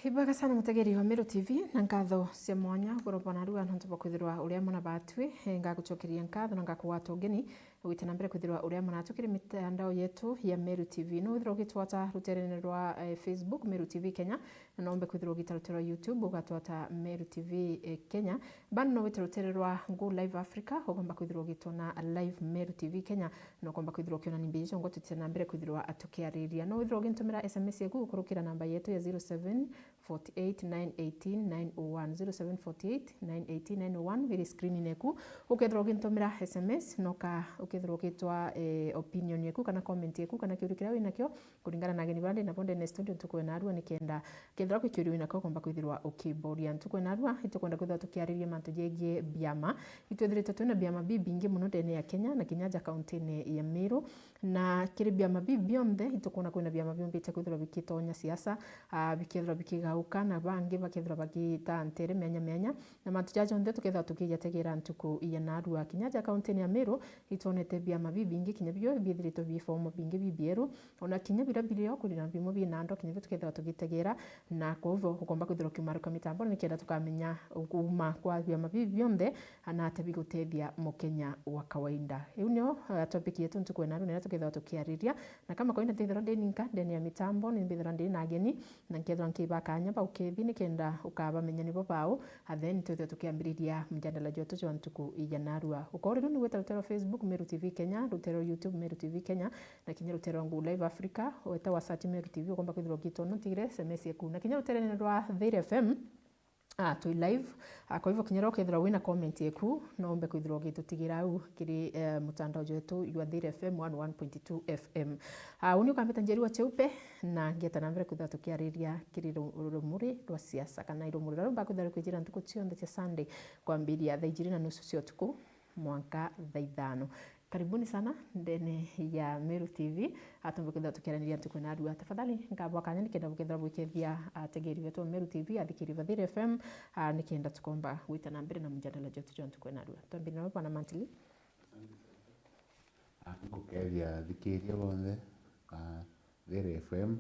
Ibwega sana mutegeri wa Meru TV na nkatho cia mwanya gorobana rua nontu bakwithirwa uria mona batwi ngagucokeria nkatho na ngakuwata ugeni gwita na mbere kwithirwa uria mona tukiri mitandao yetu ya Meru TV no withirwa gitwata ruterene rwa Facebook Meru TV Kenya na nombe kwithirwa gitarutera YouTube ugatwata Meru TV Kenya bani no withirwa ruterene rwa Go Live Africa ugomba kwithirwa gitona live Meru TV Kenya no ugomba kwithirwa kiona ni mbizo ngotutira na mbere kwithirwa atukiariria no withirwa gintumira SMS yaku kurukira namba yetu ya 07 48 918 901 0748 918 901 viri screen neku ukethira ugintumira SMS noka ukethira ugitwa opinion yeku kana comment yeku kana kiuri kiria wina kio kuringana na geni bande na bonde ne studio tuko na arua nikenda kethira ku kiuri wina kio komba kwithirwa ukiboria tuko na arua itukwenda kwithirwa tukiariria mantu jegie biama itwethirite twina biama bibingi muno ndene ya Kenya na Kinyanja county ya Meru na kiri biama bibionde itukuna kwina biama biombite kwithirwa bikitonya siasa bikethira bikigauka na bangi bakethira bagita ntere menya na matujaje onde tukethira tukijategera ntuku iya na arua Kinyanja county ya Meru itonete biama bibingi kinya byo bithirito bifomo bingi bibieru ona kinya birabiryo kuri na bimo binando kinya tukethira tugitegera na kovo ukomba kwithira kimaruka mitambo nikenda tukamenya ukuma kwa biama bibionde ana atabigutethia mukenya wa kawaida unyo topic yetu ntuku na arua tukethira tukiariria na kama koina tethira deninka ndeni ya mitambo ni bithira ndina ageni na nkethira nkibakanya ba ukethi nikenda ukaba menya nibo bao then tuthe tukiambiriria mjadala joto jo ntuku iya na arua ukorero ni weta rutero Facebook Meru TV Kenya rutero YouTube Meru TV Kenya na kinya rutero Go Live Africa weta wasati Meru TV ukomba kwithirwa gitono tigire SMS yeku na kinya ruterene rwa Thire FM tu live kwa hivyo kinyero ukethira wina comment yeku no ombe kwithirwa gitutigira au kiri mutandao wetu wa Thire FM 101.2 FM uni ukambeta njeri wa cheupe na ngeta na mbere kwithirwa tukiariria kiri rumuri rwa siasa kana irumuri rumba kwithirwa kwijira ntuku cionde cia Sunday kwambiria thaa 2:30 cia utuku mwanka thaa 5. Karibuni sana ndene ya Meru TV atumbe kwithirwa tukiaraniria ntuku na arua tafadhali ngabwa kanya nikenda kwithirwa gwikethia ategeri wetu Meru TV athikiri Thire FM nikenda tukomba gwita na mbere na mjadala jotu jo ntuku na arua twambire na bwana Mantili ngukethia thikiria bonthe Thire FM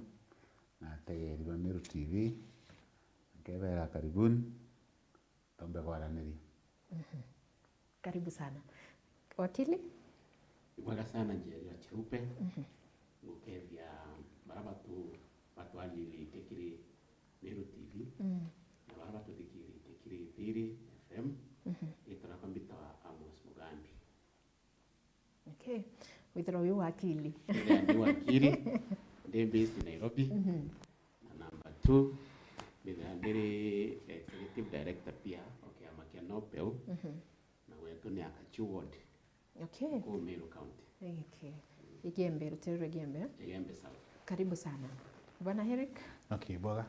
na ategeri wa Meru TV ngebera karibuni tombe kwaraniria karibu sana wakili Ibwega sana njeri ya cheupe ngukethia baraba tu watu alili tekiri Meru TV na baraba tu tekiri Thire FM itara kwambita Amos Mugambi. Okay withira uyu wakili Ndi wakili ndi based in Nairobi na number 2 ndiri executive director pia okay amakia Nobel na wetu ni Akachu Ward. Okay. Kwa Meru County. Okay. Igembe, rutero Igembe. Igembe South. Karibu sana. Bwana Eric. Okay, bwaga.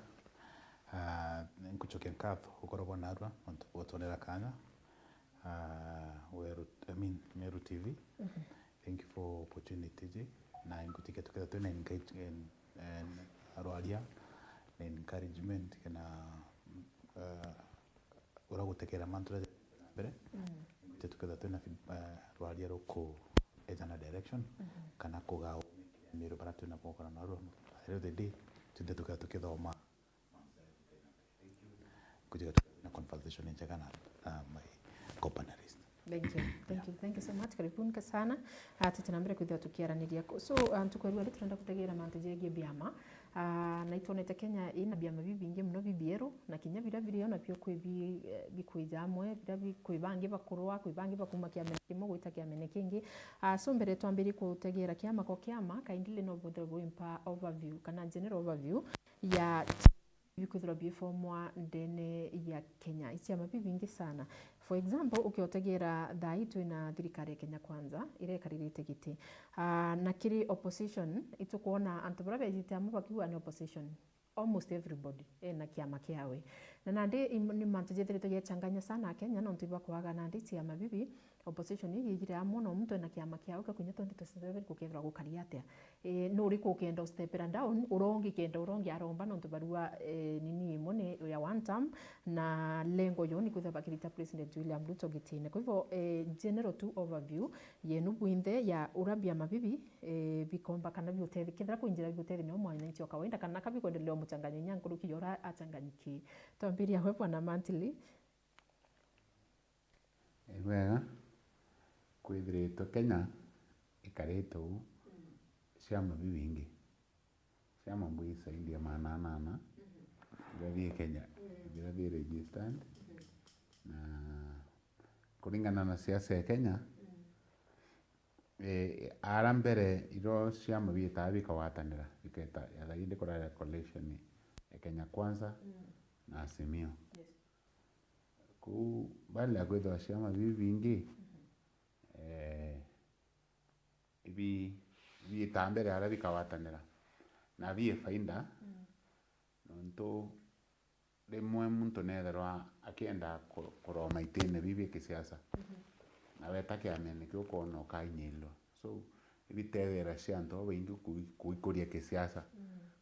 Nkuchoke nkatho ukorobo narwa ontonera kanya. Meru TV. Thank you for opportunity. Na nkutike tukeza tuna engage arwalia na encouragement kana uragutekera mantra mbere. Tukeza tuna arwalia roko ezana direction kana kugao Meru bara tuna bokana narwa. At the day tukeza tukethoma kujiga na conversation inchagana my co-panelist. Thank you so much. Karibuni sana. Tutanambere kwithia tukiaraniria. So tukwerua ri turenda kutegera mantu jegie biama. Na itonete Kenya ina biama bibingi muno bibieru na kinya birabiri ona pio bikwiza amwe bikwibangi bakurwa kwibangi bakuma kiamene kimo gwita kiamene kingi. So mbere twambiri kutegera kiama ko kiama kaindile no bodro impa overview kana general overview ya bikuthira bifomwa ndene ya Kenya isiama bibingi sana. For example ukiotegera thai twina thirikari ya Kenya kwanza irekarire giti na kiri opposition itukuona antubara jitamu bakiwa ni opposition almost everybody na kiama kiawe na nandi ni mantu jethere changanya sana Kenya no ntiba kwaga nandi ciama bibi opposition yigire amono mtu na kiama kiao kakunya 2027 kukethra gukaria atia no ri kukenda step down urongi kenda urongi aromba no tubarua nini imone ya one term na lengo yo ni kwitha bakirita president William Ruto gitine kwa hivyo general tu overview yenu bwinthe ya urabia mabibi bikomba kana biotethi kethra kuinjira biotethi no mwana nchi kawaida kana kabi kuendelea mchanganya nyankuru kiyora achanganyiki twambiria hwepo na mantili wega kwithiritwo Kenya ikaritwo ciama bibingi ciama mbui zaidi ya 800 birathie Kenya birathie registered na kuringana na siasa ya Kenya ara mbere iro ciama bietaga bikawatanira biketa yathainde kurara coalition ya Kenya Kwanza na Azimio ku bale akwetha ciama bibingi bietaga mbere ara bikawatanira na bie faida nontu rimwe muntu netherwa akienda kuroma itine bibi kisiasa na weta kiamene kio kono kainyilwa so ibitethera cianto baingi kuikuria kisiasa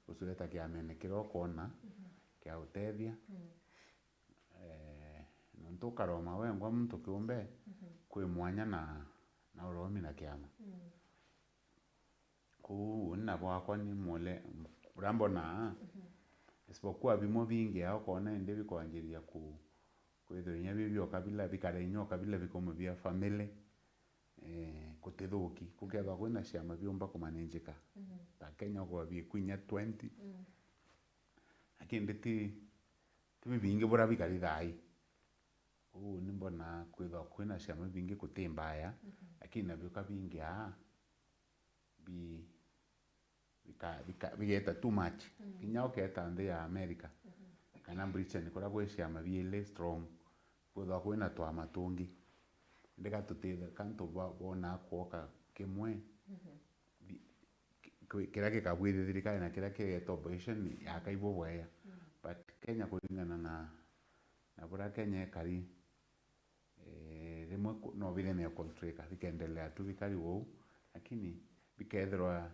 usuleta kiamene kiro kona kia utethia nontu karoma wengwa muntu kiumbe kwi mwanya na uromi na kiama ku na bwakwa ni mole urambona isipokuwa bimo bingi ao kona ende bikwanjiria kwithenya bibio kabila bikarenyo kabila bikomo bia family kutithuki kukethwa kwina ciama biumba kumanenjika ta Kenya kwa bikuinya 20 lakini ti bibingi bora bikari thai ni mbona kwithwa kwina ciama bingi kutimbaya lakini nabio kabingi bigeta too much kinya uketa nthi ya America kana Britain kura gwe ciama biile strong kwithwa kwina twama tungi ndika tutitha kantu bona kwoka kimwe kira gikabwithia thirikari na kira kigeta opposition yakaibo bweya but Kenya kuringana na bura Kenya kari rimwe no bireme contrika bikendelea tu bikari wou lakini bikethirwa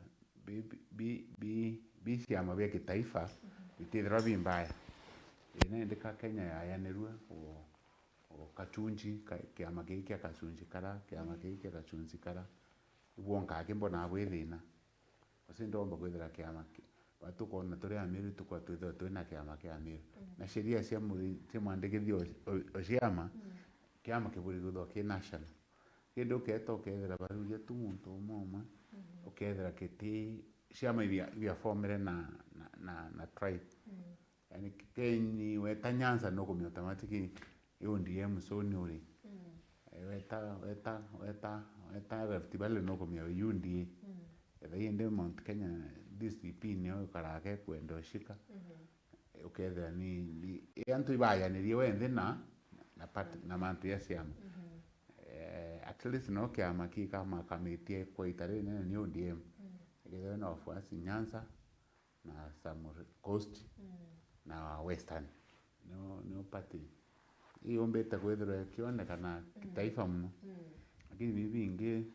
bi ciama bia kitaifa bitithirwa bimbaya ndika Kenya yayanirwe o kachunji kiama giki kia kachunji kara kiama giki kia kachunji kara wonka kimbona bwithina usindomba kwithira kiama watu kona turi Amiru tukwa twithwa twina kiama kia Amiru na sheria cia mwandikithio o ciama kiama kiburi guthwa ki national kindu keto kethira baruria tu muntu umwe ukethira kiti ciama bia formere na tribe yani Kenya weta Nyanza no kumi automatic UDM so ni uri weta Rift Valley no kumi UDA ende Mount Kenya DCP ni karake kwenda shika ukethira ni antu ibayanirie wenthe na mantu ya ciama at least no kiama kama kamitie kwa itare ni UDM ikethira na wafuasi Nyanza na some Coast na Western no party hiyo mbeta kwethira kionekana kitaifa muno lakini bibingi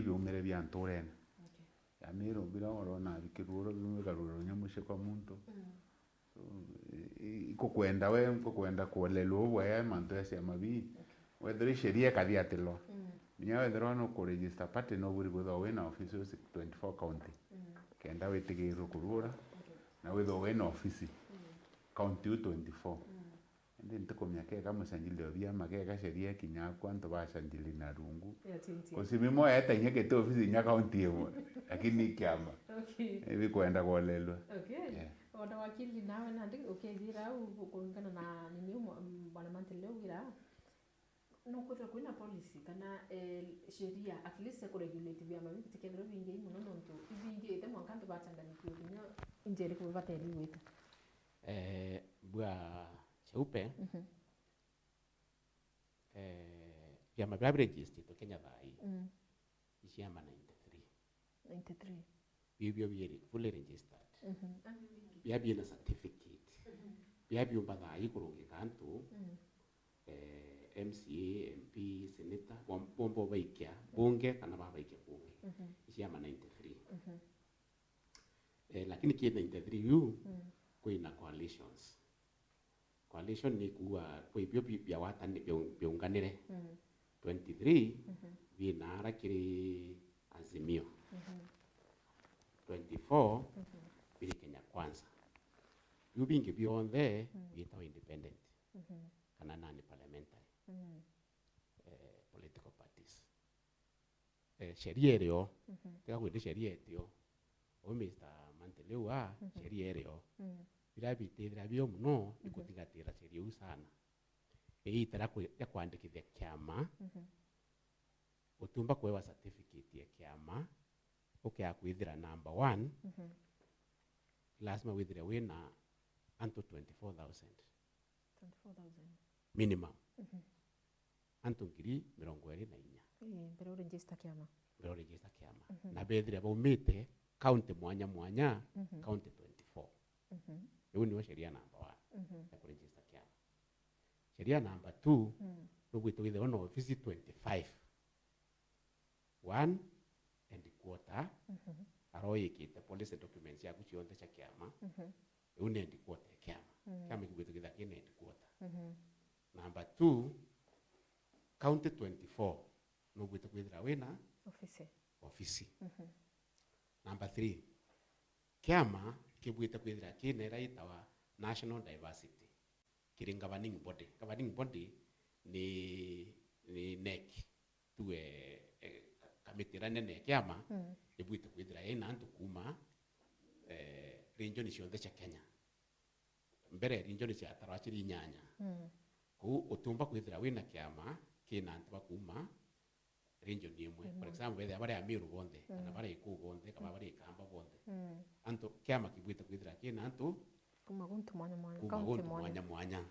biumire bia nturena Amiru bila orona bikiruro bimugaruro nyamushe kwa muntu ikukwenda kuolelwa bwa mantu ya ciama bi wethira sheria kathia tilo nya wethira no ku register party no buri gutho wina office 24 county kenda witigirwo kurura na witho wina office county 24 ndi ntukomya kega musanjilio bia magega sheria kinya kwanto bashanjili na rungu usimimo eta nyekete office nya county yemo lakini kiama hivi kwenda kuolelwa ona wakili nawe nandi ukethira kulingana na nini bwana Mantile ugira no kwethira kwina policy kana sheria at least ku regulate bia mabibi tikethira bingi muno nontu ibingi ite mwankanto bachanganyikiwe kinya injeri kubateri wita bwa cheupe vyama vya register to Kenya thai ciama 93 bibio bieri fully registered bia na certificate bia biumba thai kurungi kantu MCA, MP, senator, bombo baikia bunge kana babaikia bunge. Isiama 93. Lakini kia 93 yu kuina coalitions. Coalition ni kuwa kwa ibyo bya watani biunganire. 23 binara kiri Azimio. 24 bili Kenya Kwanza. Yu bingi beyond bitawa independent. Kana nani parliamentary. Political parties. Sheria ereo, teka kwende sheria etio. O Mr. Mantelewa, sheria ereo. Bila bitethira bio muno ikutigatira sheria usana. Itara ya kuandikithia kiama. Utumba kwewa certificate ya kiama. Okay, akwithira number 1. Lazima withira wina unto 24,000. 24,000. Minimum. Anto ngiri 24. Pero register kiama. Pero register kiama. Na bethira baumite county mwanya county 24. Hiyo ni sheria number 1. Ya kuregister kiama. Sheria number 2 nubwito withe ono office 25. 1 and quarter. Aroyekite police documents ya kuchionde cha kiama. Hiyo ni and quarter kiama. Kiama kibwito kithakine and quarter. Number 2, county 24. Nubwito kwithira wina office. Number 3, kiama kibwito kwithira kinera itawa national diversity. Kiri governing body. Governing body ni NEC. Tuwe kamitira nene kiama ibwito kwithira ina antu kuma region cionthe cia Kenya. Mbere region cia Tarachiri nyanya. Ku utumba kwithira wina kiama kina antu bakuma region imwe. For example, whether abari Amiru bonde kana bari Iku bonde kana bari Kamba bonde. Antu kiama kibwito kwithira kina antu kuma guntu mwanya mwanya.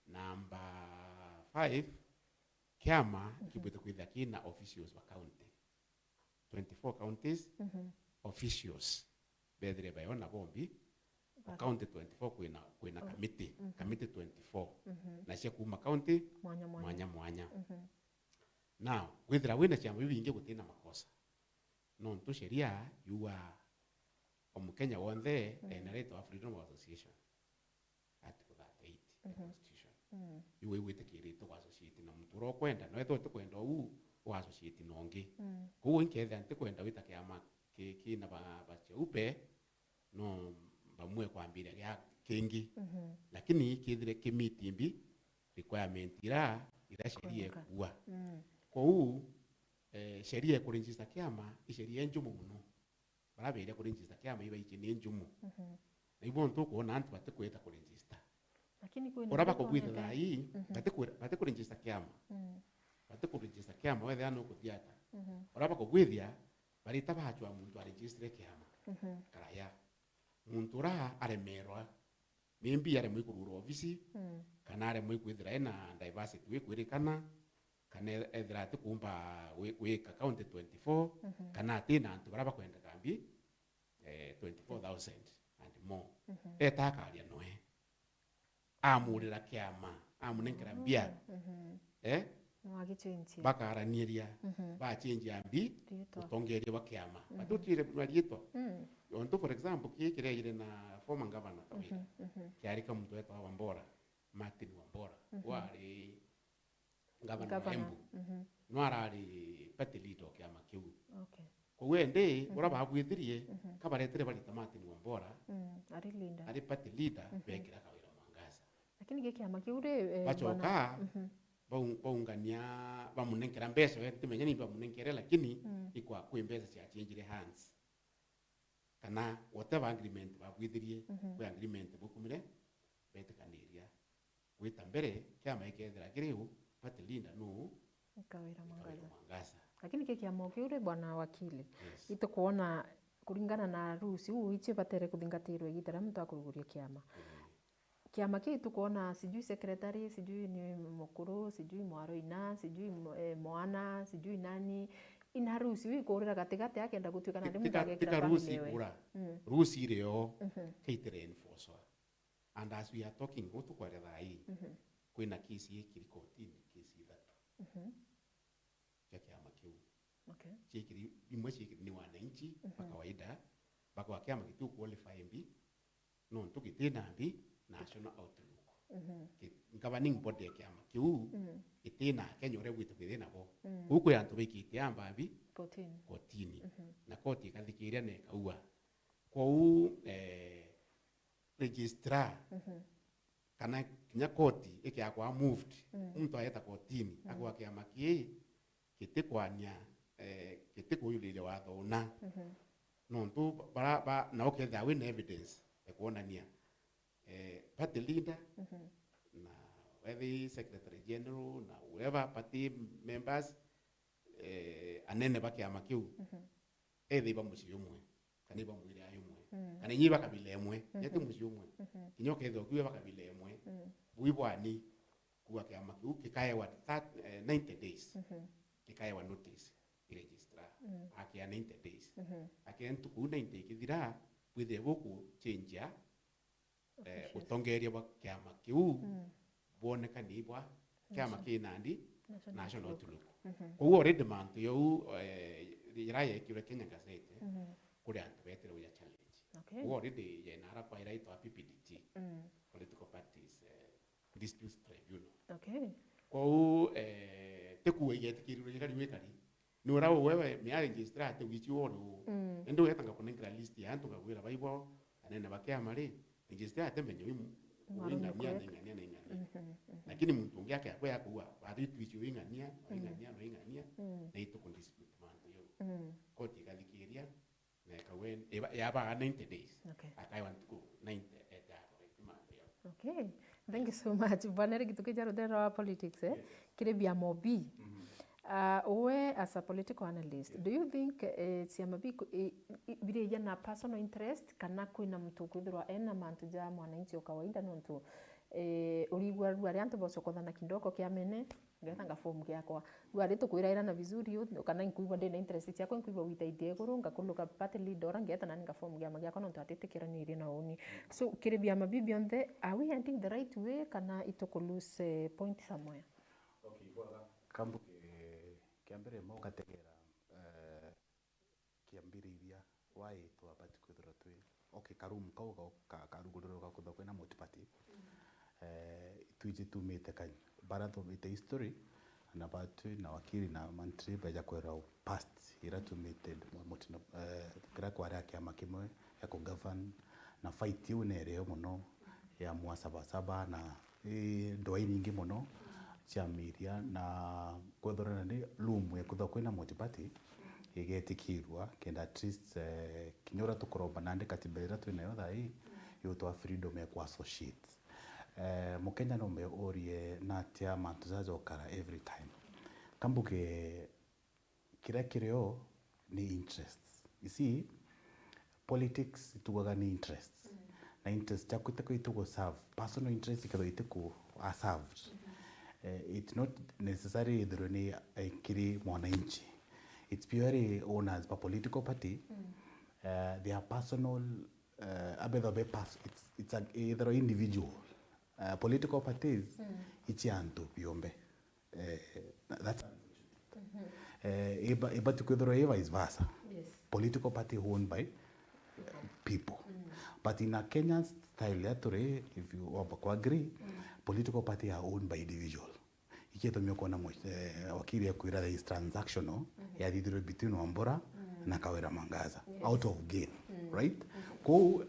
Number 5, kiama kibwito kwithira kina officials wa county. 24 counties officials. Bethire bayona bombi county 24 kuina committee 24 na cia kuma county mwanya. Now withira wina cia mbingi gutina makosa no ntu sheria yuwa omukenya wonde generate of freedom of association article 38 constitution yuwe wite kirito kwa associate na mtu ro kwenda no eto kwenda u associate nongi kuwo nkethe ante kwenda wita kiama kina ba cheupe no bamwe kwambira ya kingi lakini kithire kimitimbi requirement ira sheria kuwa kwa sheria ku register kiama sheria njumu muno barabere ku register kiama iba ikini njumu na ibo ntu kuona antu batikweta ku register lakini kwenda uraba ko gwitha thai batiku register kiama batiku register kiama wethe ano kuthiata uraba ko gwithia barita bahachwa muntu a register kiama karaya muntu ra aremerwa mimbi are mwikurura office kana are mwikwithira ena diversity wikwirikana kana ethira ati kumba we account 24 kana atina antu baraba kwenda kambi 24,000 and more etakaria noe amurira kiama amunenkera mbia bakaraniria ba change ambi utongeria wa kiama batutire bwalieto onto for example kikireire na former governor kawira kiari kama mtu wetu Wambora Martin Wambora wari governor wa Embu no arari party leader kiama kiu ko wende uraba gwithirie kabaretere bari Martin Wambora ari party leader bekira kawira Mwangaza lakini kiama kiu re bachoka baungania bamunenkera mbeca wetu menya ni bamunenkere lakini ikwa kwembeza cia change hands kana whatever agreement babwithirie kwa agreement bukumire betekaniria wita mbere kiama ikethera kiriu party leader no Kawira Mwangaza lakini kiama kiu re bwana wakili ito kuona kuringana na rules ichi batere kuthingatirwo igitara mtu akuruguria kiama kitu kuona sijui secretary sijui ni mukuru sijui mwaroina sijui mwana sijui nani ina rusi wikurira gatigati akenda gutuika na ndimu gagekira rusi kura rusi reo kaitere enforcer and as we are talking utu kwa thai kwina kisi ikiri kotini kia kiama kiu Okay. chikiri imwe chikiri ni wananchi wa kawaida bako kiama kitu qualify mbi no ntukitina mbi national outlook governing body ya kiama kiu itina Kenya ure gwitu kithina bo huko yantu bikite amba mbi kotini na koti ikathikiria na ikaua kou registrar kana kinya koti ikiakwa moved mtu ayeta kotini akwa kiama kitikwania kitikuyulile watho una nontu bara na uketha win evidence ekuonania party leader na whether secretary general na whoever party members anene bakiama kiu ethe ba muci umwe kana ba mwire ayumwe kana nyiba kabila emwe yete muci umwe kinyoke etho kiwe bakabila emwe buibwani kuwa kiama kiu kikae wa 90 days kikae wa notice registrar akia 90 days akia ntuku 90 kithira withe boku change utongeria bwa kiama kiu boneka ni bwa kiama kinandi national outlook ko already mantu yo raya kiwe Kenya Gazette kuri antu betere uya challenge already ye nara kwa right wa PPDT political parties dispute tribunal ko teku yetikiriro yikari wekari nura wewe mi registrar te wichi wono endo yetanga kunengra list ya antu ngawira baibo anene bakiama ri registrar te menyo imu ingania lakini mtu ungia kwa kwa kuwa bari twicho ingania na ito kun dispute mantu yo koti kalikiria na kawen ya ba 90 days I want to go 90 mantu yo. Okay, thank you so much. Bwana Eric tukijaro dero wa politics kire bia mobi. We as a political analyst, do you think siama bire yana personal interest kana kwina mtu kwithirwa ena mantu ja mwananchi wa kawaida nontu urigwa rwari antu bocokothana kindoko kia mene ngetanga form giakwa rwari tukwira na vizuri kana inkuigwa ndina interest ciakwa inkuigwa witaithie guru ngakuluka party leader ngeta na ninga form giakwa nontu atitikiranire na uni so kire bia mabibi on the are we heading the right way kana itokulose point somewhere? Okay, well, kambu kiambere mo kategera kiambiriria wai to abati kwithira twi okay karum kau karuguriro ka kutha kwina multiparty twije tumite kan barato ite history na batu na wakili na mantri baja kwera past ira tumite mutina kira kwara kiama kimwe ya ku govern na fight yu nereo muno ya mwasaba na ndoi nyingi muno cia miria na kwethorana ni lumu ya kutha kwina multiparty igetikirwa kenda at least kinyora tukoromba nande katibera twinayo thai yutwa freedom ya ku associate mukenya no me orie natia mantu zazokara every time kambuke kira kireo ni interests you see politics tugaga ni interests na interest chakwita ko itugo serve personal interest ikado itiku are served it's not necessary drone kiri mwananchi it's purely owned as a political party they are personal it's either individual political parties ichianto biombe that's but together vice versa political party owned by people but in a Kenyan style yatore if you agree political party are owned by individual iketo myokona wakili ya kuira is transactional ya didiro between Wambora na Kawira Mangaza out of gain right ko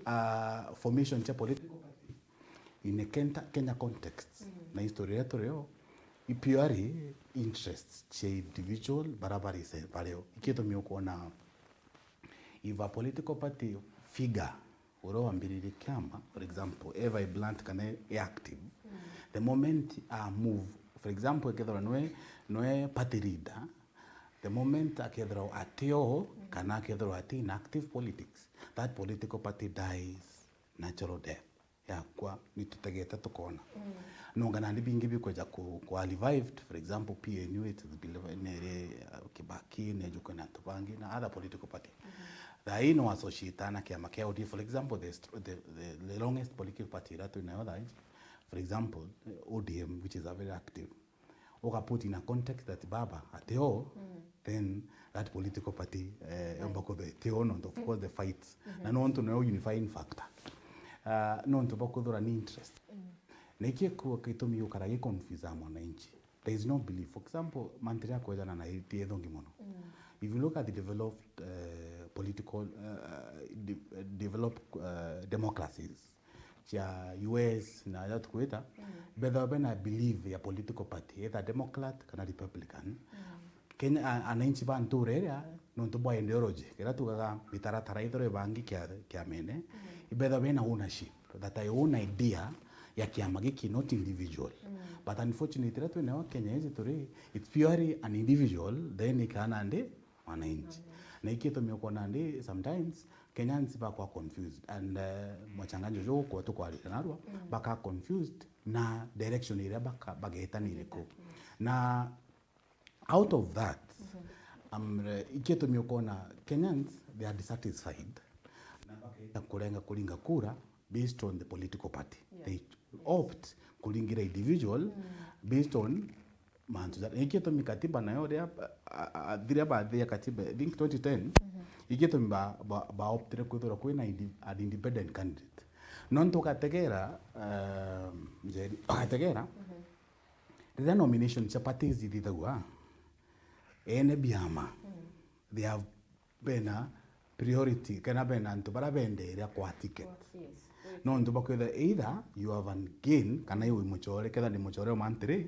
formation cha political party in a Kenya context na historia yatoreo ipiari interests cha individual barabara se paleo iketo myokona if a political party figure uro ambiriri kama for example ever blunt kana active the moment move for example kedra noe party leader the moment akedra atio kana akedra ati in active politics that political party dies natural death ya kwa nitutegeta tukona nongana ndi bingi bikoja ku revived for example PNU it is believe Kibaki ne jukona tubangi na other political party the no associate na kiama keo for example the longest political party that we know that for example ODM which is a very active put in a context that baba ateo then that political party ombako the teo no of course the fights na no to no unifying factor no to bako thora ni interest na ikie ko kitumi ukara gi confuse mwananchi. There is no belief. For example, mantria kweza na itie thongi mono. If you look at the developed political developed democracies cha US na ya tukweta bedha bena believe ya political party either Democrat kana Republican Kenya ananchi bantu reria no to boy ideology kera tugaga bitaratara ithore bangi kya mene bedha bena ownership that I own idea ya kiama giki not individual but unfortunately that when Kenya is today it's purely an individual then ikana ande wananchi na ikito miokona ande sometimes Kenyans bakwa confused and mwachanganyo jo kwa to kwa narwa baka confused na direction ile baka bagetanire ko na out of that ikito miokona Kenyans they are dissatisfied na baka kulenga kulinga kura based on the political party. They opt kulingira individual based on mantu that ikito mikatiba nayo there ba the katiba I think 2010 ikito ba optere kuthora kwina an independent candidate non to kategera njeri kategera the nomination cha parties dithagwa ene biama they have been a priority kana bena ntu bara bendera kwa ticket no ndo bakwetha either you have an gain kana iwe muchore ketha ni muchore mantire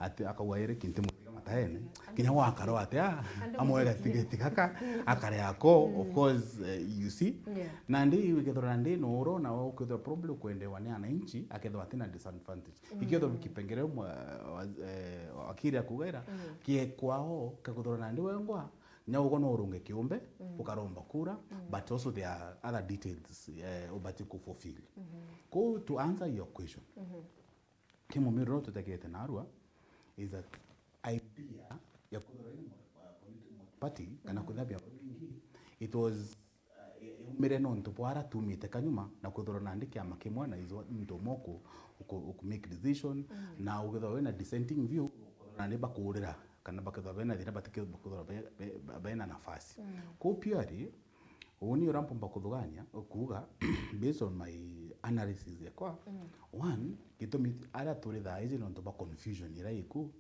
ati akawaire kinti mutiga mataene kinya wakaro ati amwega ticket kaka akare yako of course you see na ndi wikethora ndi no ro na ukethora problem kuendewa ni ananchi akethwa atina disadvantage iketho kipengere akiri akugaira kie kwao kakethora ndi wengwa nya uko no urunge kiumbe ukaromba kura but also there are other details ubati ku fulfill ko to answer your question kimo miro tutakete narwa is that idea ya kudora ni party kana kudhabia it was umire no ntupwara tumite kanyuma na kudora nandike amakimwa na izo ndomoko ku make decision na ugethwa wena dissenting view na neba kurira kana bakadha bena dira batike bakudora bena nafasi ko purely oni rampo bakuthuganya kuga based on my analysis yakwa one gitumi ara turi tha izi no ba confusion ira iku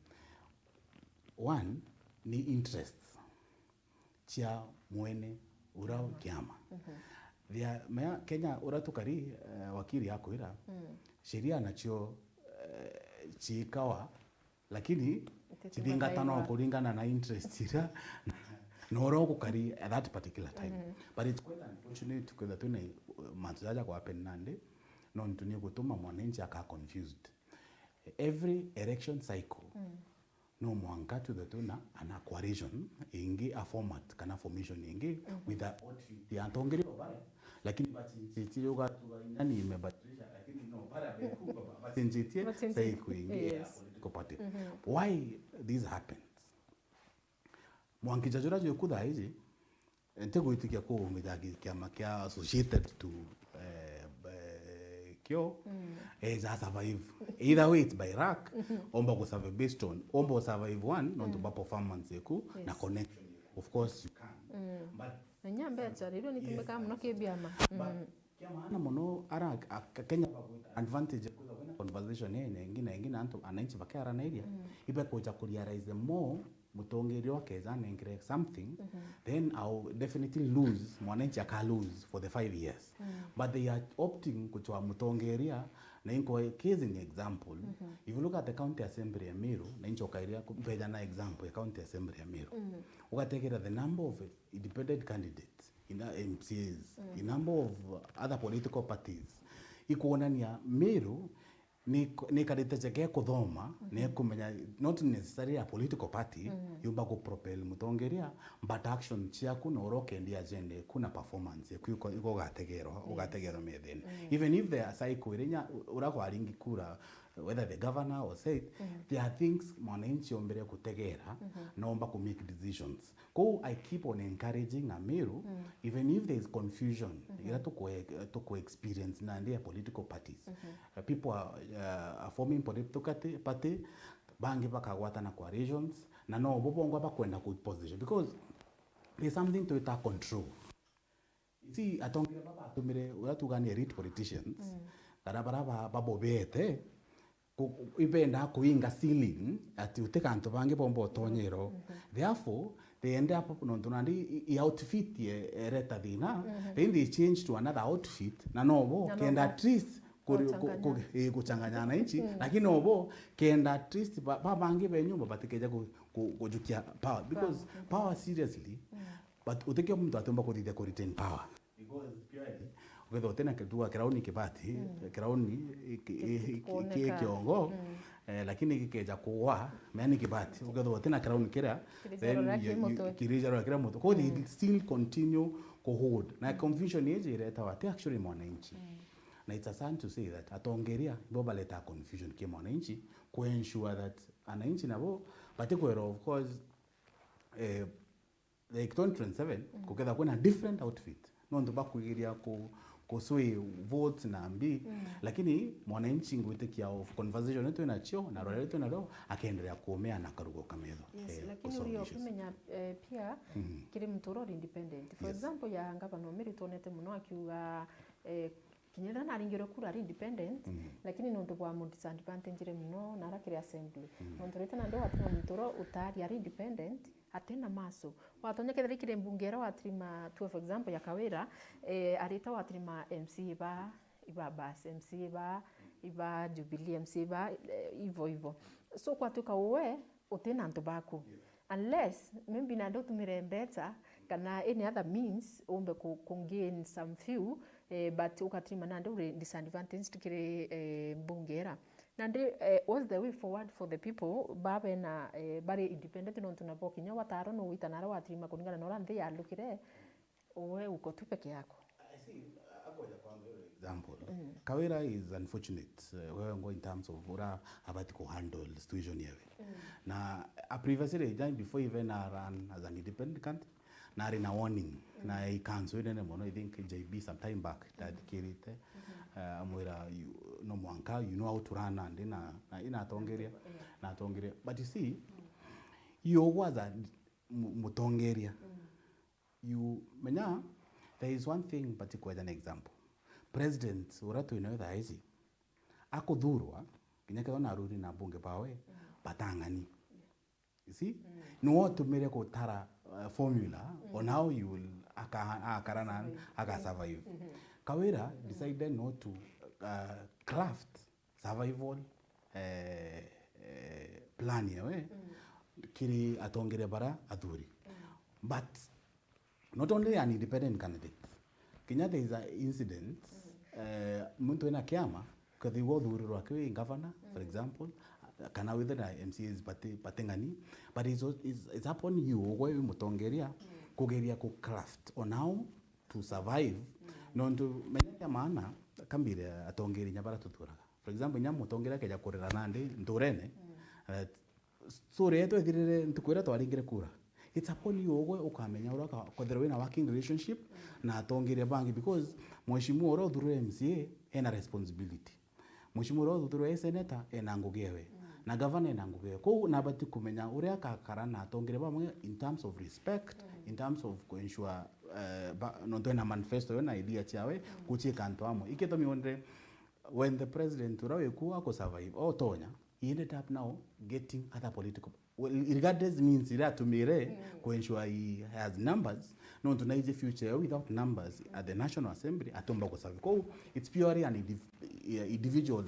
one ni interest chia mwene urao kiama dia Kenya uratukari wakili yako ira sheria nacho chikawa lakini chidingatano kulingana na interest ira no kukari at that particular time but it's quite unfortunate because tuna manzaja kwa penande no ntuni gutuma mwananchi aka confused every election cycle no mwanga to the tuna ana coalition ingi a format kana formation ingi with the outfit ya ntongeri obara lakini bati yoga nani imebadilisha lakini no bara bekuba bati njitie cycle ingi political party why this happens mwanki jajura jo kuda hizi ente goitikia ko umidagi kiama kia associated to kyo za survive either way it's by rack omba go survive based on omba survive one non to performance yeku na connection of course you can but nyambe atariro ni tumeka mno kebiama kia maana mono ara Kenya advantage kuza wena conversation nyingine anto ananchi bakara na area ibe koja kurealize more mutongeri wakeza nengre something then I'll definitely lose mwananchi aka lose for the 5 years but they are opting kuchwa mutongeria na inko case in example if you look at the county assembly ya Meru na incho kairia kupeja na example ya county assembly ya Meru ukatekera the number of independent candidates in MCAs the number of other political parties ikuonania Meru ni kadete ke kuthoma ne kumenya not necessarily a political party yuba ku propel mutongeria but action chiaku no roke ndi agenda kuna performance iko gategero methene even if they are cycle irenya urako aringi kura whether the governor or said there are things mwananchi ombere kutegera naomba ku make decisions go I keep on encouraging Ameru even if there is confusion ira to experience na ndia political parties people are forming political party bangi bakagwatana kwa regions na no bobongo bakwenda ku position because there's something to it control. See atongera baba tumire uratugania elite politicians barabara babobete ibenda kuinga ceiling ati utekanto bange bombo tonyero therefore they end up nondunandi I outfit ye reta dina then they change to another outfit na nobo kenda at least kuchanganyana inchi lakini nobo kenda at least babange benyumba batikeja kujukia power because power seriously but utekio mtu atomba kutithia ku retain power because purely uketho tena kedua kirauni kibati kirauni kiongo lakini kikeja kuwa mani kibati uketho tena kirauni kira then kirija kira moto kwa they still continue ko hold na confusion yeje ireta wate actually mwananchi na it's a sign to say that atongeria boba leta confusion ke mwananchi ku ensure that ananchi nabo particular of course like 2027 kuketha kuna different outfit nondo bakuiria kusui votes na mbi lakini mwananchi ngwitikia of conversation yetu inacho na role yetu nalo akaendelea kuomea na karugo kametho lakini uriyo kumenya pia kiri mtoro independent for example ya ngavana Mary tonete muno akiuga kinyera na ringiro kura independent lakini nondo bwa mu disadvantage muno na rakiri assembly nondo rete na ndo atima mtoro utari ari independent atena maso watonya kethira kire mbungera watrima tu for example ya Kawira arita watrima MC iba bas MC iba Jubilee MC ivo so kwatuka uwe utena ndo bako unless maybe na ndo tumire better kana any other means umbe gain some few but ukatrima na ndo disadvantage tikire mbungera nande what's the way forward for the people babe na bari independent no tunabo kinya wataro no witanara watrima kuningana na ora nthi alukire uwe uko tu peke yako. I see akoja kwanza example Kawira is unfortunate wewe ngo in terms of ora abati ko handle situation yewe na a previously time before even run as an independent candidate na rina warning na I cancel ine mono I think JB some time back that kirite amwira no mwanka you know how to run and na ina tongeria na tongeria but you see you was a mutongeria you menya there is one thing particular an example president uratu inaweza hizi akudhurwa kinyaka na ruri na bunge pawe batangani you see no what to mere ko tara formula on how you will akarana survive Kawira decided not to craft survival plan yewe kiri atongere bara adhuri but not only an independent candidate Kenya there is an incident muntu ena kiama kathi wothurirwa kwi governor for example kana with the MCAs patengani but it's upon you wewe mutongeria kugeria ku craft on how to survive nondu menya maana kambire atongeri nyabara tuturaga for example nyamu tongera keja kurira nandi ndurene so reto ethirire ntukwira twaringire kura it's upon you wewe ukamenya uraka kwethera wina working relationship na atongere bangi because mheshimiwa oro thurwe MCA ena responsibility mheshimiwa oro thurwe senator ena ngugewe na governor ena ngugewe ko nabati kumenya uria kakarana atongere bamwe in terms of respect in terms of to ensure no to na manifesto na idea chawe kuchika antwamo iketo miondre when the president urawe kuwa ko survive tonya he ended up now getting other political regardless means ira tumire to ensure he has numbers no to naije future without numbers at the National Assembly atomba ko survive ko it's purely an individual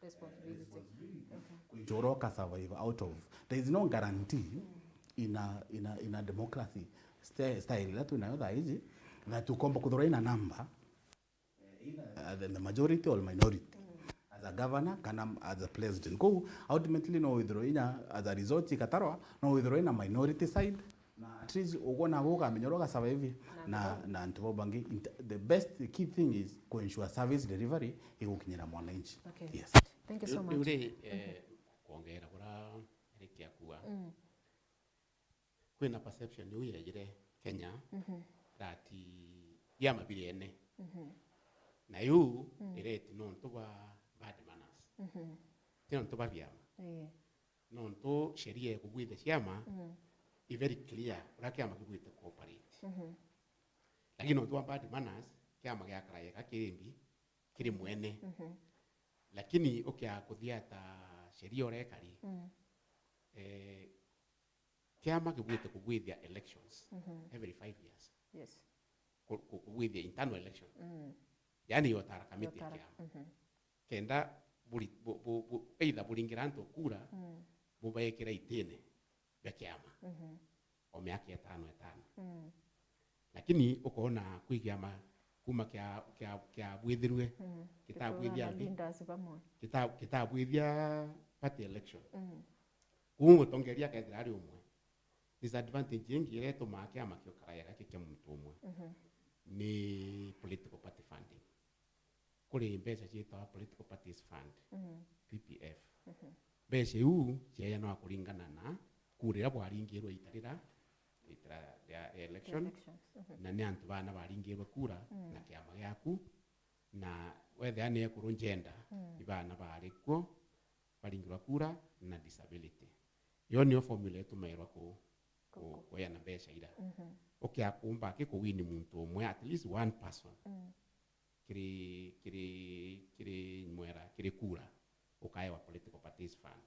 responsibility kujoroka survive out of there is no guarantee in a democracy style that tunayoda hizi that ukomba kudhura ina number the majority or minority as a governor kana as a president ko ultimately no withdraw ina as a result ikatarwa no withdraw ina minority side na at least ugona goga menyoroga survive na ntubobangi the best key thing is to ensure service delivery igukinyira mwananchi. Yes, thank you so much. Kuongera kura rikia kuwa kwina perception ni uyejire Kenya that ya mabiliene na yu direct no to ba bad manners tino to ba biama nonto sheria kugwithe ciama i very clear ura kiama kigwite cooperate lakini nonto wa bad manners kiama gya karaya kirimbi kiri mwene lakini ukia kuthia ta sheria urekari kiama kigwite kugwithia elections every 5 years. Yes. Kugwithia internal election. Yani yotara kamiti ya kiama. Kenda either buringira antu kura bubaekera itene ya kiama o miaka 5 lakini ukoona kwigiama kuma kia bwithirwe kitabwithia party election kumu tongeria kaithirari umwe disadvantage yengi ireto kiama kio karaya gake muntu umwe ni political party funding kuri mbeca ciitwa political parties fund PPF mbeca iu ciaya no akuringana na kurira bwaringirwo itarira ya election na ni antu bana baringirwo kura na kiama giaku na wethe ane kurunjenda ibana barikwo baringirwa kura na disability yo ni formula etumairwa ko ya na mbeca ira okia kumba ke ko wini muntu umwe at least one person kiri mwera kiri kura ukaya wa political parties fund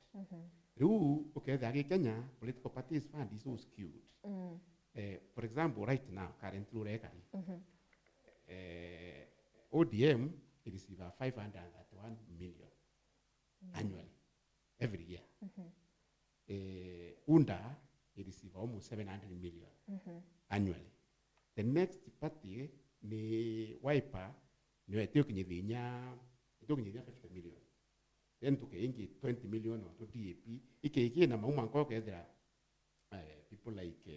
riu uketha gi Kenya political parties fund is so skewed for example right now currently urekari ODM it receive 531 million annually every year UNDA it receive almost 700 million annually. The next party ni Wiper ni etio kinyinya 50 million. Then tukeingi 20 million to DAP ike na mauma nko kethira people like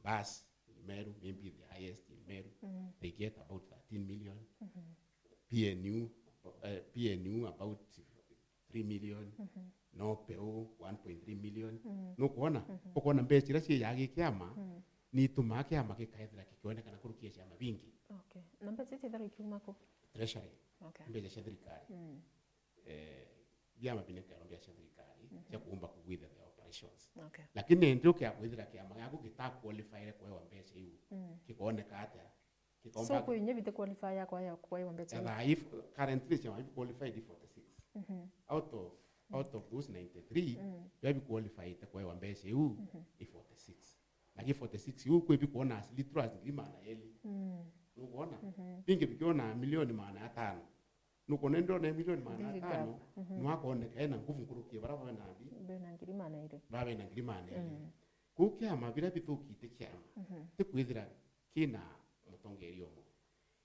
Bas Meru, maybe the highest in Meru, they get about 13 million. PNU about 3 million. No PO 1.3 million. No kuona ukona mbeca ira cia yagi kiama ni tuma kiama gikaethira kikioneka na kurukia ciama bingi. Okay. Na mbeca ithara ikiuma ko treasury. Okay. Mbeca cia thirikari. Biama bineka cia thirikari cia kuumba kugwitha the operations. Okay. Lakini ndio kia kwithira kiama gaku gita qualify kwa mbeca iu. Kikuoneka ata so kwa yenye bite qualify ya kwa hiyo mbeca. And if currently you qualified 46. Out of those 93, you have qualified kwa hiyo mbeca iu 46. Lakini 46 iu kwa kuona litras limana eli. Unaona? Pinge bikiona milioni maana 5. Nuko nendo na milioni maana 5. Nwako oneka ena nguvu nkurukie baraba na abi. Bena ngirimana ile. Baba ina ngirimana ile. Kukiama bila bithuki kiama. Tikwithira kina mutongeri omo.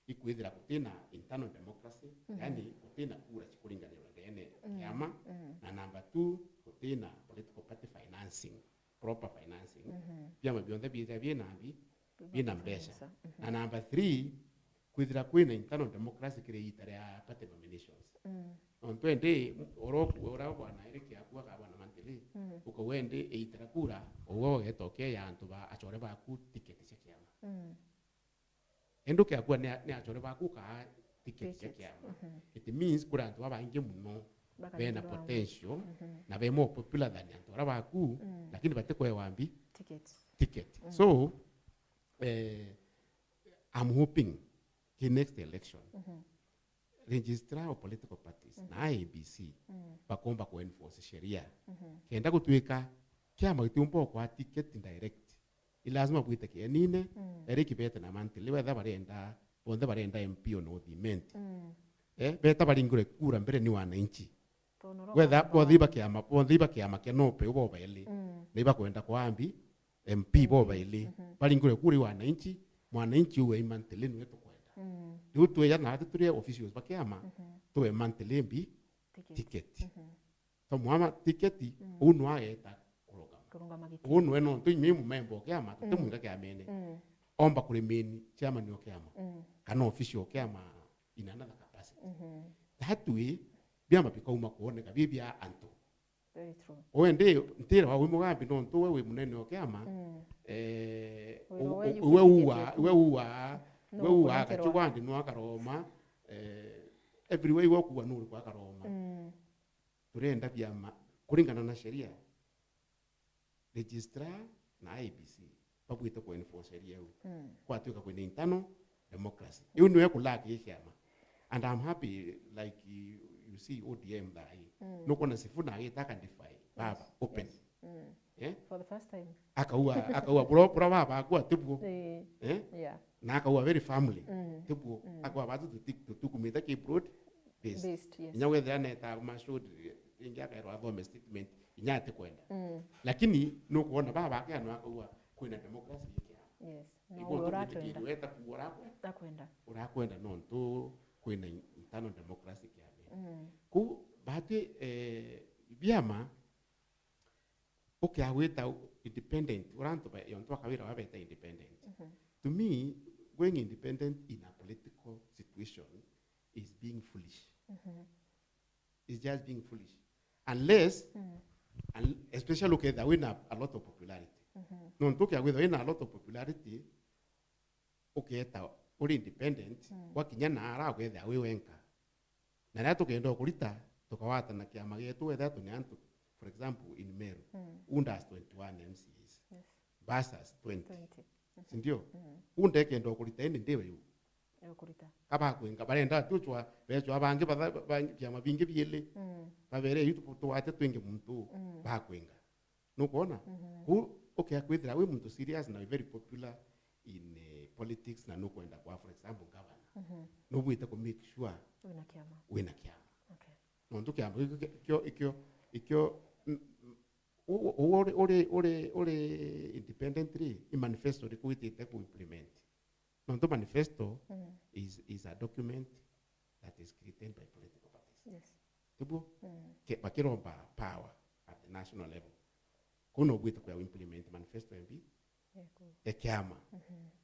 Ikwithira kutina internal democracy, yani kutina kura chikuringanira ndene kiama na number 2 kutina political party financing, proper financing. Biama bionde bina mbeca. Na number 3 kwithira kwina internal democracy kire itare ya party nominations. On 20 ora bwana iriki akwa kabana mantili ukawende eitara kura owo getokea ya antu ba achore ba ku ticket cia kiama. Endo kia kwa ne achore ba ku ka ticket cia kiama. It means kura antu abange muno bena potential na be more popular than antu ora ba ku lakini bateko yawambi ticket. So I'm hoping the next election registrar of political parties na ABC bakomba ku enforce sheria kenda gutwika kiama gitumbo kwa ticket direct ilazima buite kienine eriki beta na mantili wetha barenda bonde barenda MP on othiment beta baringure kura mbere ni wananchi wetha bodhiba kiama kenope ubo baili niba kwenda kwambi MP bo baili baringure kura wananchi mwananchi uwe mantili ni wetu Diu tu ya na turia officials bakiama tu mantelembi ticket. So muama ticket unu aeta kurunga magiti. Unu eno tu mimu membo kiama tu munga kiamene. Omba kule meni chama ni kiama. Kana official kiama in another capacity. That way biama bikauma kuoneka bibia anto. Very true. Oende ntira wa wimo gambi no nto wewe munene kiama we uwa kachugwandi no akaroma everywhere wokuwa nuru kwa karoma turenda vyama kuringana na sheria registrar na IEBC babwite ku enforce sheria u kwa tuka kwenda internal democracy you niwe kulaki chama and I'm happy like you see ODM that no kona sifuna itaka defy baba open for the first time akaua bro baba kwa tibu yeah na akaua very family tibu akaua watu tukumita ki broad based yes nyawe dhana ta mashud ingia kairo athome statement inyate kwenda lakini no kuona baba yake no akaua kwenda democracy yake yes no uratwenda weta kuora kwenda urakwenda no tu kwenda internal democracy yake ku bahati vyama aweta independent uranto ba yonto kawira wabeta independent to me going independent in a political situation is being foolish it's just being foolish unless and especially okay that win a lot of popularity no ntoke aweta win a lot of popularity okay ta uri independent wakinya na ara kwetha we wenka na nato kendo kulita tukawata na kiama yetu wetha tunyantu for example in Meru undas 21 MCAs basas 20 sindio unde kendo kulita ende ndewe yu kulita kaba kwenga barenda tuchwa becho abange byama binge byele babere yutu tuwate twenge muntu ba kwenga no kuona ku okay akwithira we muntu serious na very popular in politics na no kwenda kwa for example governor no bwite ko make sure wina kiama okay no ndukiama ikyo ore independently i manifesto rikuitite ku implement no to manifesto is a document that is created by political parties yes tibu ke bakiromba power at the national level kuno bwite ku implement manifesto mb kiama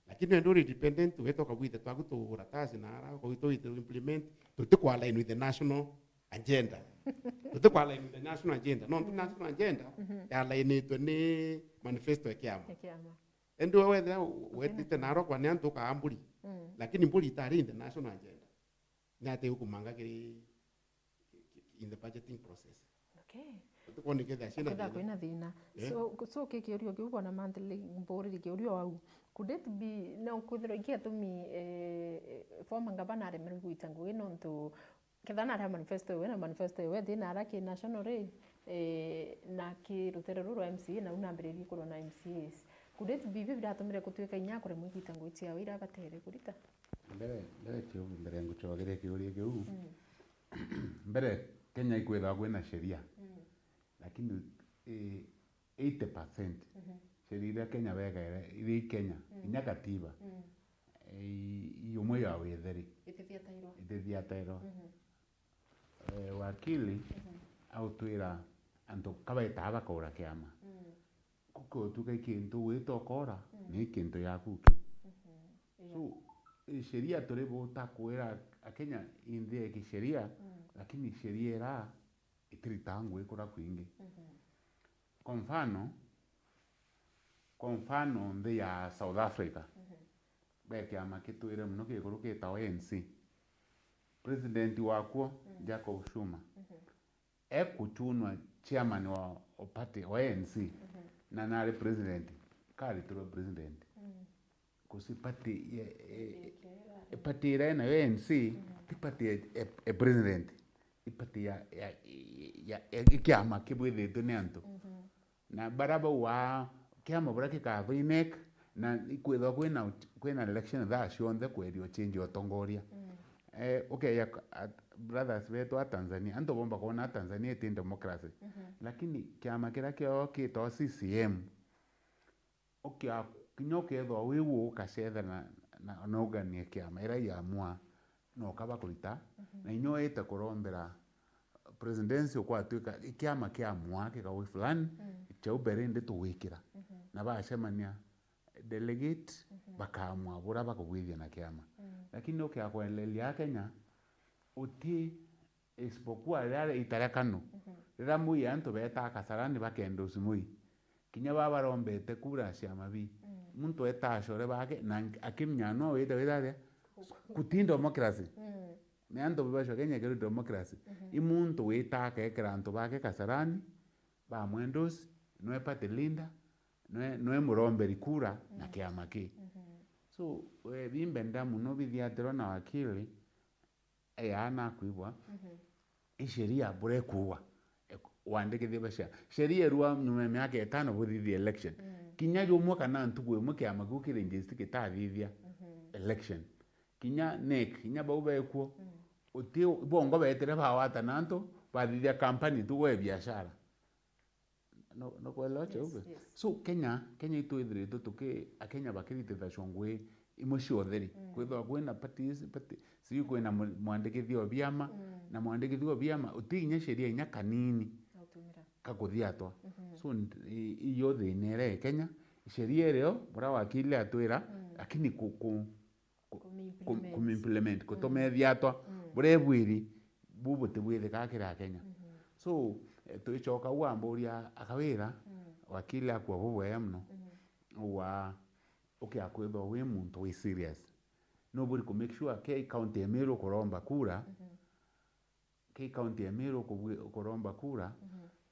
lakini ndio independent wetoka bwite twagutura tazi na ara ko to implement to kwa line with the national agenda to kwa line with the national agenda no the national agenda ya line to ni manifesto ya kiama ndio wetite naro kwa nyanto ka ambuli lakini mbuli tari in the national agenda nyate huko manga kiri in the budgeting process okay tukone ketha shina kwina thina so kikiurio kiugo na monthly mbori kiurio au could it be no kuthiro ikiatumi former governor meru guitangu ino ntu kethana ra manifesto we na manifesto we thina ara ki national na ki rutero ruru MCA na unambiririe kurwo na MCAs could it be vivira atumire kutuika inya kure mwigitangu itia wira batere kurita mbere kio mbere nguchogere kiurio kiu mbere Kenya ikwetha kwina sheria lakini 80% sheria Kenya wega iri Kenya inya katiba yumwe ya wetheri itithiatairo wakili au twira antu kabaita abakora kiama kuko tuka kintu witokora ni kintu yaku so sheria turebo takwira Kenya indie kisheria lakini sheria era itiritangu ikora kwingi kwa mfano ndi ya South Africa kiama kitwire muno gikurukiita ANC president wako Jacob Zuma ekuchunwa chairman wa party wa ANC na nari president kari turo president kusi party party na ANC ti party president ipati ya kiama kibwithitwe ni antu na baraba wa kiama buraki ka vinek na ikwithwa kwina election that cionthe kwerio change otongoria okay brothers wetu wa Tanzania anto bomba kona Tanzania iti democracy lakini kiama kira kio kito CCM okay kinyoke tho wiwu kacetha na uganie kiama ira yamua no kaba kulita na inyoete kurombera presidency kwa tuika kiama kiamua kikawi fulani cha uberende tuwikira na bacemania delegate bakamwa bura bakugwithia na kiama lakini ukiakwelelia Kenya uti isipokuwa yale itarakano rira mui antu beta kasarani bakendo simui kinya baba rombete kura cia mabi muntu etashore bake na akimnya no wita kutinda democracy me anto bibasho Kenya kero democracy imuntu witaka ekera anto bake kasarani ba mwendosi noe pate linda noe muromberi kura na kiama ki so bimbe ndamu no bithiatero na wakili ana kuibwa sheria bure kuwa wandike thibasha sheria ruwa nyuma miaka 5 buthi election kinya jo mwaka na ntugo mu kiama gukire ngesti kitathithia election kinya nek kinya bauba ekuo uti bongo betere ba wata nanto bathithia company tuwe biashara no kwela cheupe so Kenya itu ithire tuke akenya bakirite thashongwe imosho theri kwithwa kwena parties si kwena mwandikithio biama na mwandikithio biama utinya sheria inya kanini kakuthiatwa so iyo thinere Kenya sheria ero bora wakili atwira lakini kumimplement kutomethia burevwiri bubuti bwithe kakira Kenya so tuichoka uamburia akawira wakili akwa bubweya mno wa akwitho we muntu we serious nobody ko make sure ke county emero kuromba kura ke county emero kuromba kura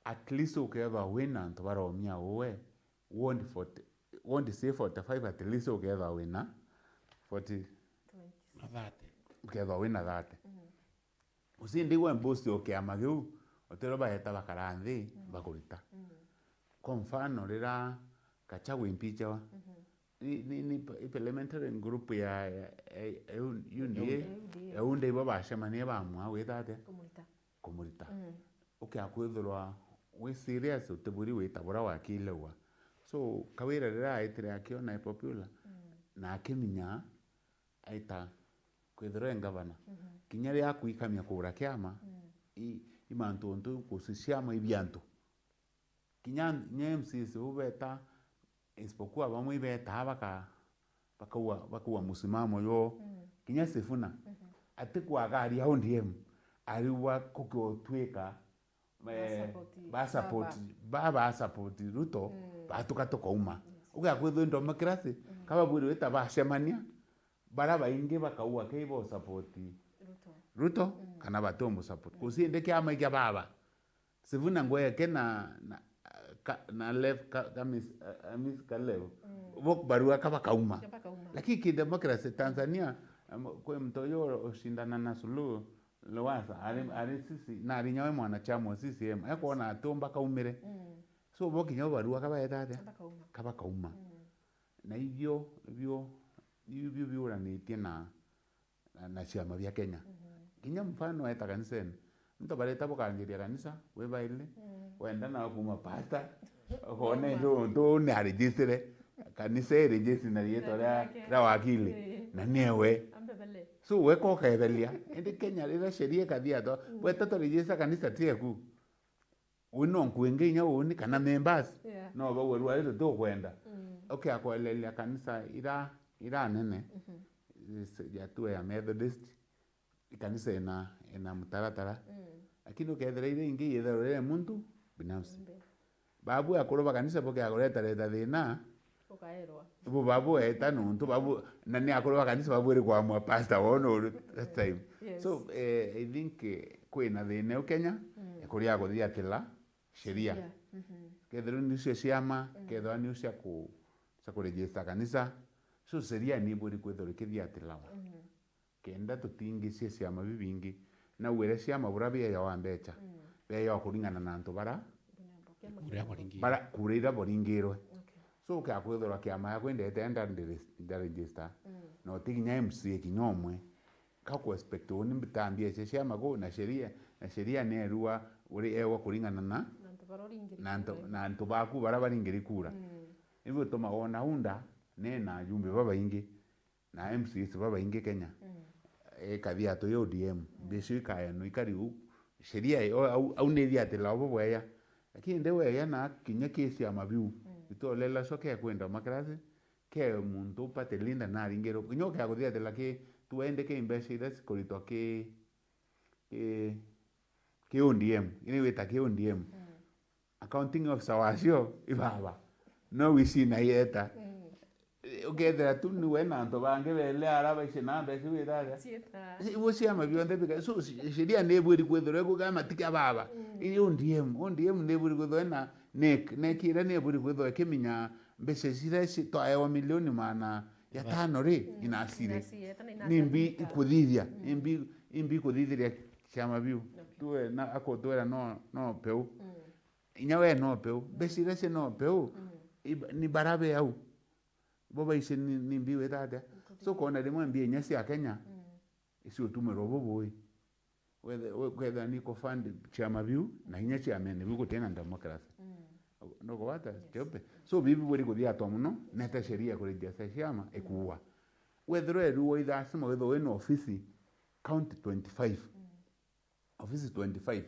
at least uketha wina nto baromia we won't say 45 at least uketha wina 40 30 uketha wina 30 usindi we mbosti okiama giu otero baheta bakaranthi bakurita kwa mfano rira Gachagua impeachwa ni parliamentary group ya UNDA babashemanie bamwa witate kumurita akwithirwa we serious uteburi witabura wakile wa so kawira rira aitire akiona popular na akiminya aita kwithirwa ngavana kinya ria kuikamia kura kiama imantu ntu kusisiama ibiantu kinya MCs ubeta isipokuwa bamwe beta bakawa musimamo yo kinya Sifuna atikwa gari ya ODM aliwa kukotweka ba support Ruto batukatoka uma ugakwitho democracy kaba buri weta bashemania baraba inge bakaua keibo support Ruto kana batombo support kusinde kiama kia baba Sifuna ngoye kena na left kamis kalevo bok barua kaba kauma lakini ki democracy Tanzania kwa mtoyo oshindana na Suluhu Lowassa ari sisi na arinyawe mwanachama CCM ekona atomba kaumire so boki nyo barua kaba yetate kaba kauma na hivyo biuranitie na chama vya Kenya kinya mfano aita kaniseni mtu bareta bokangiria kanisa we baile wenda na kuma pasta hone ndo ne registre kanisa registre na yeto la wakili na newe so we ko kebelia ende Kenya rira sheria kadia to we toto registre kanisa tieku uno nkuenge nya uni kana members no ba we rwa ndo kwenda okay akwelelia kanisa ira nene ya tu ya Methodist kanisa ina mtaratara lakini ukethereire ingi yetherere muntu binafsi babu akoroba kanisa poke agoreta reta thina ukaerwa babu eta nuntu babu nani akoroba kanisa babu ri kwa mwa pastor wono that time so I think kwina thina Kenya ekuria guthia tila sheria kethero ni cio ciama kethero ni cia ku register kanisa so sheria ni buri kwethero kithia tila kenda tutingi cia ciama bibingi na were ciama burabia ya wambecha be ya kuringana na ntu bara kurira boringirwe so ka kwethora kiama ya kwende tenda register no tiginya MC kinyomwe ka ku expect oni mbitambie ciama go na sheria ne ruwa uri ewa kuringana na ntu baku bara baringiri kura hivyo tumaona unda na jumbe baba ingi na MCs baba ingi Kenya kathia to yo ODM bishika ya no ikariu sheria au nethi atela bobweya lakini ndewe ya na kinya kesi ya mabiu itolela soke kwenda democracy ke muntu pate linda na ringero kinyoka kuthia atela ke tuende ke imbeciles korito ke ODM ini weta ke ODM accounting officer wasio ibaba no wisi na yeta ukethera tu ni we na antu bangi bele araba icina mbeci witharia ibo ciama bionthe bika so sheria nä bwä ri kwithirwo ikuga matika baba ili ODM nä bwä ri kwithirwo na nek ä nä bwä ri kwithirwo ĩkĩmenya mbeca ciria twaewa milioni mana ya tano ri inacire nimbi ikuthithia imbi kuthithiria ciama biu tuwe na akotwera no peu inya we no peu mbeca iria ci no peu ni barabe au boba ici ni mbi wethatia so kona rimwe mbi inya cia Kenya ici utumirwo bubui whether ni ko fund ciama biu na inya ciama ni biu gutena democracy no gwata kiope so bibi bwiri kuthia to muno neta sheria kurejesha ciama ikuwa wethero ruo ithasima wetho wena ofisi county 25 ofisi 25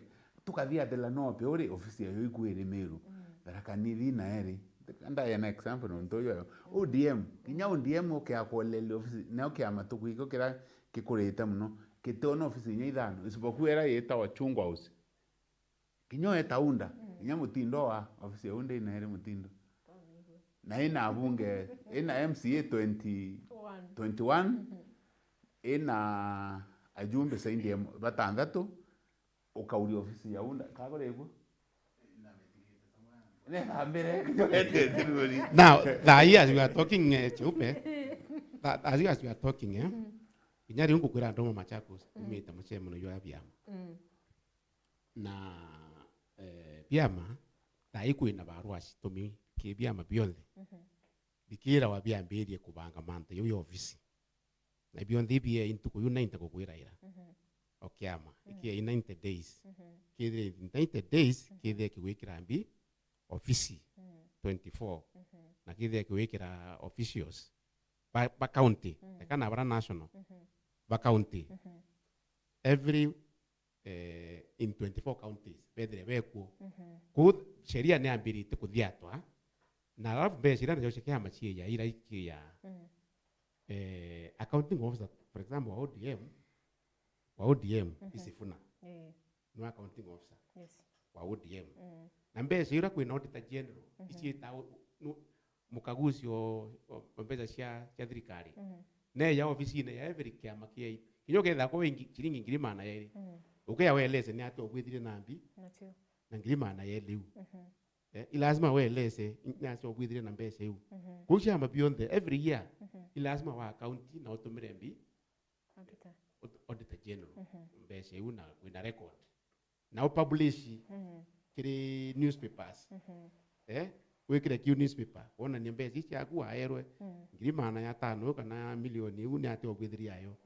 tukathia dela no pe ori ofisi yo ikuire Meru darakanithi na eri anda yana example no ntoyo ODM kinya ODM okiakolele ofisi na okiamatuku iko kira kikurite muno kitona ofisi nya ithano isipokuera yeta wa chungwa house kinyo etaunda inya mutindo wa ofisi ya unda ina eri mutindo na ina abunge ina MCA 21 ina ajumbe saindi batandatu ukauri ofisi ya unda kagoregwo now as we are talking chupe as we are talking inyari ungu kwira ndomo Machakos umita muchemo no yo byama na byama ikwina barua citumi ki byama byonthe bikira wa byambirie kubanga manta yo ofisi na byonthe bie intuko unite kukwira ira okiama ikia 90 days kidire 90 days kidire kiwikira mbi ofisi 24 na kidire kiwikira officials ba county kana bara national ba county every in 24 counties bedre beko ku sheria ne ambiri te kuthiatwa na alafu be sheria ndio shekia machie ya ira ikia accounting officer for example wa ODM isifuna no accounting officer wa ODM na mbese ira kwina auditor general isieta mukaguzi o mbesa cia thirikari ne ya ofisi ne ya every kiama kia kinyo ketha ko chiringi ngirimana yeri ukia welese ni ato gwithire nambi na ngirimana yeliu ilazima welese nyacho gwithire na mbese yu kucia mabionde every year ilazima wa account na otumire mbi auditor general mbese yu na wina record na publish kiri newspapers wekire kiu newspaper ona ni mbese ici aku aerwe ngirimana ya tano kana milioni u ni ate ogwithiria yo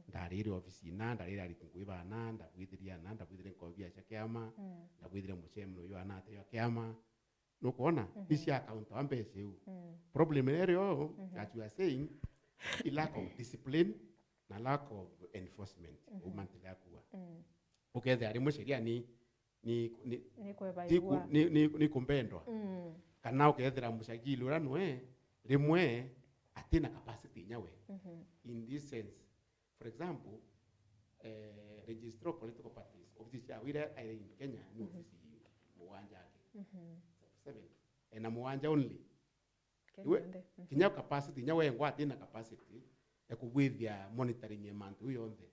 ndarire ofisi na ndarire aritingu ibana ndagwithiria na ndagwithiria nkobia cia kiama ndagwithiria muchemno yo anate yo kiama no kuona isi account wa mbese u problem area that you are saying a lack of discipline na lack of enforcement umantila kuwa ukethe ari musheria ni kumbendwa kana ukethera mushagili ura noe rimwe atina capacity nyawe in this sense for example registrar political parties office ya wira in Kenya ni office muwanja yake 7 na muwanja only kinya capacity nyawe ngwa atina capacity ya kubwithia monitoring emantu yonthe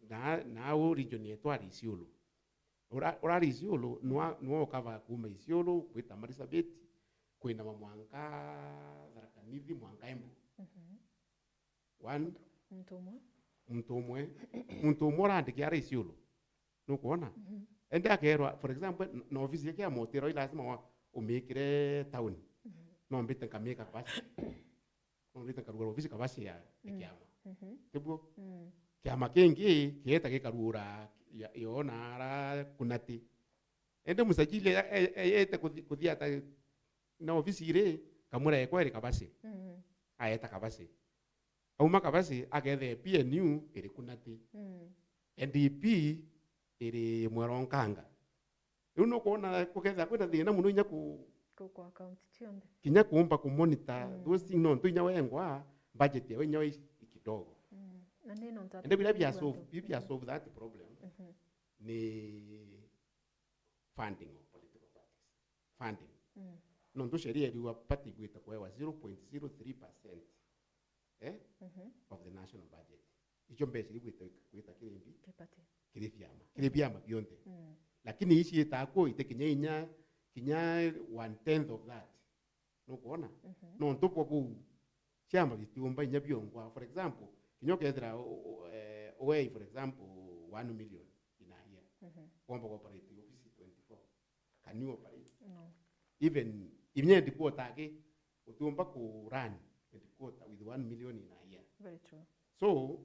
na region yetu ari Isiolo urari Isiolo no kava kuma Isiolo kwita Marsabit kwina Mwanka Tharaka-Nithi Mwanka Embu one mtumwe randiki ari Isiolo no kuona ende akerwa for example no office yake ya motero lazima umikire town no mbite kamika basi no mbite karura office kabasi ya kiama tibuo kiama kingi kieta gikarura yona ra kunati ende musajili ete kuthiata na ofisi ire kamura ekweri kabasi aeta kabasi auma kabasi agethe PNU iri kunati NDP iri Mweronkanga uno kuona kuketha kwenda thina muno nya ku account tionde kinya kuomba ku monitor those things no ntunya wengwa budget ya wenyewe kidogo na neno ntata ende bila solve that problem ni funding of political parties funding nontu sheria iliwa party gwita kwa 0.03% of the national budget. Icho mbesi gwita kirimbi kiri vyama bionde. Lakini ishi itako ite kinya 1/10 of that. No kuona. No ntopo bu chama bitiumba inya biongwa. For example, kinyo kedra away for example 1 million in a year. Kwamba operate office 24. Can you operate? No. Even imnye dipota ake utuomba ku run dipota with 1 million in a year. Very true. So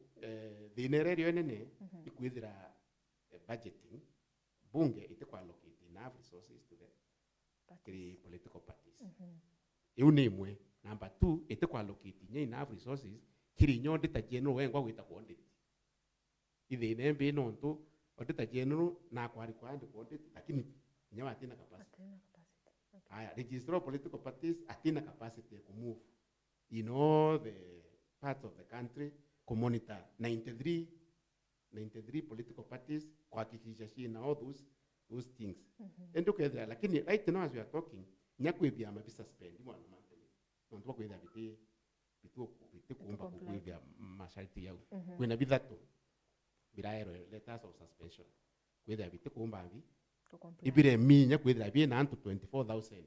the inereri yenene ikuithira budgeting bunge itekwa allocate enough resources to the political parties. Iu ni imwe. Number 2 itekwa allocate enough resources kiri nyonde ta general wengwa gwita ku audit. Ithine mbi nontu audit general na kwari kwa audit lakini nyawa atina capacity. Aya, registrar political parties atina capacity to move in all the parts of the country to monitor 93 political parties kuhakikisha shina all those things. Endo kedra lakini right now as we are talking nyakwibia mabisa spend mwana mantele. Nontu kwenda bitu kuomba kukwibia masharti yao. Kwenda bidhato biraero letters of suspension. Kwenda bitu kuomba ambi ibire minya kwithira bie na antu 24,000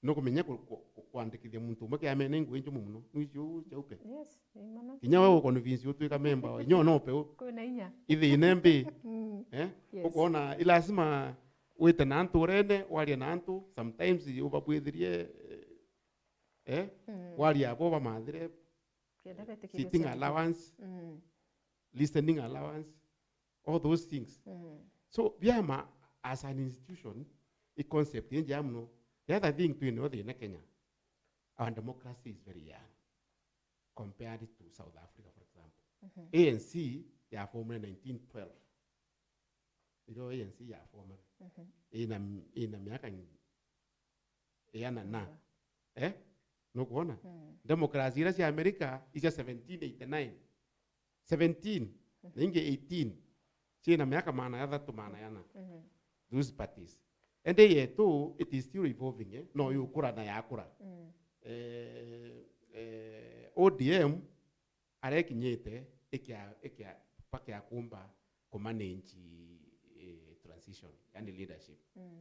no kumenya kwandikithia muntu umwe kia mene ngwe njumu muno nwicio chaupe kinya wewe convince utwika member nyo no pe kuna inya ithi inembe ukona ilasima wete na antu rende wali na antu sometimes ubabwithirie wali abo ba mathire sitting allowance listening allowance all those things so biama as an institution, a concept in Jamno, the other thing to know in Kenya, our democracy is very young compared to South Africa, for example. ANC, they are formed in 1912. You know, ANC, they are formed in America. No kuona. Democracy in America is just 1789. 17, ninge 18. China miaka maana ya dhatu maana yana. Those parties. And they too, it is still evolving. No, you kura na yakura. ODM areki nyete ekia pake akumba kumanage transition and leadership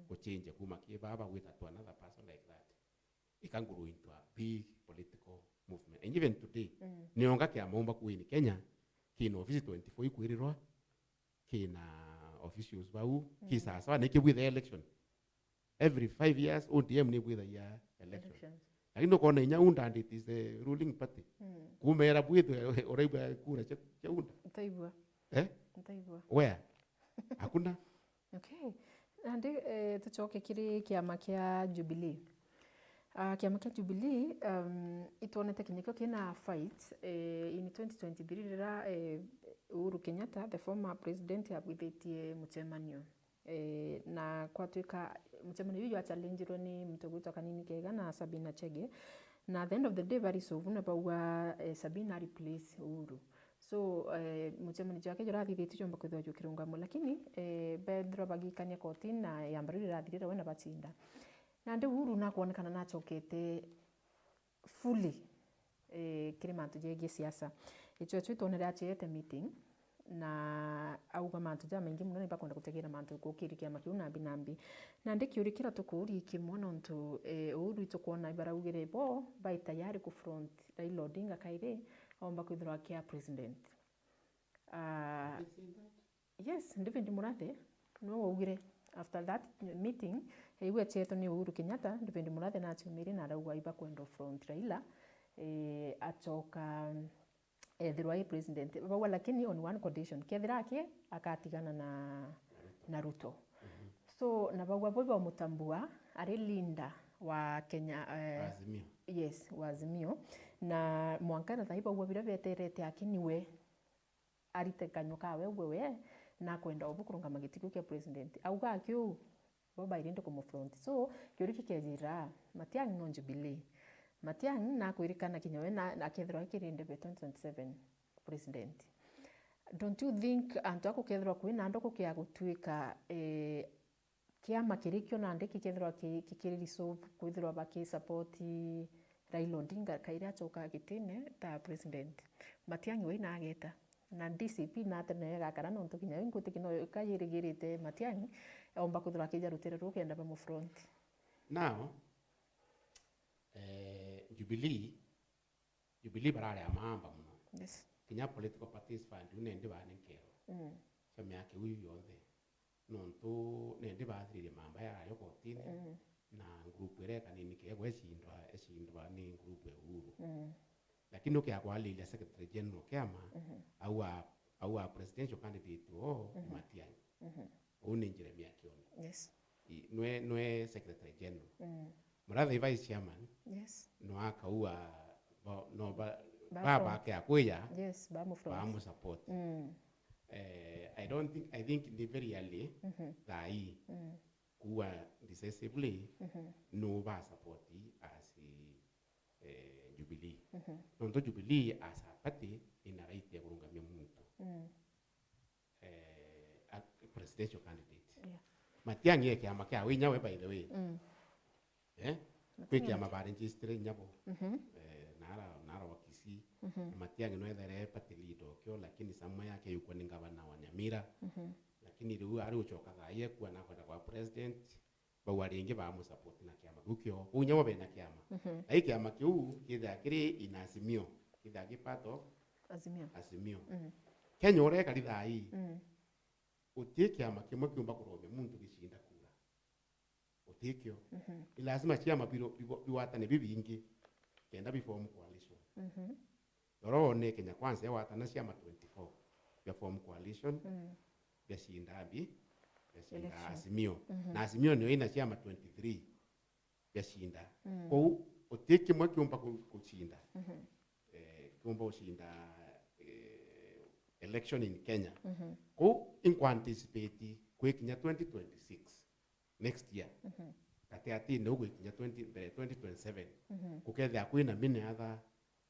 ko change kuma kibaba with to another person like that. It can grow into a big political movement. And even today, nionga kia momba kuini Kenya kino office 24 ikuirirwa kina officials bau kisasa ne with the election every 5 years ODM ne with the election lakini kona inya unda and it is the ruling party kumera bwithu oraiba kura cha unda ntaibwa ntaibwa where hakuna okay ande tuchoke kiri kiama kia Jubilee kiama kia Jubilee itonete kinyiko kina fight in 2023 rira Uhuru Kenyatta, the former president, abwithitie mucemanio na kwatuika mucemanio uyu achallengerwo ni mutugwitwa kanini kega na Sabina Chege na at the end of the day very soon about Sabina replace Uhuru. So mucemanio wake jurathithitio jomba kwithwa jukirungamo lakini Pedro bagikania koti na yambariri rathirira wena batsinda na ndi Uhuru na kuonekana na chokete fully kiri mantu jegie siasa icho twitone achiete meeting na auga mantu ja maingi muno niba kwenda gutegira mantu gukirikia makiu nambi na ndikiurikira tukuri kimwe nontu Uhuru itukuona ibaraugire bo bai tayari ku front Raila Odinga kaire omba kwithira kia president yes ndivyo murathe no ugire after that meeting iwe cheto ni Uhuru Kenyatta ndivyo murathe na chumiri na arauga iba kwenda front Raila atoka thirwa president bawa lakini on one condition kethira ake akatigana na Ruto so na bawa boba mutambua ari linda wa Kenya Azimio yes wa Azimio na mwankana thaiba uwa bira beterete akiniwe aritekanywa kawe wewe na kwenda obukurunga magitiko kia president auga akyo boba irinde ku front so kioriki kejira Matiang'i no Jubilee Matiang'i na kwirikana kinyawe na akethirwa kirinde 2027 president. Don't you think antu akukethirwa kwina ndoko kia gutwika kiama kirikio na ndiki kethirwa kikiriri so kwithirwa baki support Raila Odinga kaira achoka gitine ta president Matiang'i we na ageta na DCP na tene gakara no ntukinya nguti kino kayirigirite Matiang'i omba kwithirwa kijarutire rukenda ba mu front. Now Jubilee barare amamba muno. Yes. Kinya political parties fund unendi bane nkero. So myake uyu yonthe. Nontu nendi bathirire mamba ya yo kotine. Na group ere kanini kegwe eshindwa ni group ya Uhuru. Lakini ukiakwalilia secretary general kiama au presidential candidate Matiang'i. Une Jeremia Kioni. Yes. Nwe secretary general. Murathe vice chairman. Yes. No akaua baba ke akuya. Yes, ba mu front. Ba mu support. I think the very early dai kuwa decisively no ba support as Jubilee. No Jubilee as a party ina right ya kurungamia muntu. Presidential candidate. Yeah. Matiang'i yake amakia we nyawe by the way. Kwiki amabare register nyabo. Nara wakisi. Matiang'i no ethere party leader kyo lakini samwa yake yuko ni gavana wa Nyamira. Lakini riu ari uchoka thaye kuwa na kwenda kwa president ba waringi ba mu support na kiama gukyo. Unyawo be na kiama. Ai kiama kiu kitha kiri inasimio. Kitha kipato Azimio. Kenya ore kali thai. Utie kiama kimwe kiumba kurombe muntu gishinda kura. Utikyo. Lazima kiama biwatane bibingi kenda biform coalition. Rone Kenya Kwanza yawatana kiama 24 ya form coalition. Yashinda Azimio. Na Azimio ndio ina kiama 23 yashinda. Kwa utie kimwe kiumba kushinda. Kiumba ushinda election in Kenya. Ko anticipate kwekinya 2026 next year. Kati no kwekinya 2027. Kukethia kwina many other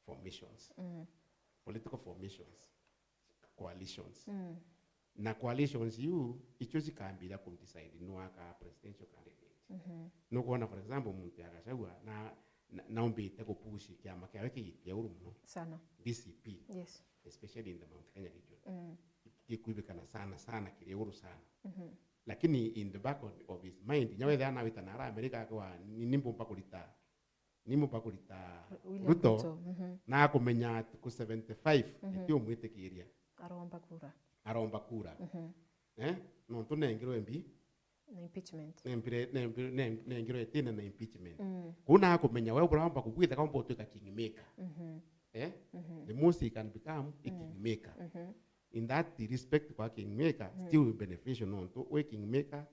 formations. Political formations. Coalitions. Na coalitions icho zikambira kumdecide no aka presidential candidate. No kuona for example muntu akashagwa na umbite kupushi kiama kyawe kiyitia urumuno. Sana. DCP. Yes. Especially in the Mount Kenya region. Kikuibikana sana kiliuru sana. Lakini in the back of his mind nyawe dhana witanara Amerika kwa nimbo pakulita Ruto na kumenya ku 75 ikyo mwite kiria aromba kura no tunengiro embi na impeachment nengiro etina na impeachment kuna kumenya wewe uramba kubwitha kama botuka kingmaker the most he can become a kingmaker. In that respect kwa kingmaker still beneficial no to we kingmaker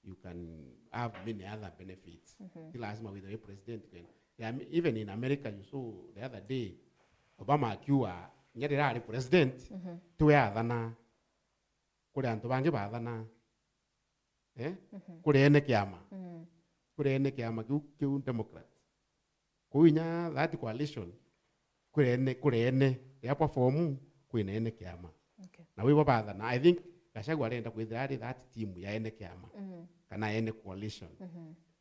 you can have many other benefits. Lazima with the president can even in America you saw the other day Obama akiwa nyadira president tuwe athana kuri antu bangi bathana kuri ene kiama kiu Democrat kuinya that coalition kuri ene ya perform kuina ene kiama. Na we bathana I think Gachagua arenda kwithira that team ya ene kiama kana ene coalition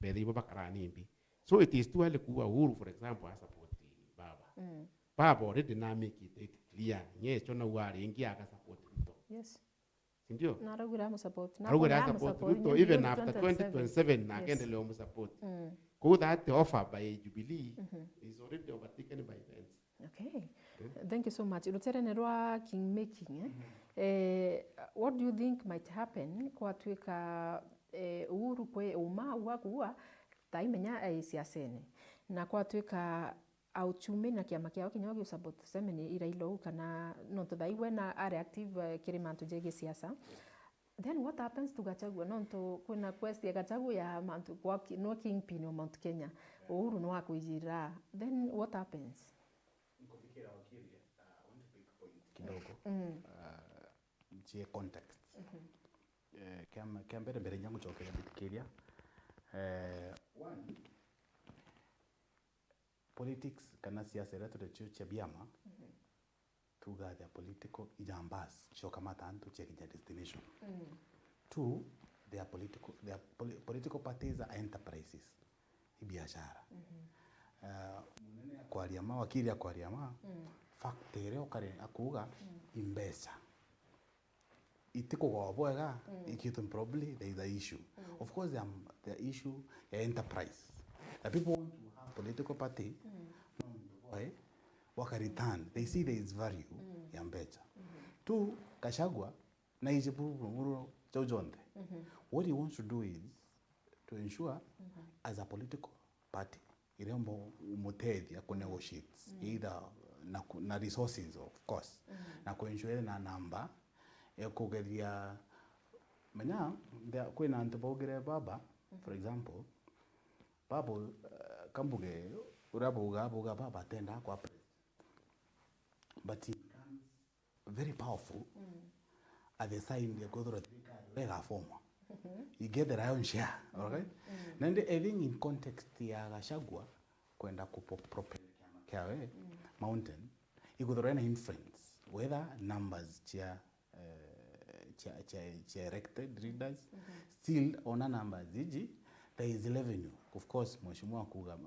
bethi bakarani imbi. So it is too early kuwa Uhuru for example as support baba. Baba already na make it clear nyecho na wari ingi aka support Ruto. Yes. Sindio? Na ragura mu support. Na ragura support Ruto even after 2027 na kendelea mu support. Go that offer by Jubilee is already overtaken by events. Okay. Thank you so much. Rutere nerwa kingmaking. What do you think might happen kwa twika Uhuru kwe uma wakua taimenya siasene na kwa twika auchumi na kiama kiao kinyogi support semeni irailo kana no to daiwe na are active kirimantu jege siasa. Then what happens to Gachagua? No to kuna question Gachagua ya mantu kwa no kingpin wa Mount Kenya. Uhuru no akuijira. Then what happens? Kidogo nchie context kiambere mbere nyangu chokera bitikiria one politics kana siasa yetu de chuche biama tuga the political ijambas shokamata antu chekinya destination two political parties are enterprises, biashara. Munene akwariama, wakiri akwariama, fact ere okare akuga imbesa. Itiko bwega, ikitum probably there is a issue. Of course the issue enterprise. The people want to have political party, waka return. They see there is value ya mbecha. Two, Gachagua na ijibu Jojonde. What he wants to do is to ensure as a political party irembo umutethia ku negotiate either na resources of course na ku ensure na namba kugeria menya kwina ntibogere baba for example baba kambuge urabuga baba tenda kwa but he becomes very powerful at the side ya kodoro lega forma you get the lion share, okay? Nende I think in context ya Gachagua kwenda kupropel kiawe mountain ikodoro na influence whether numbers chia elected readers still ona numbers iji there is revenue of course mheshimiwa kuga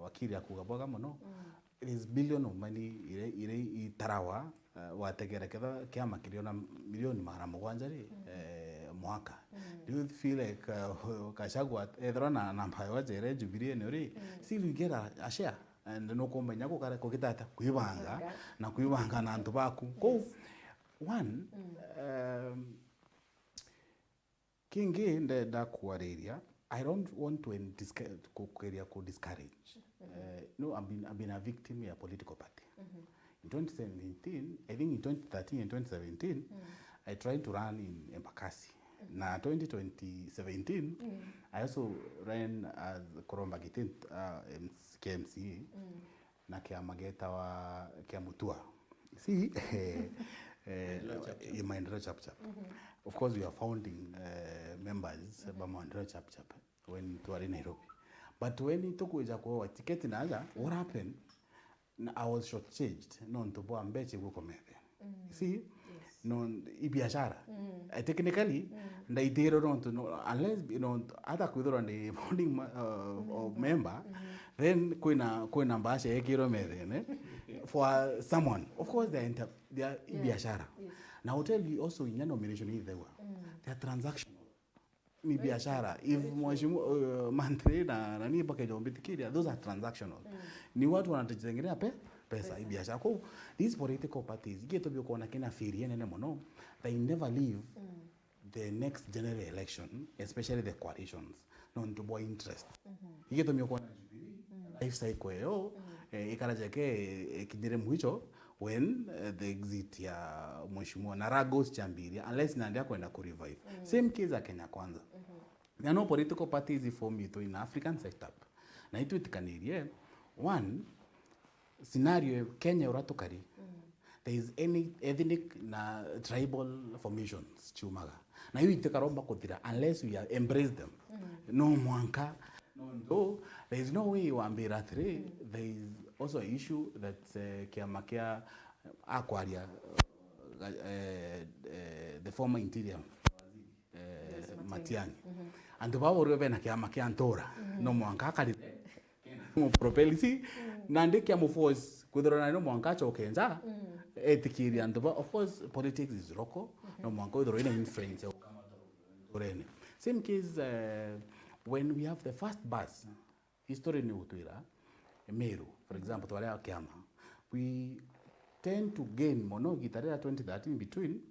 wakili akuga boga mono it is billion of money ire itarawa wategerekeza kiama kiliona milioni mara mugwanjari mwaka. Do you feel like Gachagua ethera na namba yojere Jubilee ni uri still you get a share and no komenya ko kare ko kitata kuibanga na kuibanga na antu baku ko one kingi ndenda kuareria I don't want to discourage. No, I've been a victim of a political party. In 2017, I think in 2013 and 2017, I tried to run in Embakasi. Na 2017, I also ran as Koromba Gitin KMCA na kia mageta wa kia mutua. See, in Maendeleo Chap. Of course, we are founding members of Maendeleo Chap when we were in Nairobi. But when it took a ticket in Aja, what happened? I was shortchanged. No, to go and bet you go come see, no, ibiashara. Technically, they don't know unless other kudo on the founding member, then kuina bashe ekiro mede for someone. Of course, they are ibiashara. Now, I'll tell you also in your nomination if they were, they are transactional. Ni biashara. If mheshimiwa mantre na nani package ombitikiri, those are transactional. Ni watu wanatitengenea pesa hii biashara. Kwa these political parties, geto byo kuona kina firie nene mono, they never leave the next general election, especially the coalitions, non to boy interest. Geto byo kuona Jubilee, life cycle yo, ikaraje ke kidire mwicho when the exit ya mheshimiwa Naragos Chambiri unless naendelea kwenda ku revive. Same case ya Kenya Kwanza. There are no political parties formed in African setup. Na itu itikanirie one scenario Kenya uratukari. There is any ethnic na tribal formations chumaga. Na hiyo itikaromba kuthira unless we embrace them. No mwanka no, there is no way you ambira three. There is also an issue that kiamakia Aquaria, the former interior Matiang'i. And the power of na kiamakia Antora. No mwanka kari mo propelisi nande kia mo force kudrona no mwanka chokenza etikiri and of course politics is roko no mwanka kudrona influence kama torene. Same case when we have the first bus, history ni utuira, Meru, for example, tuwalea kiama, we tend to gain mono gitarera 2013 between,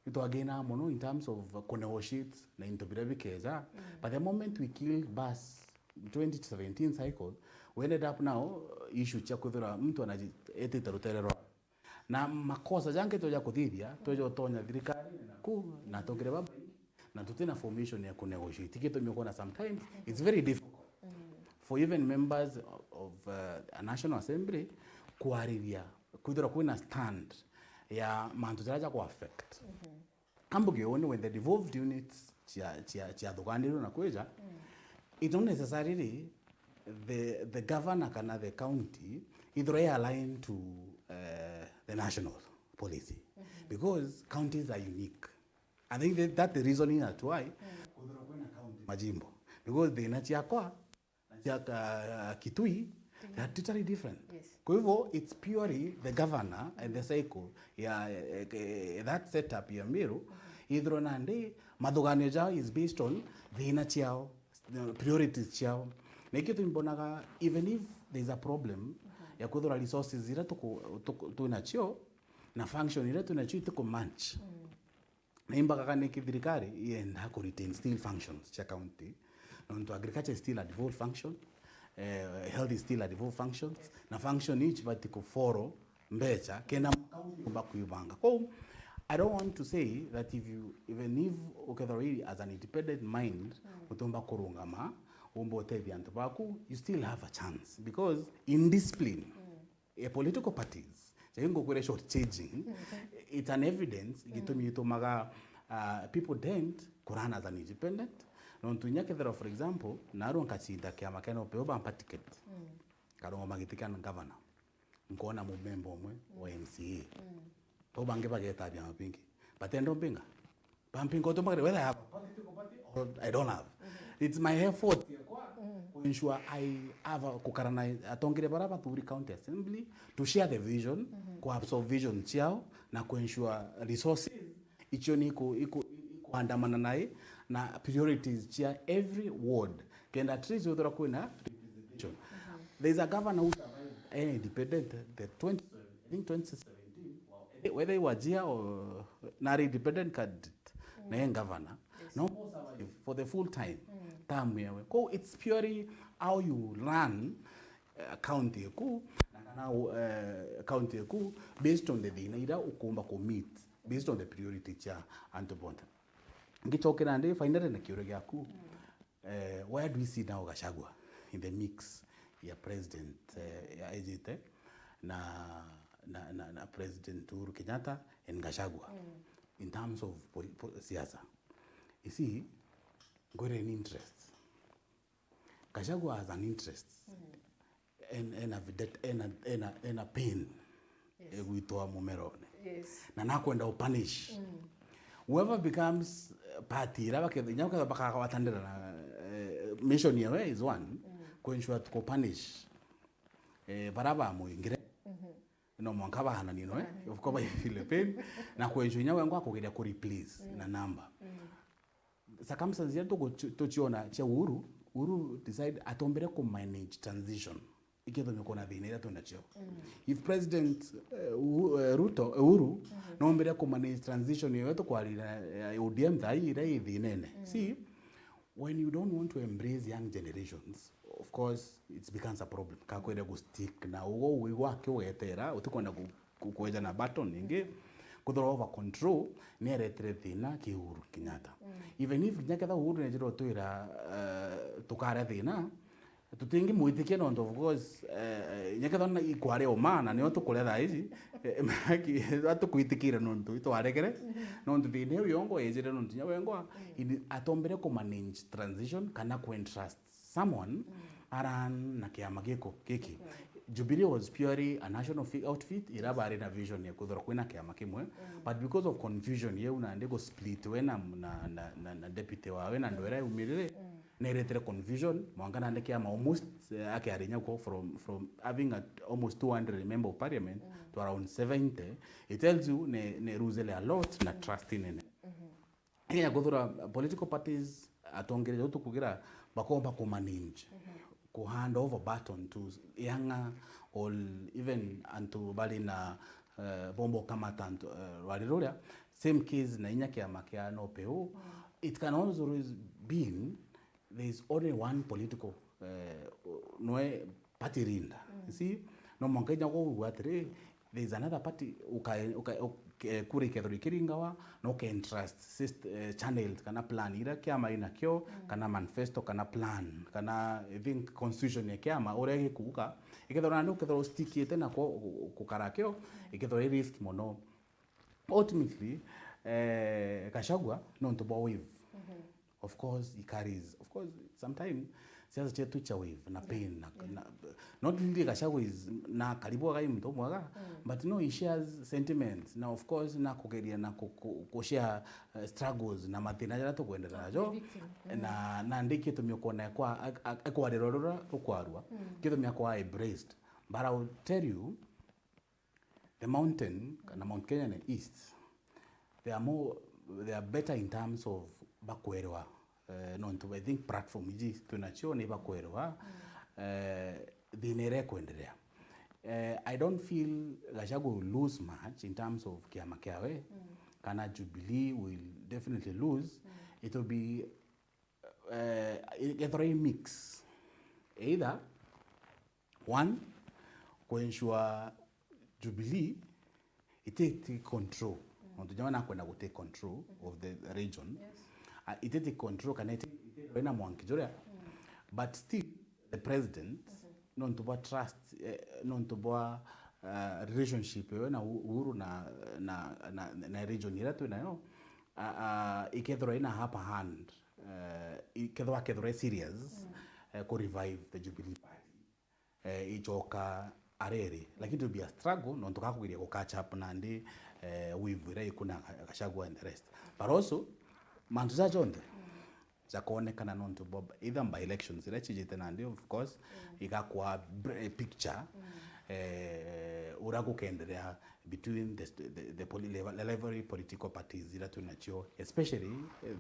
ito againa mono in terms of negotiates na intobirabi keza, but the moment we kill bus 2017 cycle, we ended up now issue cha kuthura mtu anaji taruterero. Na makosa jange toja kuthiria, toja otonya thirikari na togere baba na tutina formation ya kunegotiate kito miyokona sometimes it's very difficult for even members of a national assembly kuariria kudura kuina stand ya mantu taraja ku affect ambuge only when the devolved units chia dogandiro na kweja it don't necessarily the governor kana the county either aligned to the national policy because counties are unique. I think that's the reasoning that's why majimbo, because the inachiakwa na Kitui they are totally different. Yes. Kwa hivyo it's purely the governor and the cycle ya that setup ya Meru idhro nande madhuganio jao is based on the inachiao priorities chao. Na kitu mbonaga even if there is a problem ya kuthura resources ira tu nachio na function ira tu nachio ituko match. Na imbaga kane kithirikari yenda ku retain still functions cha county. No, agriculture is still a devolved function. Health is still a devolved functions. Na function each batiko foro mbecha kena mkumba kuibanga. Kwa I don't want to say that if you even if ukethori as an independent mind utomba kurungama umbo tevi antobaku, you still have a chance because in discipline a political parties chaingo kure short changing it's an evidence gitumaga people didn't kurana as an independent no ntunyake there for example naro nkachinda kya makeno peo bampa ticket karongo magitikana governor nkona mu member omwe wa MCA to bange bageta bya mapingi but endo mpinga bampinga to magre whether I have a political party or I don't have it's my effort to ensure I have a kukarana atongire baraba to county assembly to share the vision ku absorb vision chao na ku ensure resources icho niko iko andamana nae na priorities chia every ward kenda trees udhura kuna representation. There is a governor who survived independent the 2017 whether he was here or not independent candidate na governor no survive for the full time term yewe. Ko it's purely how you run county ku na county ku based on the dina ida ukumba ko meet based on the priority cha antobonda ngitokera ndi finally na kiure gyaku where do we see now Gachagua in the mix ya president ya AGT na president Uhuru Kenyatta and Gachagua in terms of siasa. You see, got an interest. Gachagua has an interest and a pain kuitoa Mumerone. Yes. Na nakwenda upanish. Whoever becomes party raba ke nyaka baka watandira na mission yawe is one ku ensure to punish baraba muingire no mwankaba hana nino of course feel pain na ku ensure nyawe ngwa kugira ku replace na number circumstances yetu tochiona cha Uhuru decide atombere ku manage transition iketho mekona thina ira tuna chio if president Uhuru no mbere ku manage transition yetu kwa ODM thai ira ithinene. See, when you don't want to embrace young generations, of course it becomes a problem ka kwenda go stick na ugo wigwa kiwetera utikwenda kueja na button ninge kuthora over control neretere thina ki Uhuru Kenyatta. Even if nyaketha Uhuru nejiro twira tukare thina tutingi muitikie no of course nyaketha na ikware omana ne otukuretha ici maki atukuitikire no ntu itwaregere no ntu thine yongo ejire no ntinya wengwa atombere ku manage transition kana ku entrust someone aran na kiama giko kiki. Jubilee was purely a national outfit irabari na vision ya kuthora kwina kiama kimwe but because of confusion ye una ndego split wena na deputy wawe na ndwera umirire na iretere confusion mwangana ndeke ama almost akiarinya ko from having almost 200 member of parliament to around 70. It tells you ne ruzele a lot na trust in it. Ya kuthora political parties atongere utu kugira bakomba ku manage ku hand over baton to younger or even antu bali na bombo kama tanto walirolia same case na inya kia makia no peo. It can also be there is only one political noe party rinda. You see, no mangenya ko watere there is another party kuri kethori kiringawa no can trust channels kana plan ira kiama ina kyo kana manifesto kana plan kana even constitution ya kiama ore kuka ikethora ndo kethora sticky tena ko kukarakyo ikethora risk mono ultimately Gachagua no to wave. Of course he carries, of course sometimes siasa chetu cha wave na pain na not really Gachagua is na karibu gai mtu mwaga but no, he shares sentiments na of course na kugeria na kushare struggles na mathina jara tukwendera najo na ndiki tumio kuona kwa rerorora tukwarwa kitumia kwa embraced. But I will tell you, the mountain na Mount Kenya and East, they are better in terms of bakwerwa. I think platform iji tunacho ni bakwerwa dinere kuendelea. I don't feel Gachagua will lose much in terms of kiama kiawe. Kana Jubilee will definitely lose. It will be a very mix. Either one, to ensure Jubilee it take control. Ontujana kwenda ku take control of the region. It take control kana it wena mwankijoria. But still the president non to trust non to relationship wena Uhuru na region ira tu nayo ikethro ina hapa hand ikethro serious ko revive the Jubilee party ichoka arere lakini to be a struggle non to kakugiria ko catch up na ndi wivira ikuna Gachagua and the rest. But also mantuza jonde zakuonekana non to bob either by elections irachijite na ndi of course ikakwa picture uraku kendelea between the level political parties ila tunacho, especially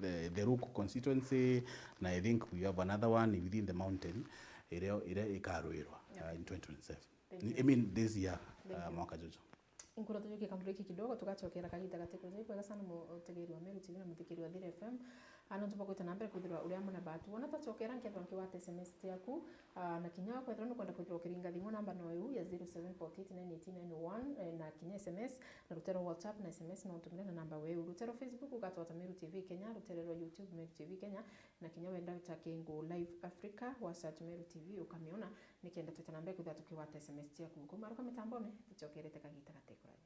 the Ruku constituency, and I think we have another one within the mountain ile ikaruirwa in 2027. I mean this year mwaka jojo. Inkura tujuke kambreki kidogo tukachokera kagita gateko zaipo sana mutegeri wa Meru TV na mutegeri wa Thiri FM. Ano tupakwita namba kuthirwa uria muna batu wona tachokera nkethwa nkiwate SMS yaku na kinya kwethwa no kwenda kuthirwa kiringa thimu namba no yu ya 0748918991 na kinya SMS na rutero WhatsApp na SMS na utumire na namba wewe rutero Facebook ugatota Meru TV Kenya rutero YouTube Meru TV Kenya na kinya wenda utakengo live Africa wa search Meru TV ukamiona nikienda twita namba kuthirwa tukiwate SMS yaku kumaruka mitambone tuchokerete kagita gateko ranya.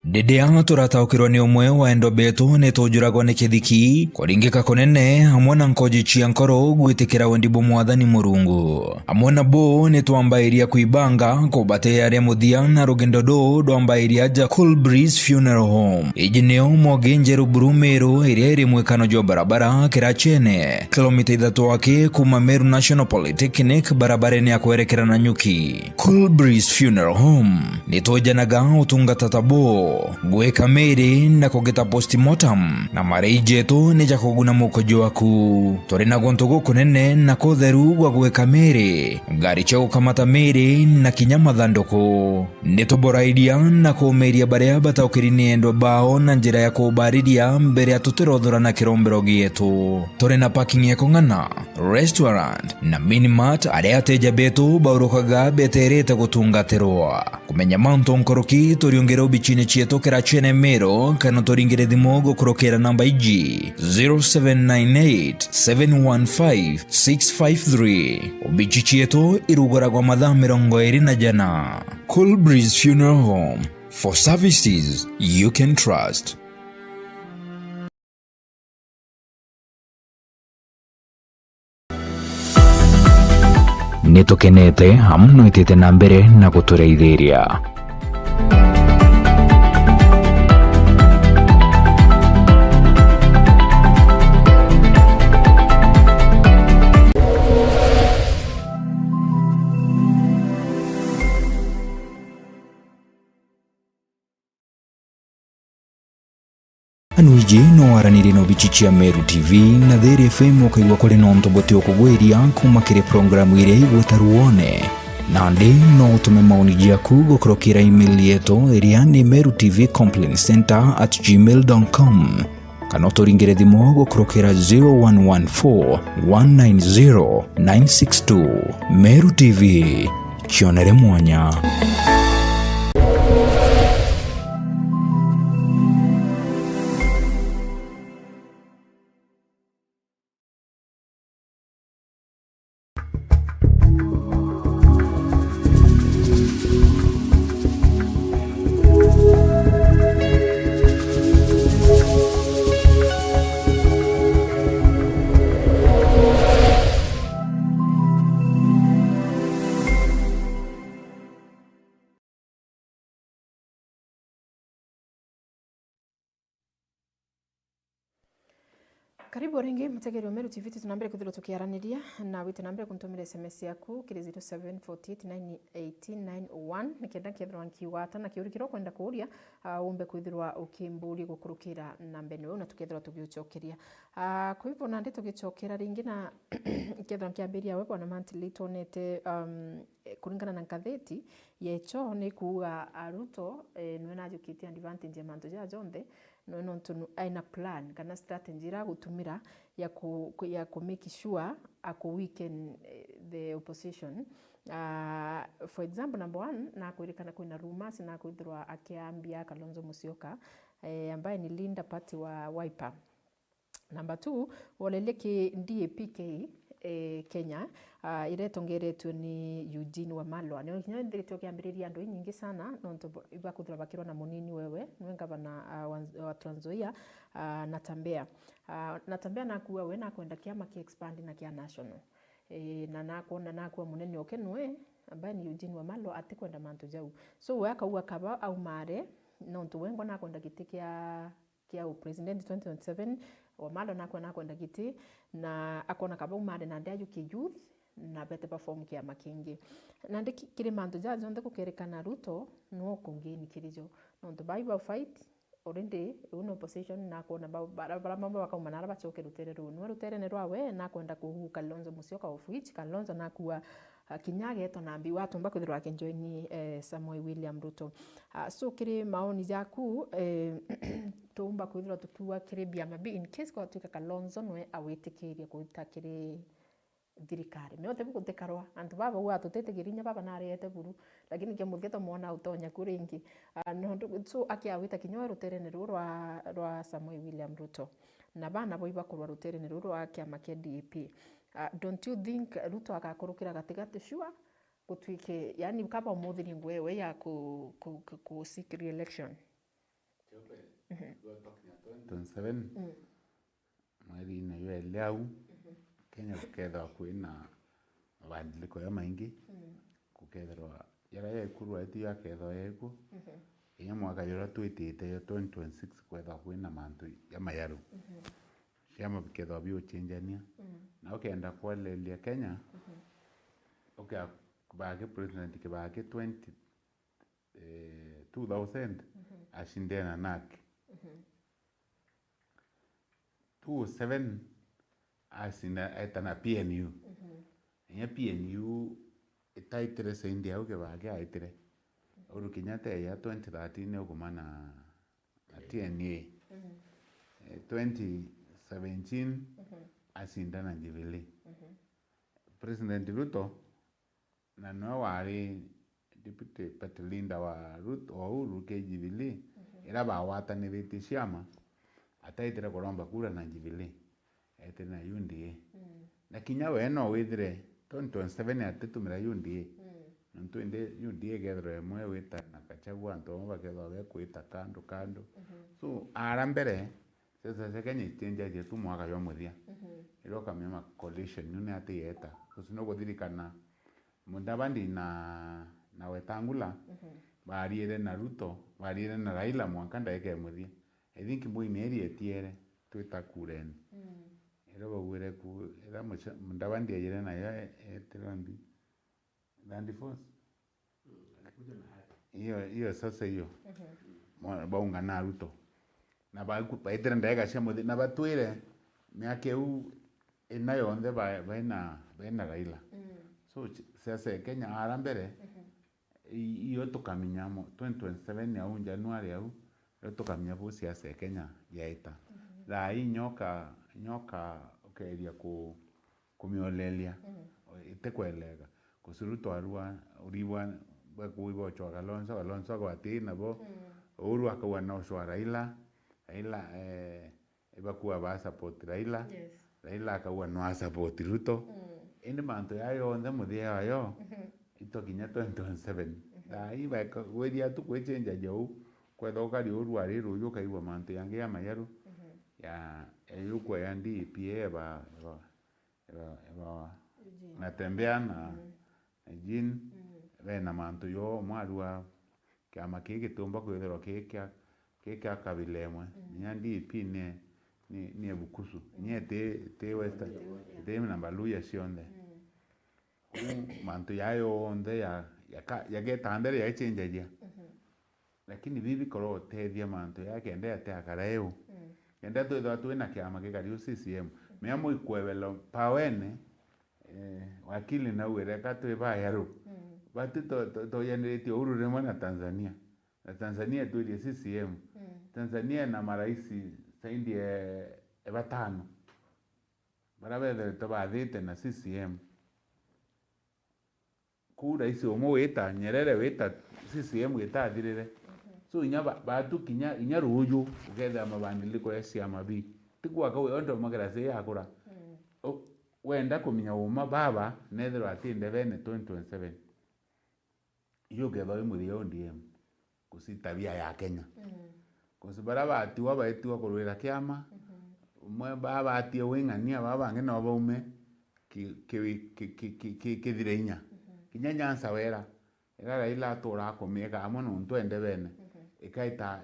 Didia turataukirwa ni umwe wa endo betu nitujuragwa ni kithiki kuringika kunene hamwe na nkoji cia nkoro gwitikira wendibu mwathani Murungu hamwe na bo nitwambairia kuibanga kubate aria muthia na rugendo ndwambairia ja Cool Breeze Funeral Home ijineo mogenjeru Burumeru iria iri mwikano jo barabara Kirachene kilomita 3 wake kuma Meru National Polytechnic barabareni ya kwerekera na Nyuki. Cool Breeze Funeral Home nitujanaga utungata tabo gweka meri na kugeta postmortem na mareijetu ni jakuguna mukojo waku tori na gontogo kunene na kotheru gwa gweka meri ngari cha ukamata meri na kinyama thandoko nituboraidia na kumeria baria bataukirini endo bao na njira ya kubaridia mbere ya tutirothora na kirombero gietu tori na parking ya kongana restaurant na minimart aria ateja betu baurukaga beterete gutungatirwa kumenya manto nkoroki toriongera ubichine chieto Kirachene Meru kana toringire thimo gukurokera namba iji 0798715653 ubichi chieto irugoragwa mathaa 24 Cool Breeze Funeral Home for services you can trust. Nitukenete hamno itete na mbere na gutureithiria. Anuiji no araniri no bichichia Meru TV na Thiri FM ukaigwa kuri no ntobote okugweria kuma kire programu ire igwetaruone na ndi no tume maoni yaku gukurokira email yetu iria ni merutvcomplaincenter@gmail.com kana uturingire thimu gukurukira 0114 190 962. Meru TV, kionere mwanya. Karibu ringi mutegeri wa Meru TV, tunambere kuthiro tukiaraniria na wite nambere kuntumira SMS yaku kiri 0748988991 nikenda kethirwa nkiwata na kiurikiro kwenda kuria umbe kwithirwa ukimburi gukurukira nambere we na tukethirwa tugiuchokeria kwa hivyo nandi tugichokera ringi na kethirwa nkiambiria we bwana Mantili tonete kuringana na ngatheti yecho ni kuuga aruto niwe najukitie advantage ya mantu ja jonthe no tunu aina plan kana strategy ra gutumira ya ku make sure ako weaken the opposition. For example, number 1 na kuirikana kuna rumors na kuithirwa akiambia Kalonzo Musyoka ambaye ni Linda Party wa Wiper. Number 2 waleleki DAP-K Kenya iretongeretwe ni Eugene Wamalwa ni nyo ndito kiambiriria andu nyingi sana no iba kuthira bakirwa na munini wewe niwe gavana wa Trans Nzoia Natambea na kuwa we na kwenda kiama ki expand na kia national na kuona na kuwa munene okenwe ambaye ni Eugene Wamalwa atikwenda mantu jau so we akauga kaba au mare no tuwengo na kwenda giti kia president 2027 Wamalwa na kwenda giti na akona kaba umare na ndia yuki youth na bete perform kia makingi na ndiki kiri mantu ja jonde kukerekana Ruto no kungeni kirijo no to Bible fight already uno opposition na kuona bara mambo wakaumana bachoke rutere ne rwawe na kwenda kuhu Kalonzo Musyoka of which Kalonzo na kuwa kinyage to nambi watu mbako thirwa kenjoini Samuel William Ruto so kiri maoni jaku tumba kwithirwa tukiwa kiri bia mabi in case kwa tuka Kalonzo noe awitikiria kuita kiri thirikari me otebu gutekarwa antu baba wa tutetegirinya baba na arete buru lakini ke muthieto mona utonya kuringi no so akiawita kinyo ruterene rwa Samuel William Ruto na bana boiba kurwa ruterene rwa akiama ke DAP. Don't you think Ruto akakurukira gatigati sure gutwike yani kaba muthiri ngwewe ya ku seek re-election chope go talking 27 mweri na yeye leo Kenya kukethwa kwina mabadiliko ya maingi kukethwa yara ya kurwa eti ya kethwa yeko inya mwaka yora twitite yo 2026 kwethwa kwina mantu ya mayaru shama kethwa bio chenjania na ukenda kwalelia Kenya kubage president kibage 2000 ashindena naki 2007 asina etana PNU nya PNU itaitere sendi au kibage aitere Uhuru Kenyatta ya 2013 okumana TNA 2017 asindana Jubilee President Ruto na no wari deputy Petlinda wa Ruto Uhuru ke Jubilee era bawatanirite ciama ataitire kuromba kura na Jubilee ete na UNDA na kinya we no withire 2027 atitumira UNDA ntu inde UNDA gethre mwe wita na Gachagua nto bakethwa be kwita kando so ara mbere sasa Kenya change je tu mwaka yo muthia iroka mema coalition nune atieta kusino guthirikana Mudavadi na Wetangula bariere na Ruto bariere na Raila mwaka ndaike muthia I think boy neri etiere twita kuren era bawire ku era Mudavadi ajere na ya etirandi Dandy Force hiyo sasa hiyo baunga na Ruto na baitira ndaika cia muthia na batwire miake u inayo onde baina Raila so sasa Kenya ara mbere iyo tukaminyamo 2027 au January au tukamenya bo siasa Kenya yaita Rai nyoka ukeria kumiolelia itekwelega kusuru twarua uribwa kuibo chwa Kalonzo gwati nabo Uhuru akawa no shwa Raila ibakuwa ba support Raila Raila akawa no support Ruto indi manto yayo ndhe muthia yo itokinya 2027 dai ba weria tu kwechenja jau kwethoka ri Uhuru ari ruyo kaigwa manto yange ya mayaru ya yuko ya DPA ba natembea na Eugene bena manto yo mwarua kiama kiki tumba kwethero kika kabilemwe nya DP ni ebukusu nye te western te na baluya sionde manto yayo onde ya getandere ya chenjaja lakini bibi koro tethia manto yake ende ate akareu ende tu na kiama kikari CCM meamo ikwebelo pawene wakili na uweka tu ba yaro batu to yeneti Uhuru remo na Tanzania tu ile CCM Tanzania na maraisi saindi batano barabele to bathite na CCM kura isi omo weta Nyerere weta CCM weta thirire so inya batu kinya inya ruju ugetha mabandiliko ya ciama bi tigwa ka ondo magara se yakura wenda kuminya uma baba nethero atinde bene 2027 iyo getho imuthi ODM kusitabia ya Kenya kusibara batiwa baitiwa kurwira kiama umwe baba atie wingania baba ngene obaume kithire inya kinya Nyanza wera era Raila atura akomieka amwe no ntwende bene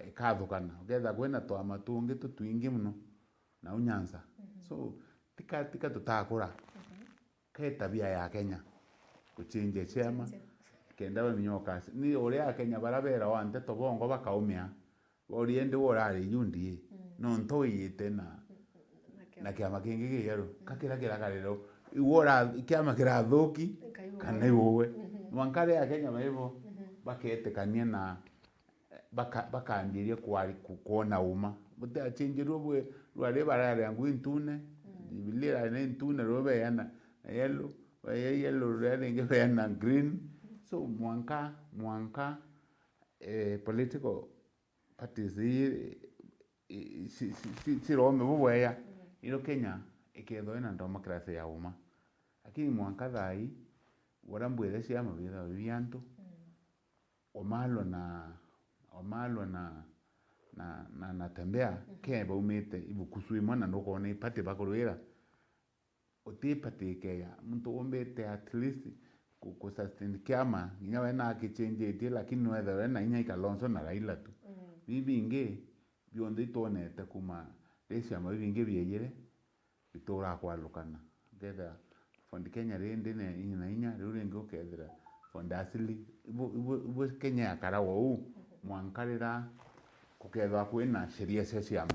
ikathukana ugetha kwena twa matungi tutwingi muno na Nyanza so tika tutakura tabia ya Kenya kuchinje chema kenda baminyoka ni uria Kenya barabera wante to bongo bakaumia oriende worari yundi no ntoyite na kiama kingi giyero kakira karero iwora kiama kirathuki kana iwe mwankare ya Kenya maibo bakete kanie na bakandirie kwari kuona uma buta chinjirwo bwe rware barare yangu intune bilira ne intune robe yana yellow red inge na green so mwanka political parties si rome bweya ilo Kenya iketho ina democracy ya uma lakini mwanka thai warambwele cia mabitha biantu omalo na tembea ke baumite ibukusu imwana ndoko ne pate bakurwira utipate ya mtu ombete at least ku sustain kiama nginya wena kichenjetie lakini wether wena inya Kalonzo na Raila tu bibinge bionde tonete kuma lesia mabinge biyere bitora kwalukana getha fondi Kenya rende ne inya rurengo kethira fondi asili ibu Kenya karawo mwankarira kukethwa kwina sheria cia ciama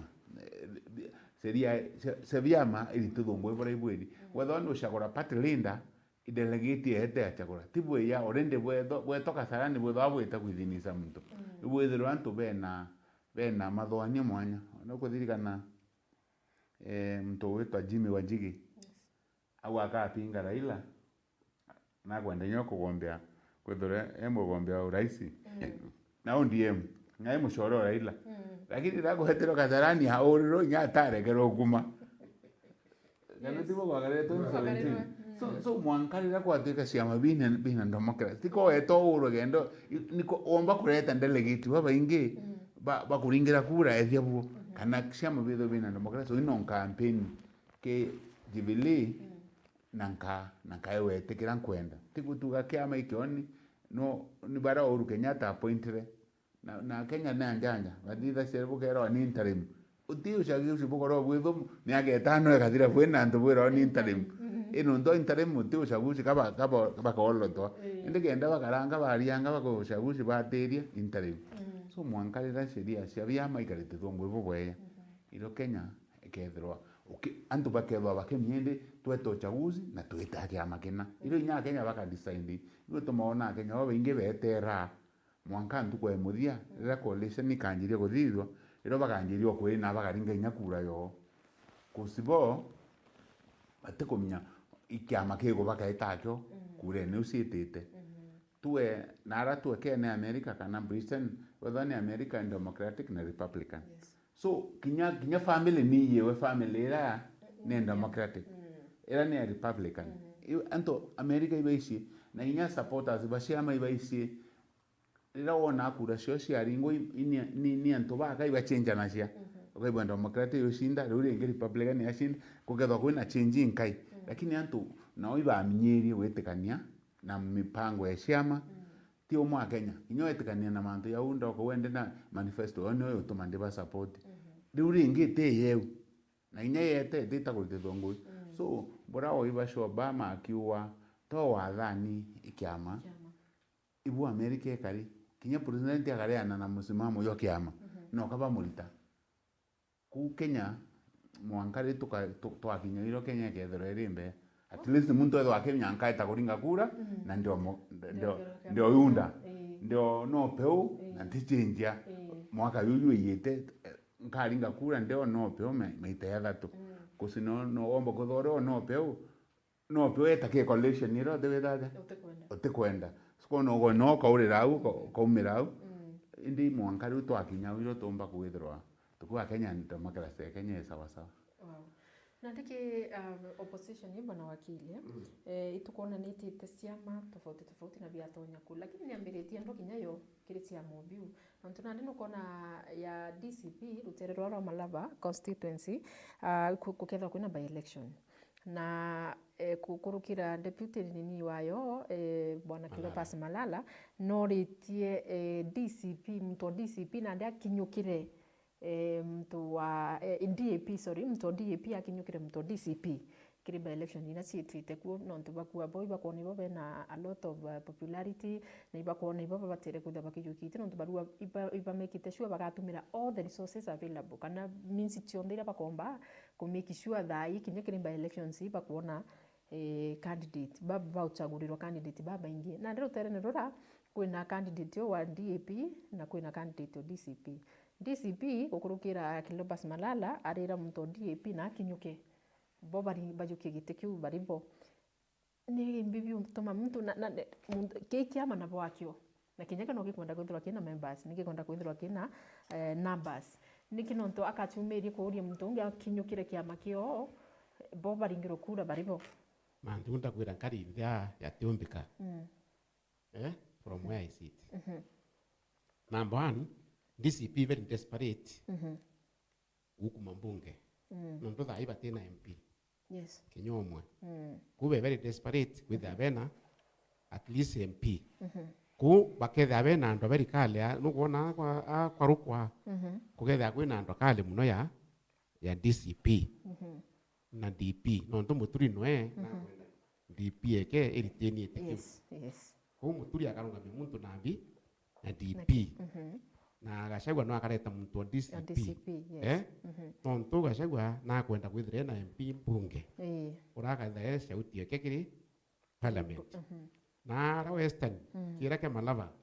seviama ili tudungwe bora ibwedi wetho ndo shagora party leader idelegate ete achagora tibwe ya orende bwe toka sarani bwe babweta kwithinisa muntu ibwethero antu bena mathwani mwanya no kuthirikana muntu wetwa Jimmy Wanjigi au akapinga Raila na kwenda nyoko kugombea kwethore mugombea urais na ODM ngai mushoro Raila lakini rago hetero kasarani haoriro nyatare kero kuma kana tibo bagare to 17 so mwankalira kwa tika ciama bina democracy tiko eto uro gendo niko omba kureta delegate baba ingi bakuringira kura ethia bu kana ciama bitho bina democracy ino campaign ke Jubilee nanka ewe tikira kwenda tikutuga kiama ikioni no ni bara Uhuru Kenyatta appointed na Kenya na njanja baditha servo kero ni interim utiu shagi usibukoro bwitho ni agetano ekathira bwena ntu bwira ni interim ino ndo interim utiu shagusi kaba kolo to inde kenda bakaranga barianga bako shagusi bateria interim so mwankalira sheria cia biama ikarite thongwe bweya ilo Kenya ekethirwa antu bakethwa bakemyende tweto uchaguzi na twita kiama kina ilo nya Kenya baka decide ilo tumaona Kenya bainge betera mwanka ntu kwa muthia rira coalition ikanjiria guthithwa iro bakanjirio kwe na bakaringa inya kura yo kusibo ate kumnya ikiama kego bakaitakyo kure ne usitete tuwe nara tuwe kene America kana Britain whether ni America and Democratic na Republican so kinya family ni yewe family era ni Democratic era ni Republican anto America ibaishi na inya supporters bashama ibaishi ira ona kura cio ciaringo ni anto baka ibachenja nacia okaibwa Democratic yoshinda ruri ingi Republican yashinda kugethwa kwina changing kai lakini anto nao ibamenyeri wetekania na mipango ya ciama ti umwe Kenya inyo wetekania na mantu ya unda ko wende na manifesto ono yo tumande ba support ruri ingi te yeu na inya yete dita kurite thongo so bora oiba sho Obama akiwa to wathani ikiama ibu America ekari kinya president akareana na musimamo yo kiama no kaba mulita ku Kenya mwankare twakinya iro Kenya kethero irimbe at least muntu etho akenya nkaita kuringa kura na ndio yunda ndio no peu na tichinja mwaka yuyu yete nkaringa kura ndio no peu meite ya thatu kusino no ombo kuthoro no peu eta ke collection iro de verdade otekwenda siko no go no kaurira au kaumira au indi mwankare twakinya iro tomba kwithirwa tukua Kenya ni democracy Kenya sawa sawa. Na ndiki opposition ni bwana wakili itukuona ni tete ciama tofauti na biatonya ku lakini niambiritie ndo kinyayo kiri cia mobiu na tunandi no kona ya DCP ruterero ro Malava constituency kuketha kuna by election na kukurukira deputy nini wayo bwana Cleopas Malala no ritie DCP mto DCP na ndia kinyukire mtu wa mtu DAP akinyukire mtu DCP kiri by election ina sietite ku no ntubakuwa boy bakoni bobe na a lot of popularity na ibakoni bobe batere kuda bakijukite no ntubarua iba make it sure bagatumira all the resources available kana means itiondira bakomba ku make sure that ikinyukire by elections ibakuona candidate baba uchagurirwa candidate baba ingie na ndero tere ndora kwina candidate wa DAP na kwina candidate wa DCP gukurukira Cleopas Malala arira muntu DAP na kinyuke bo bari bajuke gitekiu baribo ni mbibi toma muntu na keki ama na bwakio na kinyaka no gikwenda kwithirwa kina members ni gikwenda kwithirwa kina numbers ni kinonto akatumiri kuuria muntu ungi akinyukire kiama kio bo bari ngiro kura baribo mantu ndakwira nkari ndia yatumbika from where I sit number one DCP very desperate huku mambunge nonto thaiba tena MP kinyomwe kube very desperate with Abena at least MP ku baketha Abena ando very kale nukuona kwa rukwa kuketha kwina ando kale muno ya DCP na DP nonto muturi noe na DP eke eriteni eteke ku muturi akarunga muntu nambi na DP na Gachagua no akareta muntu wa DCP tonto Gachagua na kwenda kwithire na MP mbunge urakaitha sauti yake kiri parliament na ra Western kira ke Malava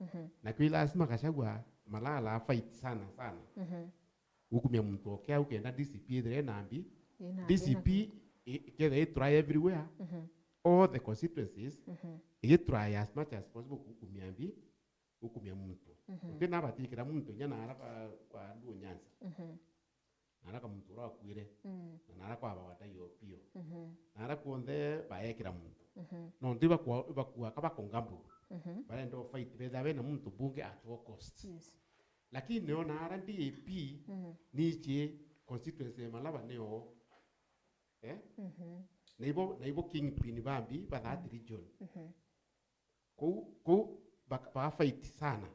na kwila lazima Gachagua Malala fight sana hukumia muntu okia ukenda DCP ithire nambi DCP kere try everywhere all the constituencies try as much as possible hukumia muntu tena batikira muntu nyana ara kwa ndu Nyanza nara ka muntu ra kwire nara kwa bawata yo pio nara kuonde baekira muntu no ndiba kwa kaba kongambo bale ndo fight betha na muntu bunge at all costs lakini no nara DAP nije constituency Malava neo naibo kingpin bambi ba that region ko ba fight sana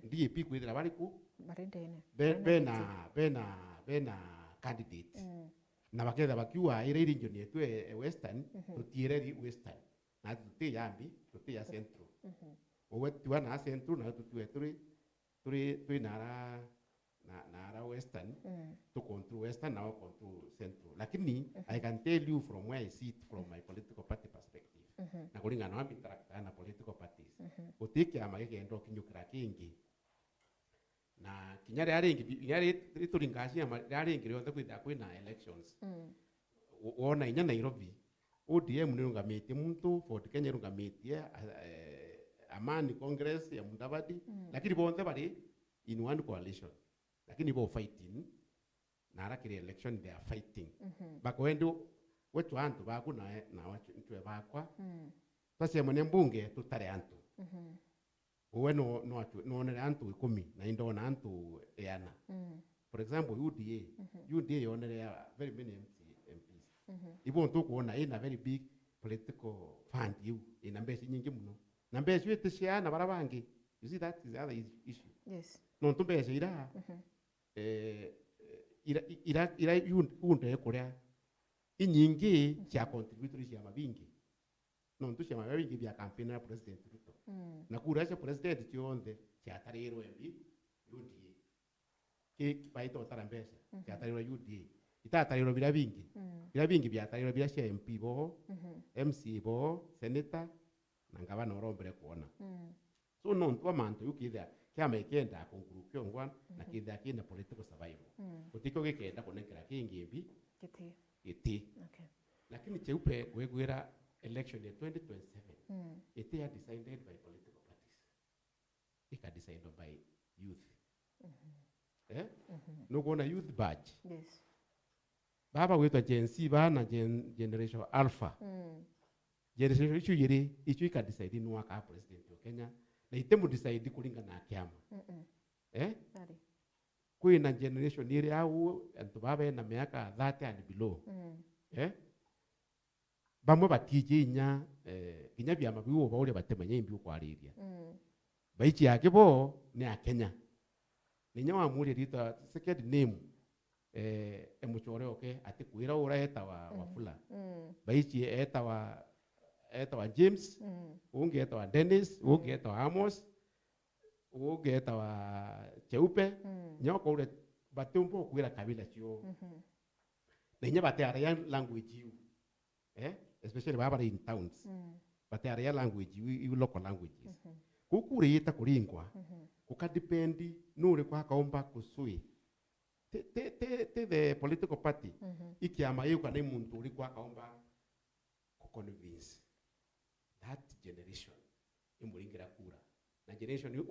DAP kwithira bari ku barendene bena candidate na baketha bakiwa ire region yetu Western tutiere Western na tuti yambi tuti ya Central owe tuwa na Central na turi nara Western to control Western now control Central lakini I can tell you from where I sit from my political party perspective na kuringa na interact na political parties utiki ama yake ndo kinyukira kingi na kinya ri turingacia ri ngire othe kwitha kwina elections wona inya Nairobi ODM ni rungamitie muntu Ford Kenya rungamitie Amani Congress ya Mudavadi lakini bonde bari in one coalition lakini bo fighting na arakire election they are fighting bakwendo wetu antu baku na wachu ntwe bakwa twase mone mbunge tutare antu uwe no ne antu 10 na indona antu yana for example UDA yonere very many MPs ibo ntu kuona ina very big political fund ina mbesi nyingi muno na mbesi wetu ciana barabangi you see that is the other issue yes no ntu mbesi ira yunde kuria inyingi cia contributory cia mabingi no ntu cia mabingi bia campaign ya president Ruto na kura cia president cionthe cia tarirwo mbi UDA ki baito tarambesa cia tarirwo UDA itatarirwo bila bingi bia tarirwo bia cia MP bo MC bo senator na ngabana orombere kuona so no ntu amantu yukithia kiama ikenda kungurukio ngwan na kithia kina political survival utiko gikenda kunekera kingi mbi iti okay lakini cheupe kwegwira election ya 2027 iti are decided by political parties ika decided by youth no kuona youth badge yes baba wetwa Gen Z bana generation alpha generation ichu yiri ichu ika decide ni waka president wa Kenya na itemu decide kulingana na kiama ari kuina generation iri au antu baba na miaka 30 and below bamwe batije inya kinya bya mabiwo ba uri batemanya imbi kwariria baichi yake bo ni a Kenya ninya wa muri rita second name emuchore oke ati kuira ura eta wa fula baichi eta wa James unge eta wa Dennis unge eta wa Amos unge eta wa Cheupe nyoko ure batumbo kuira kabila chio ninya bate area language you especially baba in towns but area language you local languages kukuri ita kuringwa kukadependi nure kwa kaomba kusui the political party ikiama hiyo kana muntu uri kwa kaomba ku convince that generation imuringira kura na generation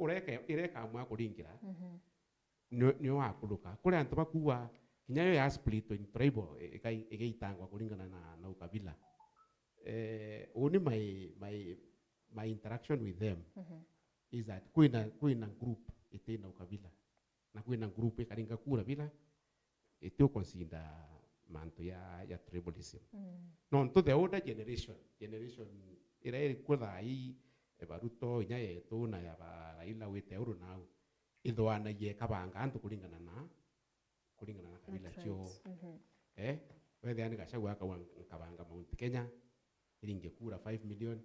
ireka amwa kuringira ni wakuluka kule antu bakuwa kinyayo ya split in tribal igaitangwa kulingana na ukabila only my interaction with them is that kuina group itina ukabila na kuina group ikaringa kura bila itio consider manto ya tribalism no to the older generation ira kwetha hii Baruto inya yetu na ya Raila wete uru nao ithwana ye kabanga antu kulingana na kabila chio wethe ani gachagua kabanga Mount Kenya iringe kura 5 million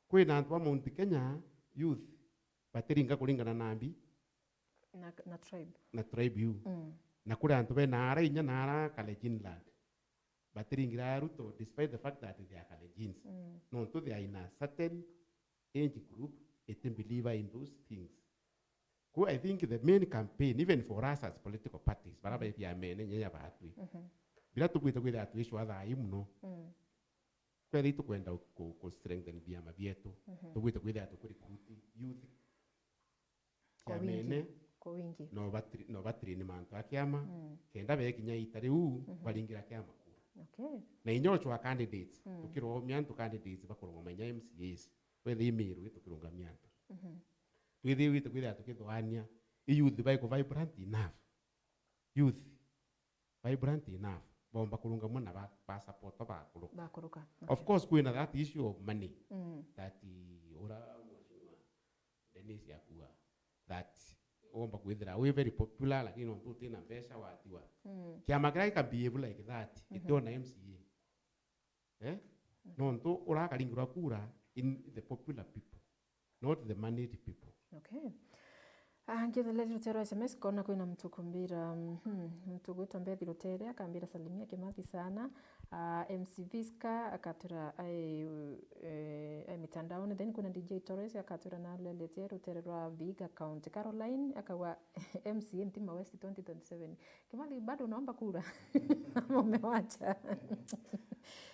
kwina antu wa Mount Kenya youth batiringa kulingana na ambi na tribe you na kura antu bena ara inya na ara Kalenjin land batiringira Ruto despite the fact that they are Kalenjins no to they are in a certain age group it believer in those things. Who I think the main campaign, even for us as political parties, baraba ya mene nyanya bahatui. Bila tukuita kwenda atuisho adha imuno. Kwa hiyo kwenda ku strengthen vyama vyetu. Tukuita kwenda atukurecruit youth. Ya mene kwa wingi. No batri ni mantu akiama. Kenda beki nya itari balingira kiama kura. Okay. Na inyocho wa candidates. Tukiro miantu candidates bakuru manya MCAs. Whether email tukirunga miantu. Twithi kwitha tukithwania youth baiko vibrant enough bomba kulunga muna ba support ba kuruka of course kuina that issue of money that ora Dennis yakua that omba kwithira we very popular lakini no tutina pesa watiwa kiama krai can be like that itona MCA no nto ora kalingura kura in the popular people not the moneyed people. Okay. Ngithele rutero SMS kona kwina mtu kumbira mtu gwitu Mbethi Rutere akambira salimia Kimathi sana. MC Viska akatura ai mitandaoni, then kuna DJ Torres akatura na leletia Rutere rwa Vihiga County. Caroline akawa MC Ntima West 2027. Kimathi bado unaomba kura ama umewacha?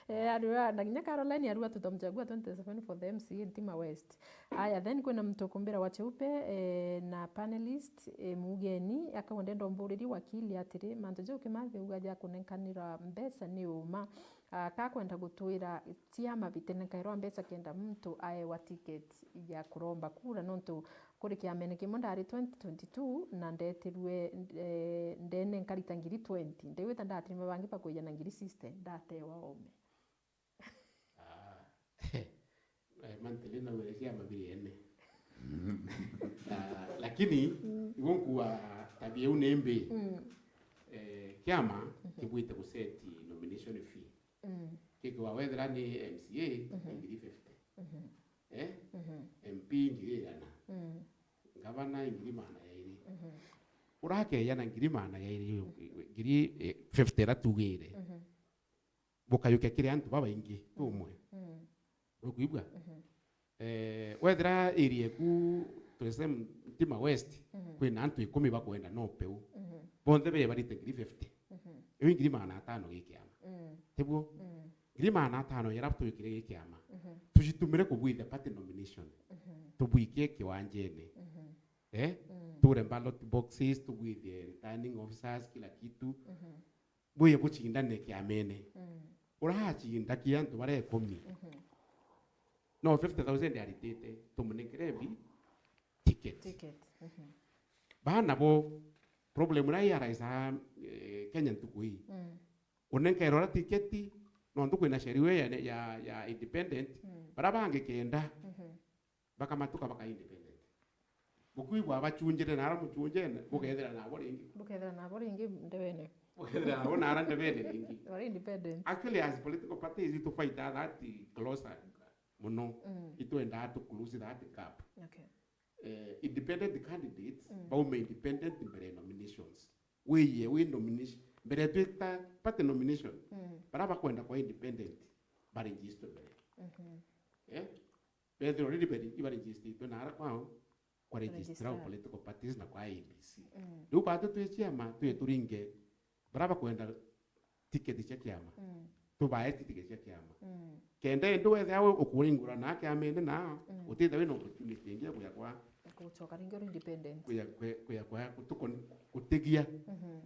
Arua naginya Caroline arua tutamchagua 2027 for the MC Ntima West. Aya, then kuna mtu kumbira wa cheupe na panelist mugeni akawendendo mburiri wakili atiri mantu jo Kimathi ugaja kunenkanira mbesa ni uma kakwenda gutwira tiama bitene kairwa mbesa kenda mtu ae wa ticket ya kuromba kura nontu kuri kiamene kimondari 2022 na ndetirwe ndene nkarita ngiri 20 ndewita ndatirima bangi pakuja na ngiri 60 ndatewa ome mantelena welekea mabiri ene lakini igonkuwa tabia unembe kiama kibwite kuseti nomination fee kikiwa wethera ni MCA ngiri 50 MP ngiri yana gavana ngiri mana yairi urake yana ngiri mana yairi ngiri 50 ratugire bukayuke kire antu baba ingi tumwe ukuibwa wethera area ku tuesem Ntima West kwina antu 10 bakwenda no peu bonde be barite ngiri 50 ngiri mana 5 gikiama tebwo ngiri mana 5 yarapto ikire gikiama tujitumire kubwitha party nomination tubwikie kiwanjene ture ballot boxes tubwithie returning officers kila kitu buye buchindane kiamene urachinda kiantu bare 10 no 50,000 yaritete tumunekerebi ticket bana bo problem rai araisa Kenya tukui unenkero tiketi no nduko ina sheria ya independent barabange kenda bakamatuka baka independent bukuibwa abachunjire nara muchunjene bugethera nabo ringi ndebene bugethera nabo nara ndebene ringi or independent actually as political parties to fight that closer muno ituenda to close that gap independent candidates baume independent mbere nominations we nomination mbere twita party nomination baraba kwenda kwa independent bari register mbere Pedro already bari register to nara kwa register political parties na kwa ABC ndio bato tuichama turinge baraba kwenda ticket cha kiama tubaye ticket cha kiama kende ndo wethe awe ukuringura nake amende na utitha wino opportunity ngia kwa kutoka ringero independent kwa kutegia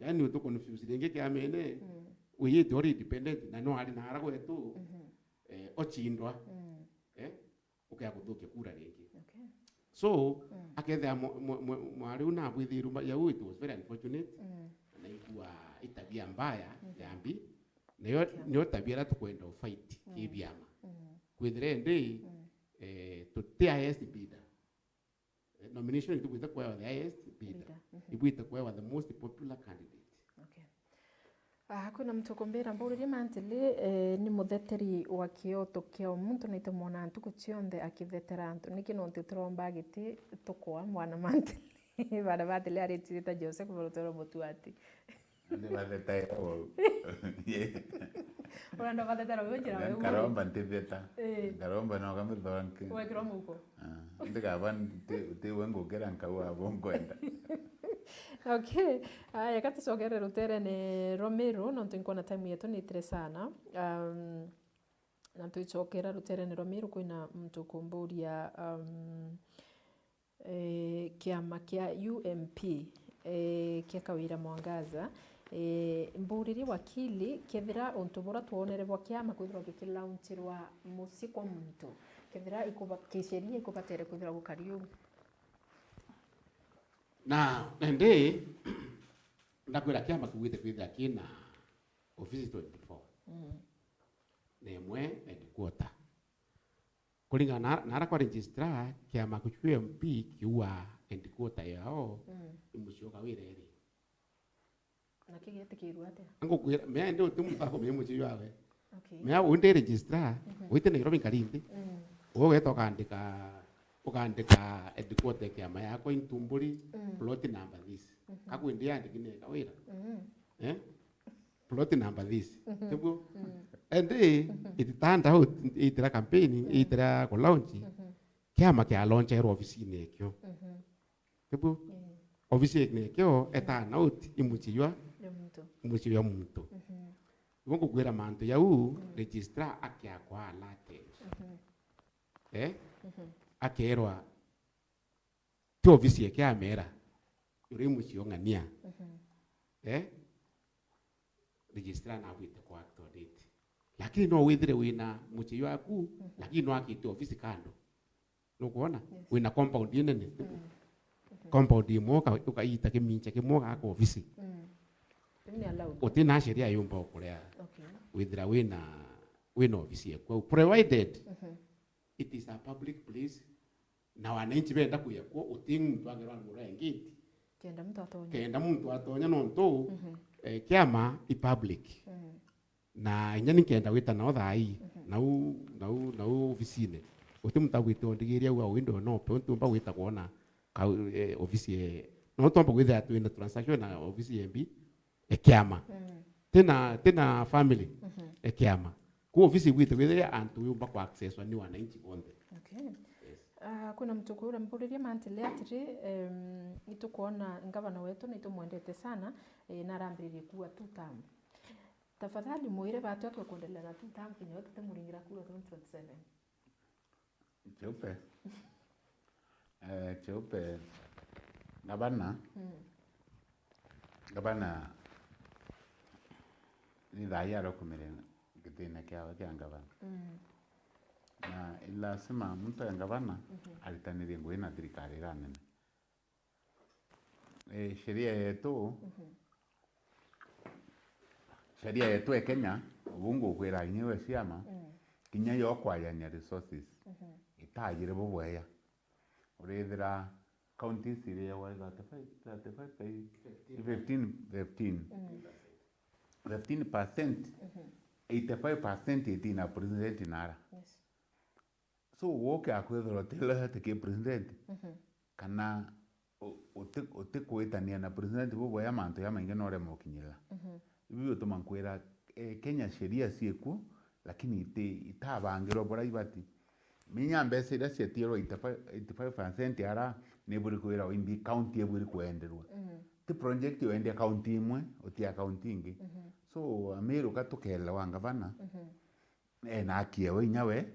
yani utukonfuse ringe kiamene uyite ori independent na no ari nara gwetu ochindwa ukaya kuthukia kura ringi so aketha mwari una bwithiru ya uitu was very unfortunate na ikuwa itabia mbaya yambi niyo tabia ra tukwenda fight kibyama kwithire ndi to the highest bidder nomination to with kwa the highest bidder ibwite kwa the most popular candidate kuna mtu kumbira mburi mantili ni mutheteri wa kioto kio muntu ni tumona antu kuchionde akithetera antu niki no tutromba giti tukwa mwana mantili bana batili ari tita Joseph Volotero Mutuati ni batheta o Orando batheta ro njira we karomba ntitheta karomba no kamithonke we kiromo uko ndikaban te wengo keranka wa bonkwenda. Okay, yakati sogere Rutere ni Romero no tunkona time yetu ni tire sana na tuichokera Rutere ni Romero kwina mtu kumburia kiama kia UMP kia Kawira Mwangaza mburiri wakili kethira untubura tuonere bwa kiama kwithirwa gikilaunchirwa musi kwa muntu kethira ikuba kisheria ikubatere kwithirwa gukariu na ende ndakwira kiama kuwite kwithira kina office 24 nemwe headquarter kulingana nara kwa registrar kiama kuchukua MP kiwa headquarter yao imushoka wireri na kigete kiruate ango kwira me ndio tumutako me muchi yawe okay me unde registrar wite Nairobi kalindi oge to kandika ukandika edikote kiama yako intumburi plot number this kakwindi andikine kawira plot number this tibu and it turned out itira campaign itira ko launch kiama kia launch ero office nekyo tibu office nekyo etana out imuchiywa muntu Mungu kwera manto yau registra akia kwa late akerwa to office yake amera uri muchio ngania registra na wite kwa actor date lakini no withire wina muchio aku lakini no akite office kando no kuona wina compound nene compound imoka ukaita kimincha kimoka kwa office Otina sheria yumba okulea. Withira wina ofisi yako. Provided it is a public place. Na wananchi benda kuyako utingu twagirwa ngura ngiti. Kenda mtu atonya nonto kiama i public. Na nyani kenda wita na othai na ofisine. Otimta wita ondigiria wa window no pe ontumba wita kuona ofisi no tomba withira twina transaction na ofisi MB ekiama tena family ekiama ku ofisi wite withia antu yumba kwa access ni wananchi bonde. Okay. Kuna mtu kura mpuriria mantile atiri itukuona ngavana wetu ni tumwendete sana na rambiririe kuwa 2 term. Tafadhali muire batu yake kuendelea na 2 term kinyo tutamuringira kura 2027. Cheupe gavana ni dhaya rokumire githina kiawa kia gavana na ilasima mtu ya gavana alitanirie ngui na thirikari ranene sheria yetu Kenya ubungu kwira inyewe ciama kinya yo kwayania resources itagire bubweya urithira county siria wa 15% 85% itina president nara so woke akwethoro tele te president kana kuitania na president bobo ya manto ya mainge no remo kinyira ibyo tumankwira Kenya sheria sieku lakini itabangiro bora ibati minya mbese ida setiro 85% ara neburi kwira imbi county eburi kuenderwa ti project yo ende county imwe oti county ingi so amero katukela wa gavana na kiewe nyawe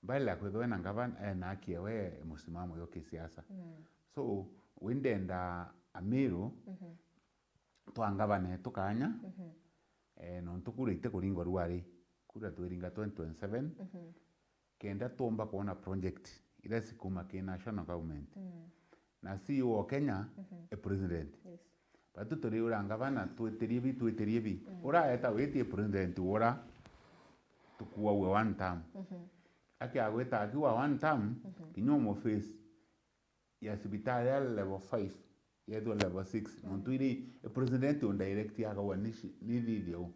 bala kwetho na gavana na kiewe musimamo yo kisiasa so windenda amero twa gavana tukanya no tukurite kuringo ruari kura tuiringa 2027 kenda tomba kuona project ila sikuma ke national government na CEO wa Kenya president batu tori ura gavana tueterie bi ora eta weti president ora tukuwa we 1 term aki agweta akiwa 1 term kinyomo face ya sibitali ya level 5 ya level 6 montuiri president on direct ya kawanishi ni video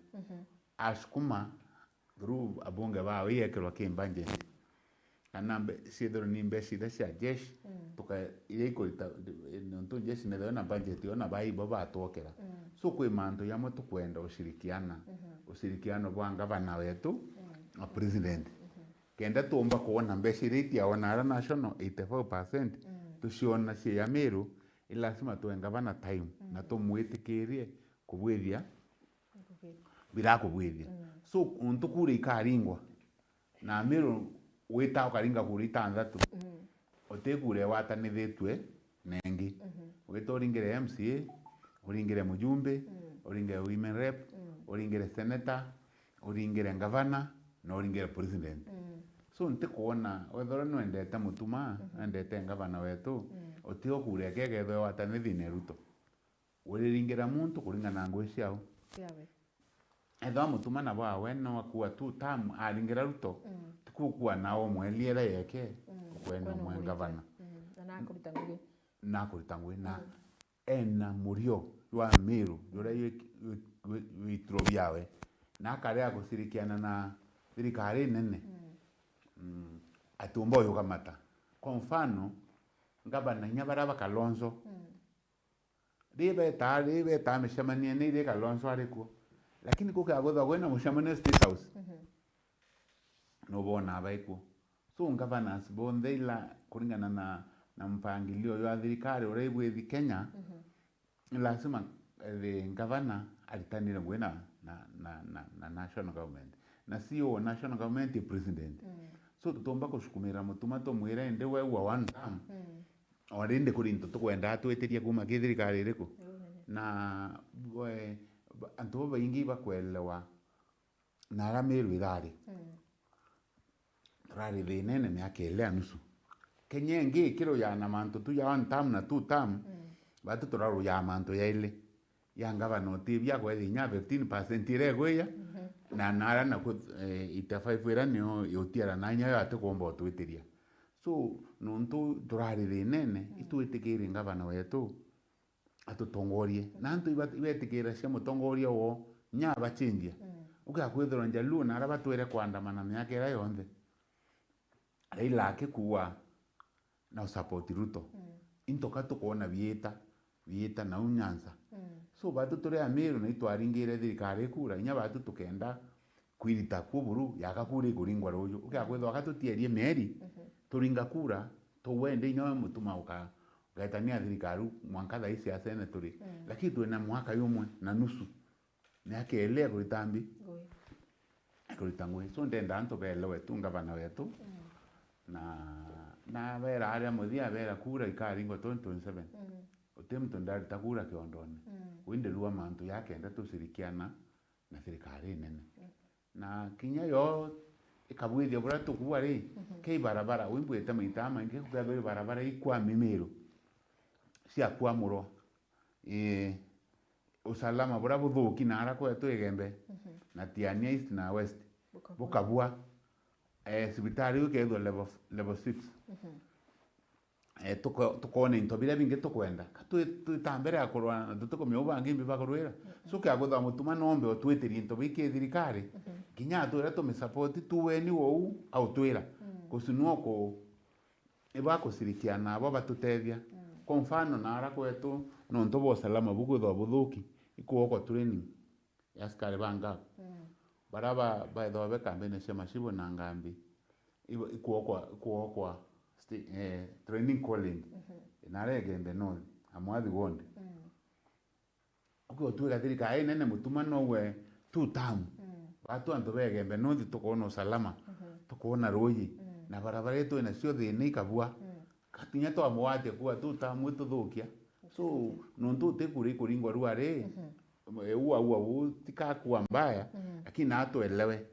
ashkuma through abonga ba wiyekero kimbanje anambe sidro ni mbeshida cia jeshi tuka ile ikolita nonto jeshi na na budget yona bai baba atokera so kwe manto yamo tukwenda ushirikiano bwa gavana wetu na president kenda tomba kuona mbeshiriti ya wana national 84% tusiona cia ya Meru ila sima tu gavana time na tumwitikirie kubwithia bila kubwithia so untu kuri ikaringwa na Meru wita ukaringa kuri tanzatu otekure watanithitwe nengi witoringire MCA uringire mujumbe uringire women rep uringire senator uringire gavana na uringire president so ntikuona wethora no endete mutuma endete gavana wetu otio kure kegethwe watanithine ruto uriringira muntu kuringana ngwe ciao etho mutuma na bawe no akuwa 2 term aringira ruto tukukua nao mweliera yeke kwenda mwe gavana na kuritangwe na ena murio wa Meru yora witro biawe na karea kusirikiana na thirikari nene atumbo yo kamata kwa mfano ngabana nyabara Kalonzo ribe ta micemania ni ire Kalonzo arikuo lakini kukagutha kwina mucemania State House no bona abaikuo so governors bonthe ila kuringana na mpangilio wa thirikari uria ibwithi Kenya lazima the governor alitanire gwina na national government na sio national government president so tutomba kushukumira mutuma tumwire ndi we wa one term orinde kurinto tukwenda twetiria kuma kithirikari iriku na antu baingi bakwelewa na Meru irari rari thinene ni akelea nusu Kenya ngi kiro ya na mantu tu ya one term na two term batu turaru ya mantu ya ile ya ngavana tibia kwa thinya 15% ire gweya na nara na ku ita 5 ira ni yotiara na nya ate kombo twitiria so nontu turari thinene itwitikire ngavana wetu atutongorie na ntu ibetikira cia mutongoria wo nya bachinjia ugakwithira njalu na ara batwire kwandamana myaka ira yonthe Raila akikuwa na support Ruto intoka tukona vieta na unyanza so batu turi Meru na itwaringire thirikari kura nya batu tukenda kwirita kuburu yakakura ikuringwa ruju ugakwithwa akatutierie meri turinga kura tuwende inyo mutuma ugaitania thirikari mwanka tha isi ya senaturi lakini twina mwaka yumwe na nusu ni akelea kuritambi kuritangwe so ndenda anto belewe tungavana wetu na vera aria muthia vera kura ikaringo 2027 utemto ndari takura kiondoni winde ruwa mantu yake enda tusirikiana na thirikari nene na kinya yo ikabwithia bura tukuwa ri kei barabara wimbwete maitama inge kugathwe barabara ikwa Meru cia kwamurwa usalama bura buthuki na ara kwetu igembe na Tiania East na West bukabua sibitari ukethwa level 6 tukone into bire bingi tukwenda tutambere akorwa tutukomya ubangi mbiba korwera so kya gutha mutuma nombe otwetiri into biki thirikari kinya twira to support tuweni wo au twira kusinwo ko iba kusirikiana abo batutethia kwa mfano na ara kwetu no ntobo salama bugutha buthuki ikuoko training ya askari banga baraba baitho be campaign cia mashibo na ngambi ikuoko training college naregembe no amwathi wonde uko tuga thirikari nene mutuma nowe two term watu anto begembe no tukoona usalama tukoona royi na barabara yetu ina cio thini ikabua katinya to amwate kwa two term tuthukia so nontu tekuri kuringwa ruare ua tikakuwa mbaya lakini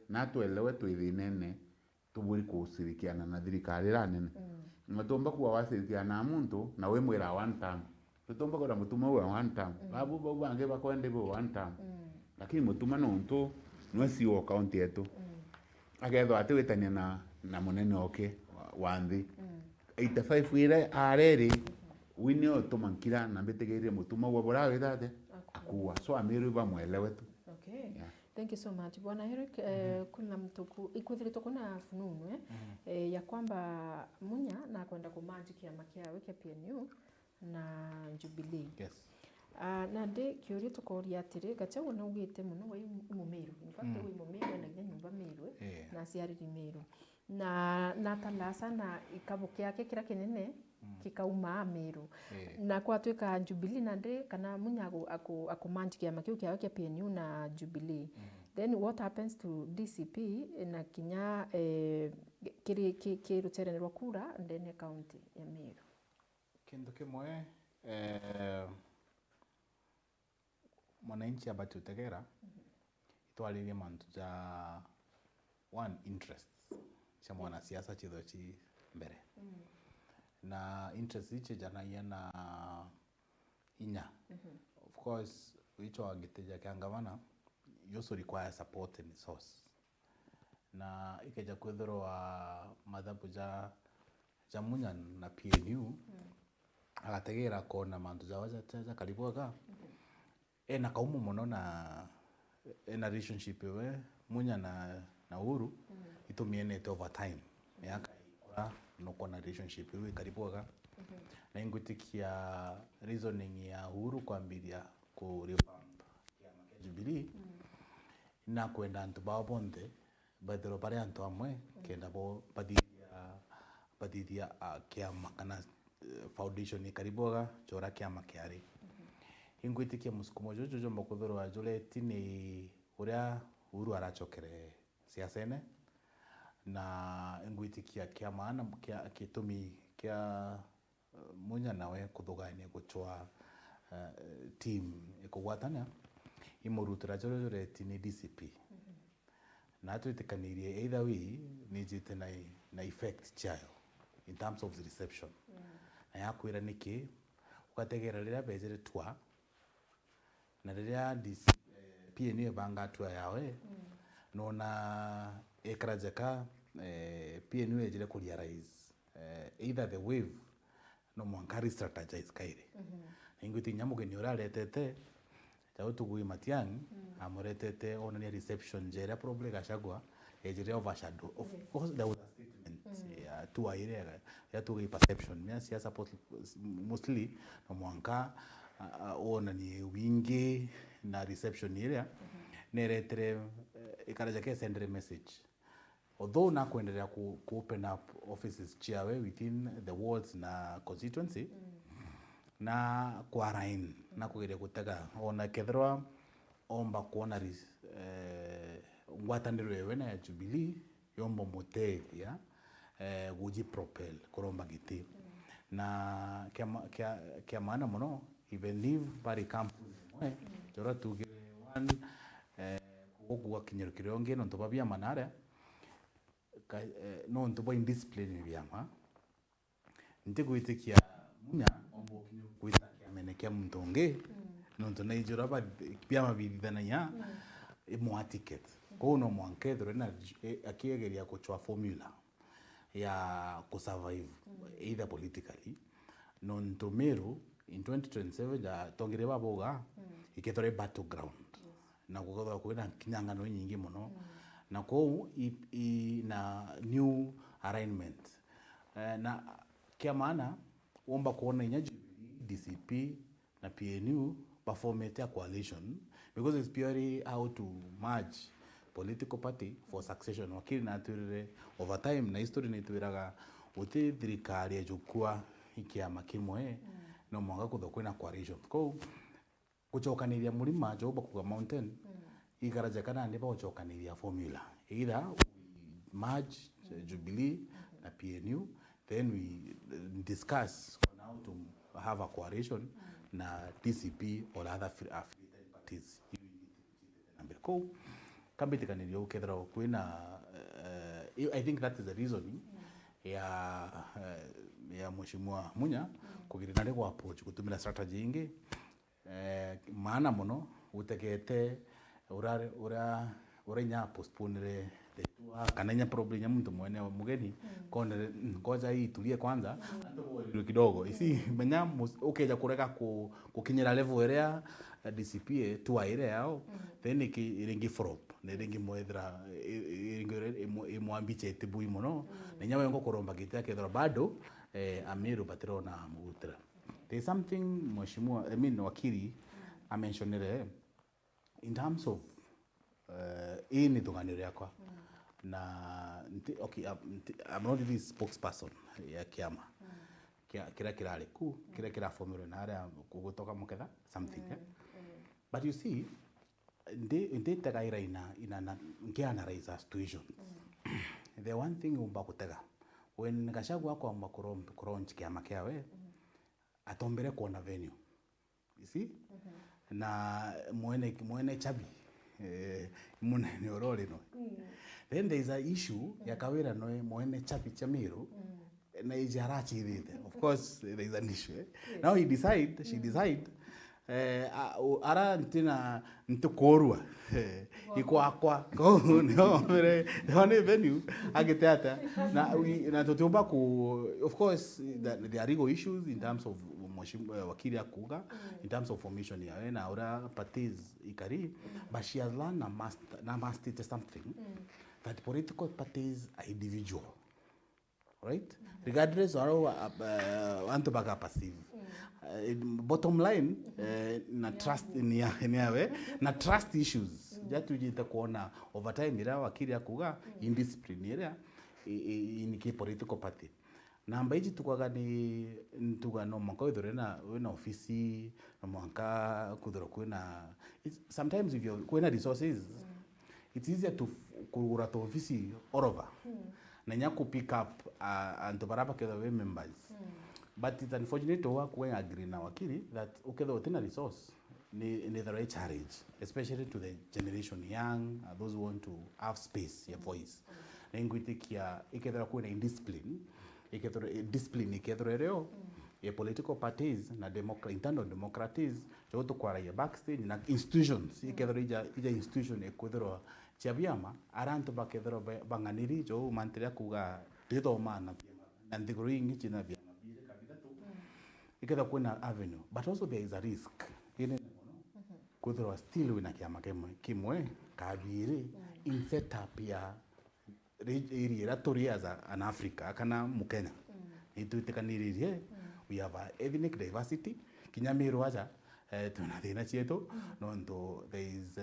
natuelewe twithinene tuburi kusirikiana na thirikari ra nene matomba kuwa wasirikiana na muntu na we mwira one term tutomba kora mutuma we one term babu bange bakwende bo one term lakini mutuma nontu nwesi o county yetu agethwa atiwitania na munene oke wanthi 85 ire areri wini otomankira na mbetegeire mutuma we bora withate akuwa so Meru bamwelewe tu. Okay. Yeah. Thank you so much. Bwana Eric, kuna mtuku ikuthirito kuna fununu ya kwamba Munya na kwenda kumanji kiama kiawe kia PNU na Jubilee. Yes. Na ndi kiuri tukoria atiri gachagu na ugite muno we Meru. In fact we Meru na ginya nyumba Meru na ciariri Meru. Na talasa na ikabuki yake kira kinene kikauma Meru na kwatwika Jubilee na ndi kana Munyago akumanji kiama kiu kiawe kia PNU na Jubilee. Then what happens to DCP na kinya kiruteranirwa kura ndene county ya Meru? Kindu kimwe mwananchi abatutegera itwaririe mantu ja one interest cia mwanasiasa chithochi mbere na interest ichi janaia na inya of course wicho agiteja kiangavana yoso require support and resource na ikeja kwithirwa mathabu ja Munya na PNU agategera kona mantu ja karibuaga ena kaumu muno na relationship we Munya na Uhuru itumienete over time miaka ikura nuko na relationship iwe karibuaga na ingwitikia reasoning ya Uhuru kwambiria ku revamp kiama kia Jubilee na kwenda antu bao bonde bathero pare antu amwe kenda bo badithia kiama kana foundation karibuaga chora kiama kiari ingwitikia musukumo jojo jomba kuthorwa joleti ni uria Uhuru arachokere siasene na ingwitikia kia maana kia kitumi kia munya nawe kuthugania guchwa team ikugwatana imurutira joleti ni DCP na tuitikanirie either way ni jite na effect chayo in terms of the reception na yakwira niki ukategera rira bezere twa na rira PNU banga twa yawe nona ekrajeka PNU ejire kurealize either the wave no mwankari strategize kaire ingwiti nyamuge ni uraretete tawutugui Matiang'i amuretete onania reception jera probably gashagwa ejire overshadow of course there was a statement ya tuwa ile ya tugi perception ya siasa mostly no mwanka onani wingi na reception ile neretere ikarajake send message although na kuendelea ku open up offices chiawe within the wards na constituency na kwarain na kugeria gutega ona kethwa omba kuona ngwataniro yewe na Jubilee yombo mutethia guji propel kuromba giti na kia maana muno even if bari campus mwe jora tugire one kugwa kinyerukire onge no ntobabia manara no ntobo indiscipline byama ntigwitikia munya ombo kinyo kwitakia menekea mtonge no ntona ijora ba byama bidhananya imwa ticket ko no mwankethro na akiegeria kuchwa formula ya kusurvive either politically no ntomero in 2027 ya tongire baboga ikethore battleground na kugothwa kwina kinyangano nyingi muno na ko na new alignment na kia maana omba kuona inya DCP na PNU performate a coalition because it's purely how to merge political party for succession wakili na turire over time na history ni tuiraga uti thirikari ejukua ikiama kimwe no mwanga kuthokwe coalition ko kuchokaniria mulima joba kuga mountain igaraje kana ndiba kuchokaniria formula either we merge Jubilee na PNU then we discuss on how to have a coalition na DCP or other affiliated parties number ko kambitikanira ukethra kwina I think that is the reason ya mheshimiwa Munya kugirina ri approach kutumira strategy ingi maana muno utegete nya postpone kananya problem ya mtu mwene mugeni kone ngoja hii tulie kwanza ndio kidogo isi menya ukeja kureka kukinyira level area DCP tuwa ile yao then iringi frop na iringi mwethra imwambiche tibui muno nenya wengo kuromba giti akethra bado amiru patrona mutra there is something mheshimiwa wakili amentionere in terms of ini tunganiro yakwa na okay I'm not the spokesperson ya kiama kira kirale ku kira formula na area kugotoka muketha something but you see ndi tagaira ina ngiana raise situation the one thing umba kutega when Gachagua kwa kuronchi kiama kiawe atombere kuona venue you see na mwene chabi munene orore no then there is a issue ya kawira no mwene chabi chamiro na ijarachi thite of course there is an issue now she decide ara ntina ntukorwa ikwakwa no venue agiteata na tutumba ku of course there are legal issues in terms of wakili akuga in terms of formation ya na ora parties ikari but she has learned must it something that political parties are individual right? Regardless of antu baka passive. Bottom line, na trust ni yawe, na trust issues. Jatu jita kuona over time ira wakiri akuga indiscipline ira iniki political party. Namba iji tukwaga ni ntuga no manka wena ofisi no manka kudoro kwena sometimes if you kwena resources it's easier to kugura to ofisi all over na nyaku pick up anto baraba kedha we members but it's unfortunate to work when agree na wakili that ukedha utina resource ni the right challenge especially to the generation young those who want to have space ya voice na ingwitikia ikedha kwena indiscipline discipline ikedrereo political parties na internal democracies joto kwa ya backstage na institutions ikedrija institution ekwedro chabiama aranto bakedro banganiri jo manteria kuga dedo mana na ndigori ngichi na bia mabire kabisa tu ikedha kuna avenue but also there is a risk ile kwedro still wina kiama kimwe kabire in setup ya area toria as an Africa kana mukenya ituitekaniririe we have a ethnic diversity kinyamiro aja tuna thina chietu no there is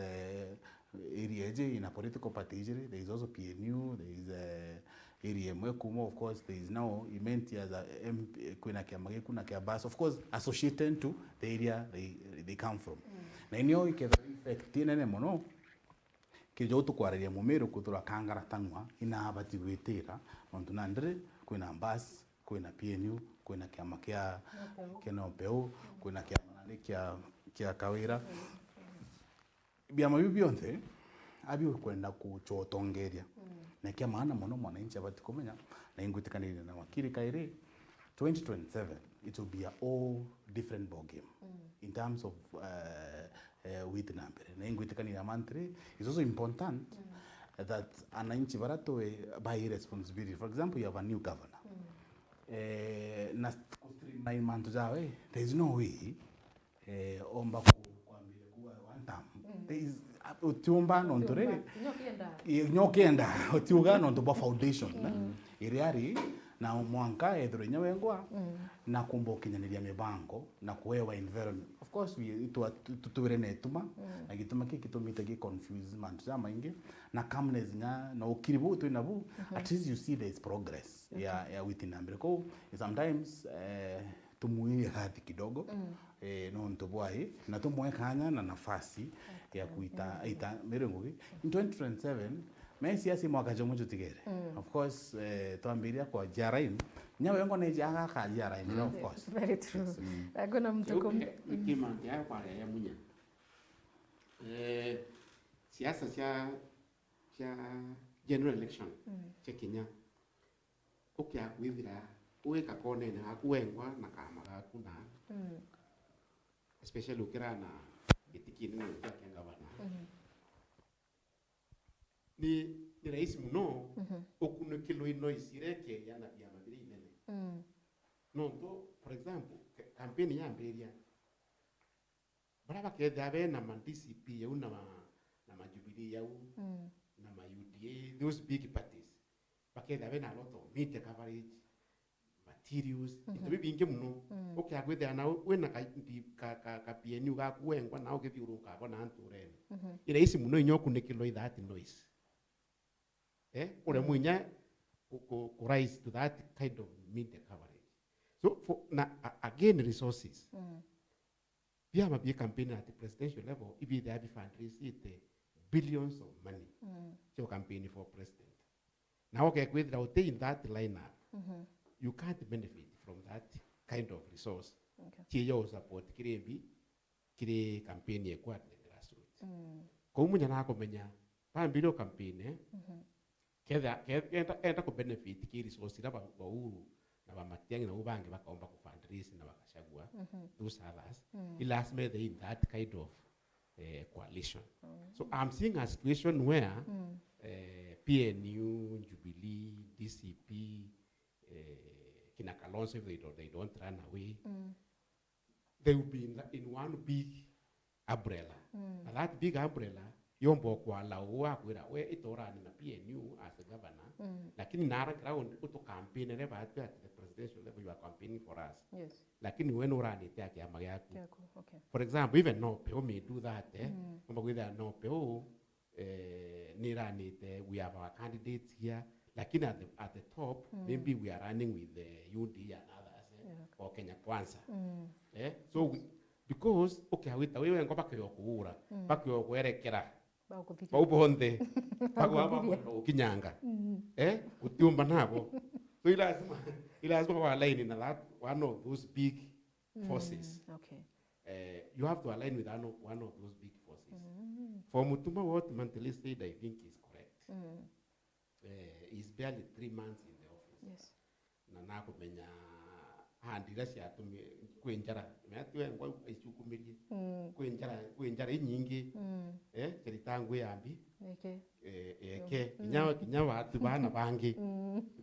area in a political party there is also PNU there is area mwekumo of course there is now imenti as a kwena kiamage kuna kiabas of course associated to the area they come from na inyo iketha effect nene mono kijo tukwareria mumero kutura kangara tanwa ina abati gwitira nontu nandire kwina mbas kwina PNU kwina kiama kia Kenopeu kwina kiama nani kia Kawira biama bibionse abi kwenda kuchotongeria na kia maana mono mwananchi abati kumenya na ingutikanire na wakiri kaire 2027 it will be a all different ball game in terms of with number na ingutikanire mantre is also important that ananchi barato by responsibility. For example, you have a new governor na streamline manto zawe there is no way omba kuambia kuwa one term there is utiumba nontore nyokenda utiuga nonto foundation iriari na mwanka ethro nyawengwa na kumbokinyaniria mibango na kuewa environment of course we tutuwere netuma na gituma kitumite ki confusement za maingi na calmness na ukiribu tu nabu at least you see there is progress ya within America sometimes tumuie hadi kidogo no ntobwai na tumwe kanya na nafasi ya kuita mirengo in 2027 Messi asi mwaka jomo tigere of course tuambiria kwa Jarain nyawe ngo ne jaga ka Jarain of course very true agona mtuko kima ya kwa ya munya siasa cha general election cha Kenya ukya kwithira uweka kone na akuengwa na kama kuna especially ukira na gitikini na ukya gavana ni rahisi muno okunekelo ino isireke yana bya mabiri inene no for example campaign ya mberia baraba ke dabe na DCP ya una na majubilee ya na ma UDA those big parties bakhe dabe na lot of media coverage materials ito binge muno okay agwethe na wena ka PNU ga kuengwa na ukithiuruka bona anturene irahisi muno inyokunekelo that noise ule mwinya ku rise to that kind of media coverage. So for again resources. We have a campaign at the presidential level. If they have fundraised billions of money to campaign for president. Now okay, without in that lineup, you can't benefit from that kind of resource. Kiyo support kire campaign ye kwa grassroots. Ko munya na komenya pambiro campaign kenda ku benefit ki resource la ba uhuru na ba matiangi na ubange bakaomba ku fundraise na bakashagua those others last made in that kind of coalition. So I'm seeing a situation where PNU, Jubilee, DCP, Kina Kalonzo, if they don't run away, they will be in one big umbrella. And that big umbrella yombo kwa la wa kwira we itorani na PNU as a governor lakini nara ground uto campaign ne ba at the presidential level you are campaigning for us Yes. lakini we no rani te ya magaku Okay. for example even no pe may do that kumba with no pe ni rani te we have our candidates here lakini at the top maybe we are running with the UD and others or Kenya Kwanza so because okay wita wewe ngoba kyo kuura bakyo kwerekera baubonde bagwa kinyanga utiumba nabo so ilazima wa align in that one of those big forces you have to align with one of those big forces for Mutuma what Mantele said I think is correct he's barely 3 months in the office na nako menya handira cia tumi kwenjara metwe ngwa icukumirie kwenjara inyingi kiritangu yambi kinya watu bana bangi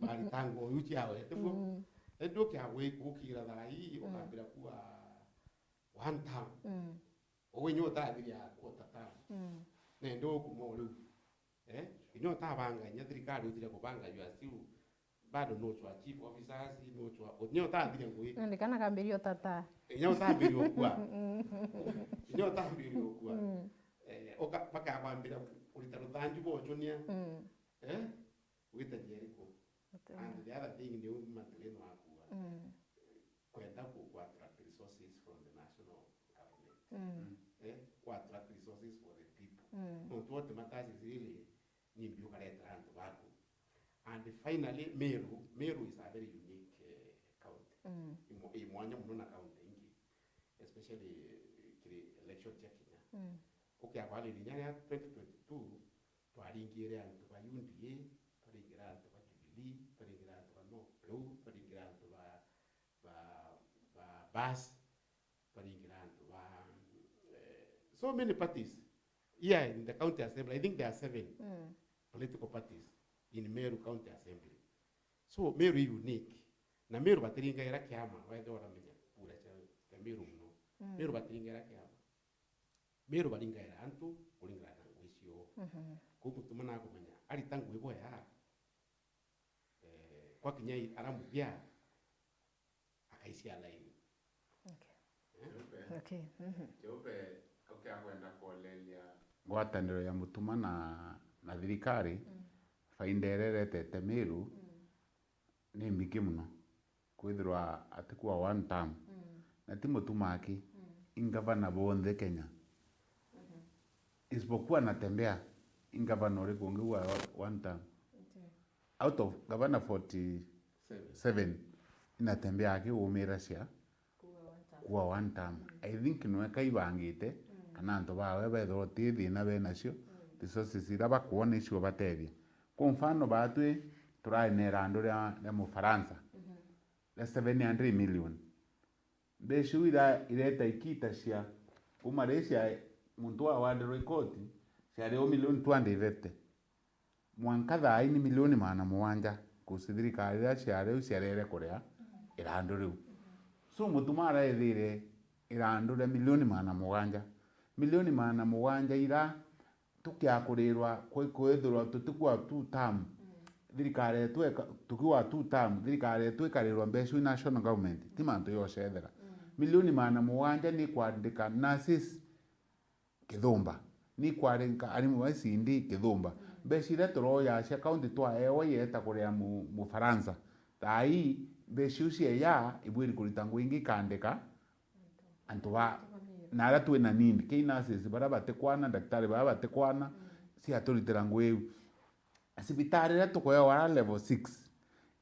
bali tango uchi awe tebo endo kya we kukira thai ukambira kuwa one time owenyota thiria kotata nendo kumolu inyota banga nyathirikari utire kubanga you are still bado no chwa chief officers no chwa nyota thire ngui ndikana kambirio tata nyota mbirio kwa nyota mbirio kwa oka paka kwambira ulita ruthanju bochonia wita Jericho and the other thing ni umatleno akua kwenda ku attract resources from the national government ku attract resources for the people no what matters is really ni mbio kaleta antu bako. And finally, Meru is a very unique county. Imwanya muna county ingi, especially election checking. Okay, abali linyanya 2022, tuaringira antu ba UNDA, tuaringira antu ba Jubilee, tuaringira antu ba NOPEU, tuaringira antu ba BAS, tuaringira antu ba so many parties. Yeah, in the county assembly, I think there are 7 political parties in Meru County Assembly. So Meru is unique. Na Meru batiringa era kiama, wae ora menya pura cha Meru no. Meru batiringa era kiama. Meru baringa era antu, uringa na ngwisio. Kuku tumana kumenya, ali tangu ibo ya. Kwa kinyai aramu bia akaisia line. Okay. Jope kwenda kuolelia ngwataniro ya Mutuma na thirikari faindererete Meru ni mbiki muno kwithirwa atikwa one term na ti Mutuma aki ingavana bonthe Kenya isipokuwa natembea ingavana uri kungiwa one term out of governor 47 inatembea aki umira cia kuwa one term I think no kaibangite kana antu bawe betho thina bena cio resources ira bakuona icio batethia kwa mfano batwe turainera andu ya Mufaransa la 700 million beshu ireta ikita cia kuma Malaysia muntu wa world record cia leo milioni 250 mwanka thai ni milioni 700 kusidhirikari ya cia leo cia rere kuria irandu riu so Mutuma araithire irandu ria milioni 700 milioni 700 ira tukiakurirwa kwithirwa tutikwa 2 term thirikari tukiwa 2 term thirikari twikarirwa mbecu national government ti mantu yocethera milioni 700 ni kwandika nurses Kithumba ni kwandika arimu wa CND Kithumba mbecu ira turoya cia county twa ewa yeta kuria Mufaransa thai mbecu cia ya ibwiri kurita ngwingi kandika antu ba na ara twina nini ki nurses bara batekwana daktari bara batekwana cia turitira ngwi sibitari ra tukoya wara level 6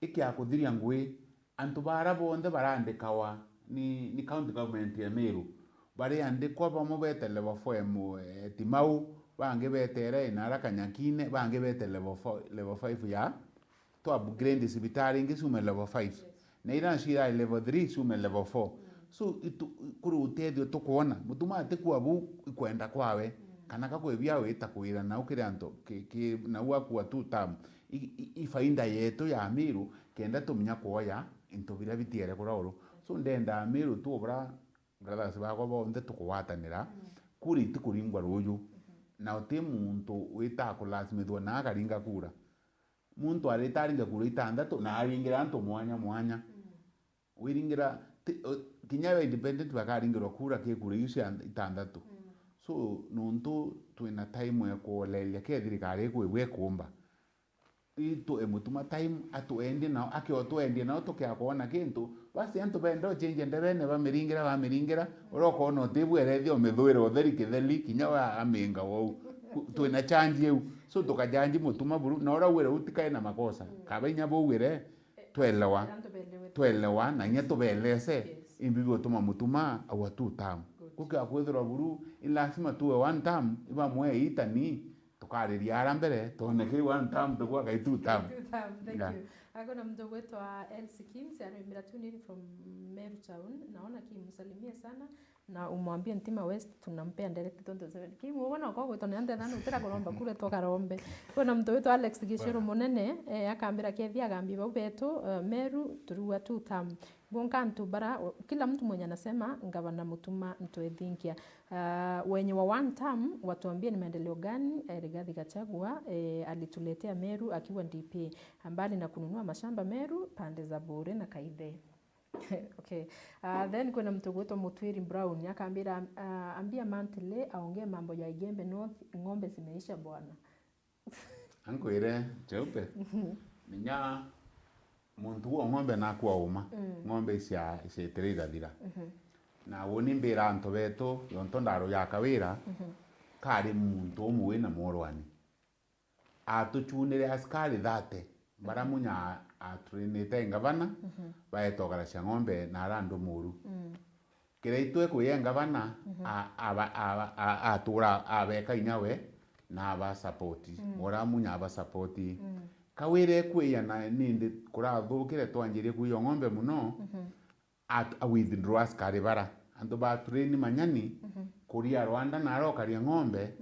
iki akuthiria ngwi antu bara bonthe barandikawa ni county government ya Meru bari andikwa bamo bete level 4 Timau bange betere na ara Kanyakine bange bete level 5 ya to upgrade sibitari ingi sume level 5 na ira shira level 3 sume level 4 so kuri utethio tukuona Mutuma atikwa bu ikwenda kwawe kana kakwebia wita kwira na ukire anto na uakwa 2 term ifainda yetu ya Meru kenda tumnya kuoya into bila bitiere kuroro so ndenda Meru tu obra brothers bakwa bonthe tukuwatanira kuri tikuringwa ruyu na uti muntu wita kulasmithwa na akaringa kura muntu aritaringa kura itandatu na aringira antu mwanya wiringira kinya we independent bakaringirwa kura ke kura icio itandatu so nuntu twina time ya kuolelia ke thirikari kwigwe kumba itu emutuma time atuendie nao akiotuendie nao tukiakona kintu basi antu bendo change ndebene bamiringira urokona utibwerethia umithwira utheri kitheli kinya wa aminga wau twina change eu so tukajanji mutuma buru na urawira utikae na makosa kabainya bowire twelewa na nya tubelese imbibi utuma mutuma au tu tam kuka kwithira buru lazima tuwe one time iba mwe itani tukariria ara mbere toneke one time tukwa kai two time. Thank you. Agona mdogo wetu wa Elsie Kims anaimira tunini from Meru Town. Naona kimsalimie sana na umwambie Ntima West tunampea direct 27. Kimu ubona kwa gwetu nende thana utira kuromba kule toka rombe. Kuna mdogo wetu Alex Gishero munene akambira kethia agambi bau betu Meru turua two time. Bonkantu bara kila mtu mwenye anasema ngavana mutuma ntwethinkia wenye wa one time watuambie ni maendeleo gani Rigathi Gachagua alituletea Meru akiwa DP ambali na kununua mashamba Meru pande za Bure na Kaithe. Okay. Then kuna mtu wetu Mutwiri Brown akaambia ambia Mantile aongee mambo ya Igembe North ng'ombe zimeisha bwana. Ankwire cheupe. Ninya muntu wo ng'ombe na kwa uma ng'ombe cia iterira thira na woni mbira anto beto yonto ndaro ya kawira kari muntu umwe na morwani atuchunire askari thate baramunya atrinite ngavana baetogara cia ng'ombe na randu muru kireitwe kuyenga bana atura abeka inyawe na aba support moramunya aba support kawire kwiya na nindi kurathukire twanjirie kuyo ng'ombe muno a withdraw askari bara andu ba train manyani kuria Rwanda na rokaria ng'ombe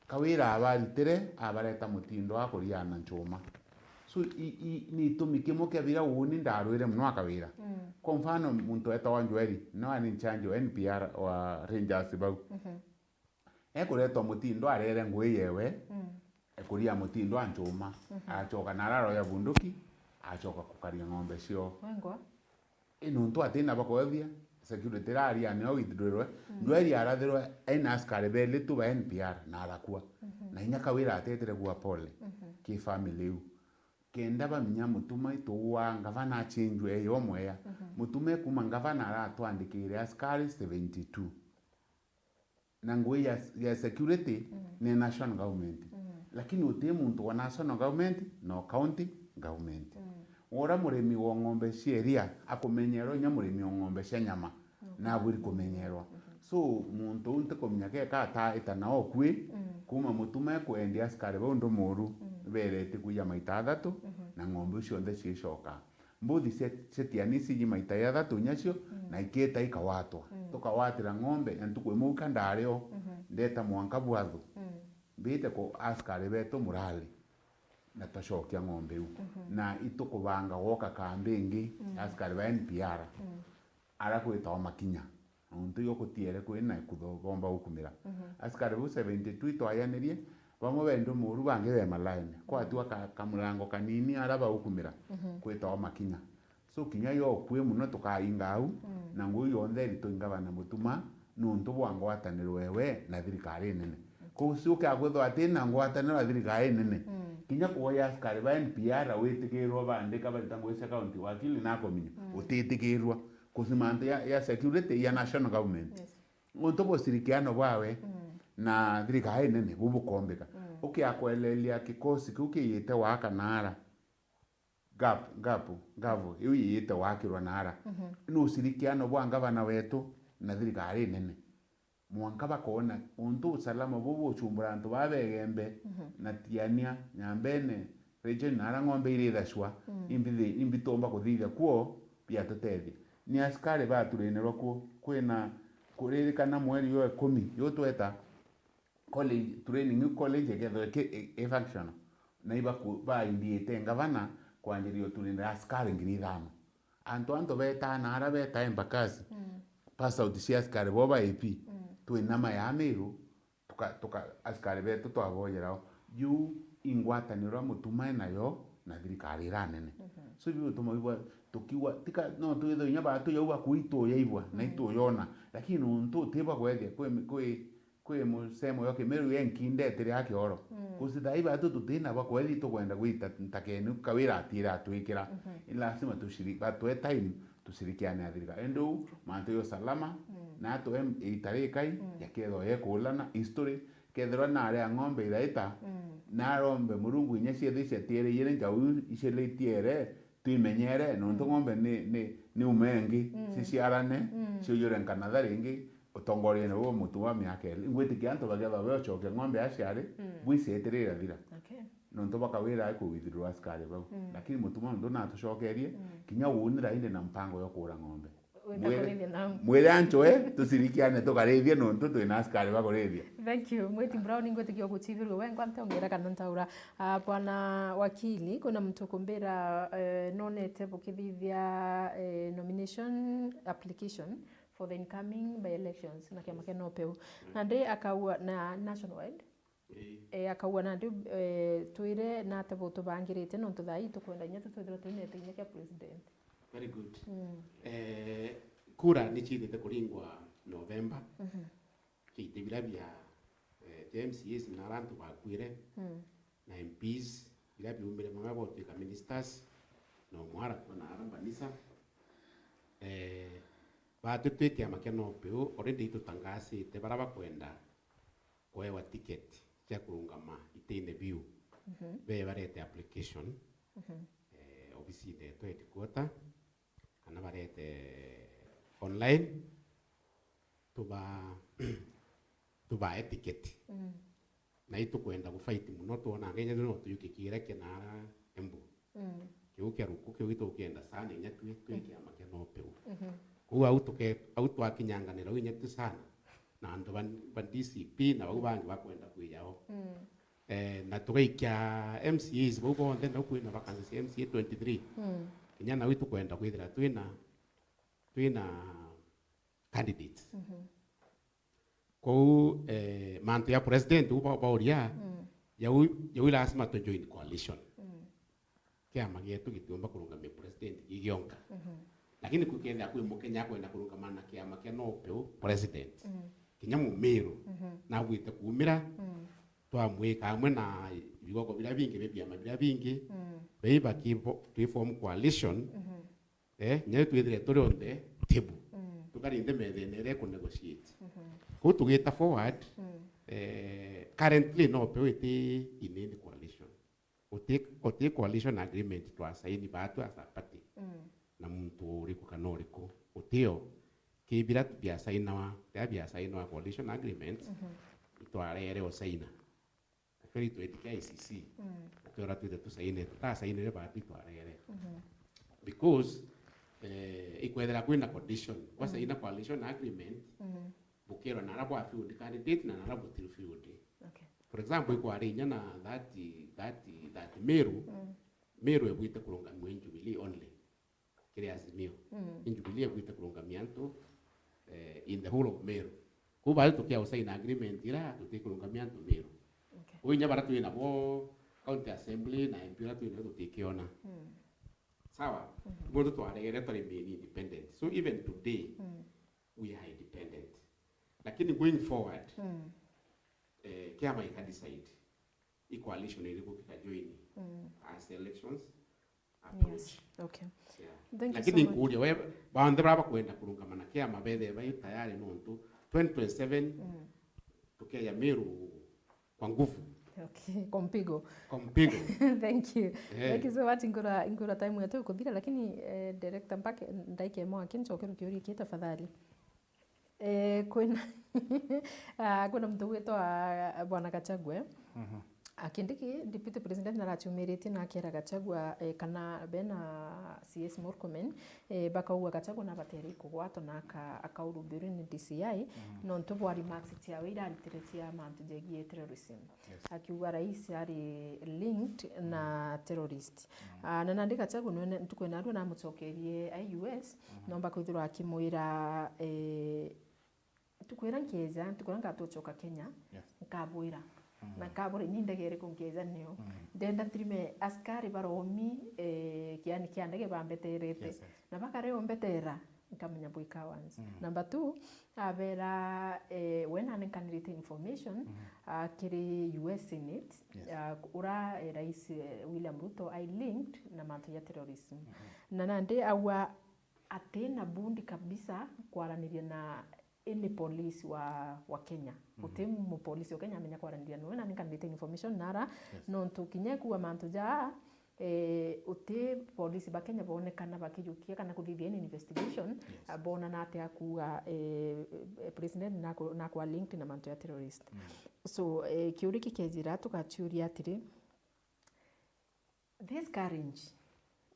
kawira abaritire abareta mutindo akuria na nchuma so ni tumike kia vira uni ndarwire muno akawira kwa mfano muntu etwa Njweri no ani nchanjo NPR wa Rangers bau ekuretwa mutindo arere ngui yewe ekuria mutindo anchuma achoka nararo ya bunduki achoka kukaria ng'ombe cio Wengo inuntu atina bakoethia security rari ani o withdraw Njweri arathirwa ena askari bele tu ba NPR na arakua na inya kawira atetere gwa pole ki family u kenda baminya mutuma ituwa ngavana achinjwe yo mweya mutume kuma ngavana aratwandikire askari 72 na ngui ya security ni national government lakini uti muntu wa national government no county government ora murimi wa ng'ombe sheria akumenyero nya murimi wa ng'ombe cia nyama na buri kumenyerwa so muntu unte komenya ke kata itana okwi kuma mutume kwendia askari bondo moru berete kuya maita thatu na ng'ombe cio nthe cicoka mbuthi setiani ciji maita ya thatu nyacio na iketa ikawatwa tukawatira ng'ombe ntukwimuka ndareo ndeta mwanka bwathu bite ko askari beto murali na tashokia ng'ombe u na itukubanga woka kambingi askari ba NPR ara kwita makinya untu yokutiere kwina kuthogomba ukumira askari bu 72 twayanirie bamwe bendo muru bange be malaine kwa tu kamurango kanini araba ukumira kwita makinya so kinya yo kwe muno tukainga au na nguyu yonthe ritungabana mutuma nuntu bwango ataniro wewe na thirikari nene kusuka agutho atina ngwatanira thirikari nene kinya kuoya askari ba NPR witikirwo bandika baritangwisa county wakili na kominya utitikirwa kusimanta ya security ya national government unto bosirikiano bwawe na thirikari nene bubukombeka ukiakwelelia kikosi kukiyite waka nara gapu iu yite wakirwa nara no usirikiano bwa ngavana wetu na thirikari nene mwanka bakona untu usalama bubu chumbura antu babegembe na tiania nyambene region nara ng'ombe iri thashwa imbitomba kuthitha kuo pia tutethia ni askari baturenerwa kuo kwina kuririkana mweri yo 10 yo tweta college training college egetho ke function na iba ba indiete ngavana kwanjirio tulinda askari ngirithano anto beta na ara beta embakasi pass out cia askari boba AP twina ma ya Meru tuka askari betu twabonyerao juu ingwataniro mutumae nayo na thirikari iranene so biu tumaiwa tukiwa tika no twitho nya ba tuyauga kuito yaibwa na itoyona lakini untu tiba gwethia kwe musemo yoke meru yenkinde tiri akioro kusithaiba tutina ba kwethi tukwenda gwita ntakenu kawira atira twikira lazima tushirika twe time tushirikiane na thirikari endo mantu yo salama na to itarikai yaketho yekulana history kethira na ari ng'ombe iraita na rombe murungu inya ciethe ciatiere yere njau iceleitiere tuimenyere no ng'ombe ni umengi ciciarane ciuyure nkanatha ringi utongorie na wo mutu wa miaka eri ngwitikia antu bagetha we ochoke ng'ombe aciari bwicetirira thira no nto bakawira ku withdraw askari bau lakini mutu wa ndo na tucokerie kinya wunira inde na mpango yo kura ng'ombe mwere anchoe tusirikiane tukarithie no nto twina askari bakurithia. Thank you Mwiti Brown ngwetikio guchibirwe we ngwante ongera kana ntaura bwana wakili kuna mtu kumbira nonete bukithithia nomination application for the incoming by elections na kiama keno peu na ndi akaua na nationwide akaua na ndi twire na tabo tubangirite no tuthai tukwenda nya tutwithira twinete nya kia president. Very good. Kura ni chithite kuringwa November. Kiitibira bia MCAs na arantu bakwire na MPs bila biumire mama botuika ministers no mwara kuna arambanisa batutwite amakeno peu already tutangasite baraba kwenda kwewa ticket ya kurungama iteine view be barete application obviously the third quarter kana barete online tuba etiquette na itu kwenda gufight muno tuona ngenya no tuyukikire kenara embu kiukia ruku kiuito kienda sana nya twiki amakeno peu ku auto akinyanganira winya tu sana na ando ban DCP na babangi bakwenda kuyao na tureikia MCAs bo bonde na kuina vacancy MCA 23 kinya na witu kwenda kwithira twina candidates ko mantu ya president uba bauria yau lazima to join coalition kia magetu gitumba kurungamia president igionka lakini kukenda kwi mukenya kwenda kurungamana kia makeno peu president kinya mumiru na gwite kumira twamwika hamwe na ibigogo bila bingi bebiama bila bingi beiba ki form coalition nyewe twithire turonde tibu tukarinde methenere ku negotiate ko tugita forward currently no peu iti in coalition ote coalition agreement twasaini batu as a party na muntu uriku kana uriku utio kibira biasaina coalition agreement itwarere osaina akari twetike ICC akora tu saine ta saine batu itwarere because ikwethera kwina condition wasaina coalition agreement bukero na rabo afiudi candidate na rabo tilfiudi for example ikwarinya na that meru ebwite kurunga Jubilee only kile azimio Jubilee ebwite kurunga mianto in the whole of Meru kuba tukia usaina agreement ira tutikurunga mianto Meru uinya baratu ina bo county assembly na impira tu ina tutikiona sawa bodo to arere to remain independent so even today we are independent lakini going forward kiama ikadecide coalition ile kwa join as elections approach. Yes. Okay. Yeah. Thank lakini you so much. kuja wewe baande braba kwenda kurungamana kiama bethe bai tayari nontu 2027 tukia Meru kwa nguvu. Okay, kompigo. Thank you. Thank you so much ingura time yetu kuthira lakini director mpaka ndaike mwa kinchoke rukiuri kita fadhali. Kuna mtu wetwa bwana Gachagua akindiki deputy president narachumirite na akera Gachagua kana bena CS Murkomen bakauga Gachagua na bateri kugwato na akaurubiri ni DCI no ntobo ari max tia wira alitretia mantu jegie terrorism akiuga rais ari linked na terrorist na nandika Gachagua no tukwena ru na mucokerie IUS nomba kwithirwa akimwira tukwira nkeza tukwira ngatuchoka Kenya nkabwira na kaburi ni ndegere kunkeza niyo ndenda trime askari baromi kiani kiandege bambeterete na bakare ombetera nkamenya bwika wanzi number 2 abera when an candidate information kiri US Senate ura rais William Ruto I linked na mantu ya terrorism na nande awa atena bundi kabisa kwaraniria na any police wa Kenya utemu police wa Kenya amenya kwarandia no na candidate information nara no tukinye kuwa mantu ja uti police ba Kenya bonekana bakijukia kana kuthithia investigation bona nate akuwa president na kwa linked na mantu ya terrorist so kiuriki kezira tukachuria atiri this courage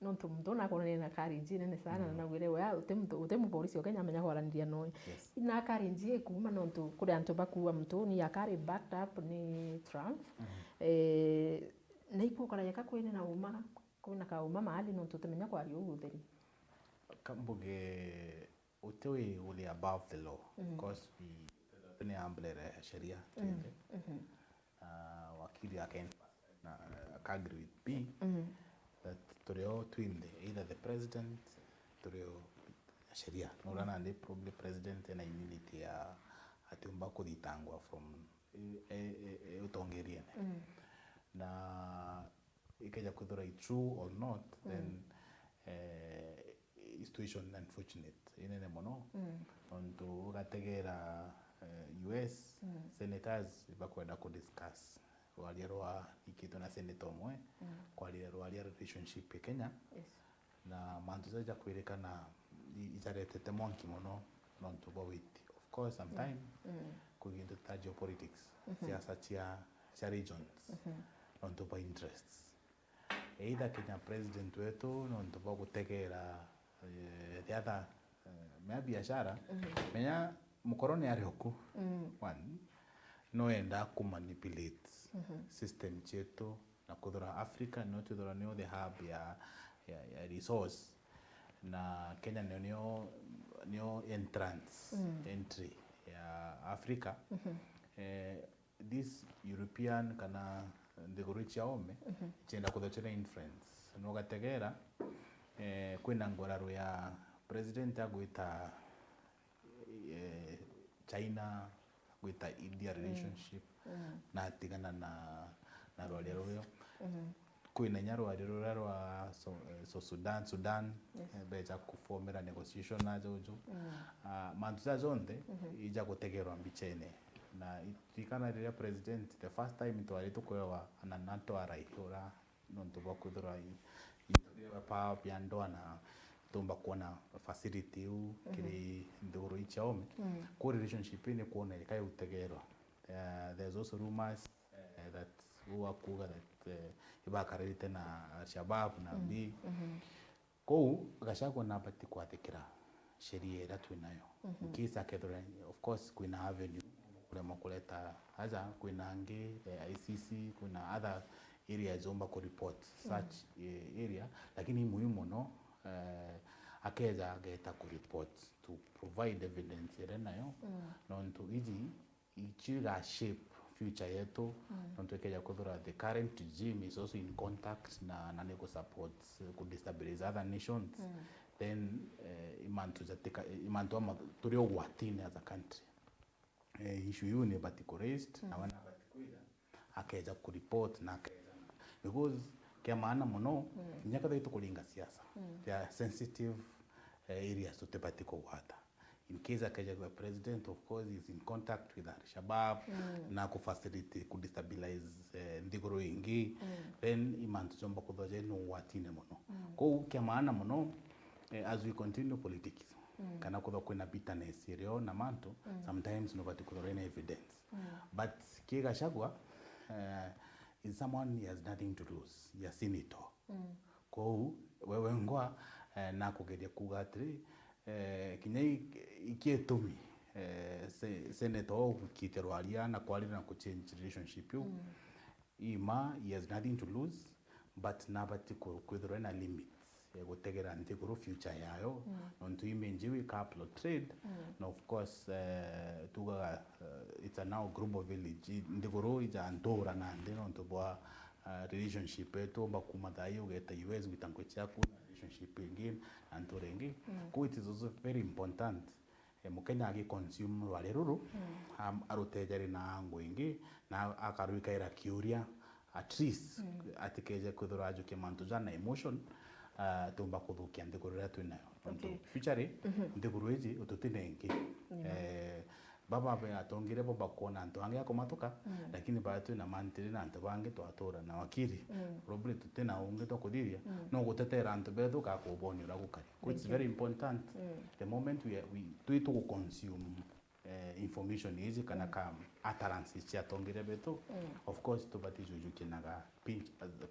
no tumdo na kone na courage nene sana na gwire wa utemu polisi wa Kenya amenya kwarandia no na courage kuma no tu kuri antu bakuwa mtu ni yakari backed up ni Trump na ikukora yaka kwene na uma kuna ka uma mahali no tutemenya kwa rio utheri kambuge utewe uli above the law because we ni amblere sheria wakili again agree with B that tureo twinde either the president tureo sheria no ndi probably president na immunity ya atumba kuditangwa from utongeriene na ikaja kuthora true or not then situation unfortunate inene mono onto gategera US senators bakwenda ku discuss walierwa ikito na senator mwe kwalierwa relationship ya Kenya na mantu zaja kuirekana ijaretete monki mono non to wait of course sometime kuginda ta geopolitics siasa chia regions non to interests either Kenya president wetu non to gutegera the other biashara menya mukoroni arioku one no enda ku manipulate system chetu na kudhura Africa no tudhura neo the hub ya resource na Kenya neo entrance entry ya Africa this European kana ndigurichi aome chenda kudhochera influence no gategera kwina ngoraro ya president agwita China gwita India relationship na tigana na rwalero ryo kwina nyarwalero rwa so Sudan beja kufomera negotiation na jojo mantu za zonde ija gutegerwa mbichene na itikana rya president the first time twari tukwewa ana NATO araihura nonto bakudura itorewa pa byando na tumba kuona facility u kiri ndoro ichaome ko relationship ni kuona kai utegerwa there's also rumors that kuga that ibakarite na Al-Shabaab na B ko gashako na pati kwatikira sheria yetu nayo kisa kedore of course kuna avenue kule kuleta haza kuna nge ICC kuna other areas zomba ku report such area lakini muhimu no akeza geta ku report to provide evidence nayo non to ichira shape future yetu non to keja kudhura the current regime is also in contact na nego support ku destabilize other nations then imantu ama turio watine as a country issue hiyo ni raised na wana batikuida akaja ku report na akaja because kia maana mono nyaka daitu kulinga siasa they are sensitive areas to tebatiko wata in case akaja kwa president of course is in contact with Al-Shabaab na ku facilitate ku destabilize ndigoro ingi then imantu jomba kudoje no watine mono ko kia maana mono as we continue politics kana kudo kwena bitterness serio na manto sometimes nobody could run evidence but kiga shagwa is someone he has nothing to lose ya senator ko wewe ngwa na kugedia kugatri kinyai ikietumi senator kiterwalia na kwali na ku change relationship you ima he has nothing to lose but nabati ku run limits gutegera ntiguru future yayo nontu imenjiwi capital trade na of course tugaga it's a now global village ndiguru ija ntora na ndi nontu bwa relationship eto bakuma thayo geta US gwitango chaku relationship ingine antorengi ko it is also very important mukenya agi consume wale ruru arutejeri na ngwingi na akarwikaira kiuria at least atikeje kuthura ajuke mantu jana emotion tumba kuthukia ndiguru ria twinayo future ndiguru iji ututinengi baba be atongire baba kuona antu ange akomatoka lakini batu na mantiri na antu bange twatura na wakiri probably tutena unge to kudiria no gutetera antu bedu ka kubonyo ra gukari it's very important the moment we to consume information easy kana kam utterances cia tongire betu of course to batijuju kinaga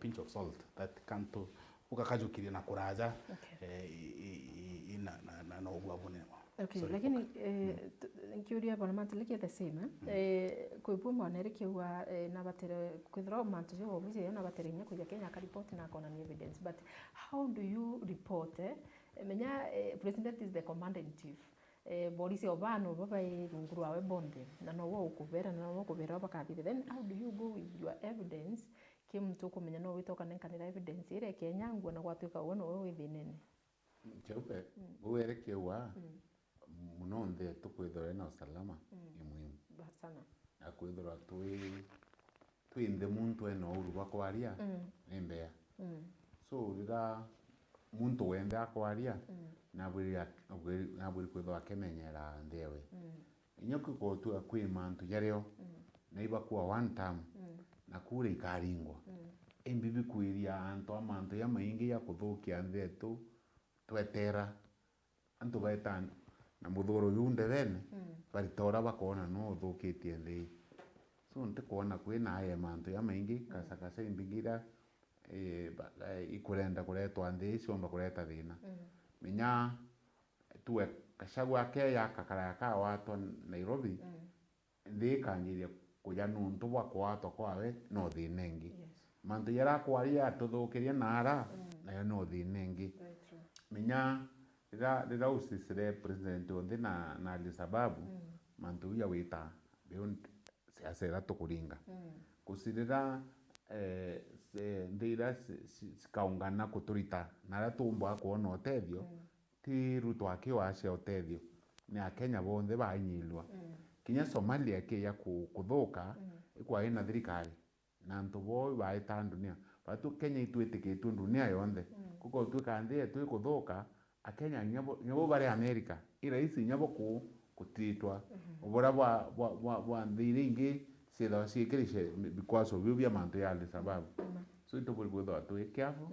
pinch of salt that canto ukakajukiria na kuraja na no gwabone. Okay, lakini nkiuria bona mantilikia the same kuipu mwanere kiwa na batere kwithra mantu jo obviously na batere nya kuja Kenya ka report na kona ni evidence, but how do you report menya president is the commander in chief polisi obano baba runguru awe bonde na no wo ukubera na no kubera bakathire, then how do you go with your evidence kimtu kumenya no witoka nenkanira evidence ire Kenya ngwa na gwatuka wono we withinene cheupe uwereke wa muno nthe tukwithora na usalama imuhimu sana akwithora twi nthe muntu eno uru bakwaria nembea so rira muntu wende akwaria na buri kwithora akemenyera nthewe inyoku ko tu akwi mantu yareo na iba kwa one time na kure ikaringwa embibi kwiria anto amanto ya maingi ya kuthukia nthetu twetera antu baitana na muthoro yunde bene baritora bakona no thukitie thi so ntikona kwina aye mantu ya maingi kasa imbingira ikurenda kuretwa nthi icio mba kureta thina menya tuwe kashagwa ke ya kakara ka watu Nairobi nthi kanyiria kuja nuntu bwa kwatwa kwawe no thinengi mantu yara kwaria tuthukiria nara na no thinengi menya rira usisire president onde na alisababu mantu ya wita beyond siasera tukuringa kusirira ndira sikaungana kuturita nara tumbo akuona utethio ti ruto akiwa acia utethio ni akenya bonthe banyilwa kinya Somalia ke ya kuthuka ikwa ina thirikari na ntu bo baita dunia batu Kenya itwitikitu dunia yonthe kuko twikandie twikuthuka akenya nyabo bari America ira isi nyabo kutitwa ubora bwa ndire ingi sida sikirishe because of bya mantu ya sababu so itoburi kwitho twikafo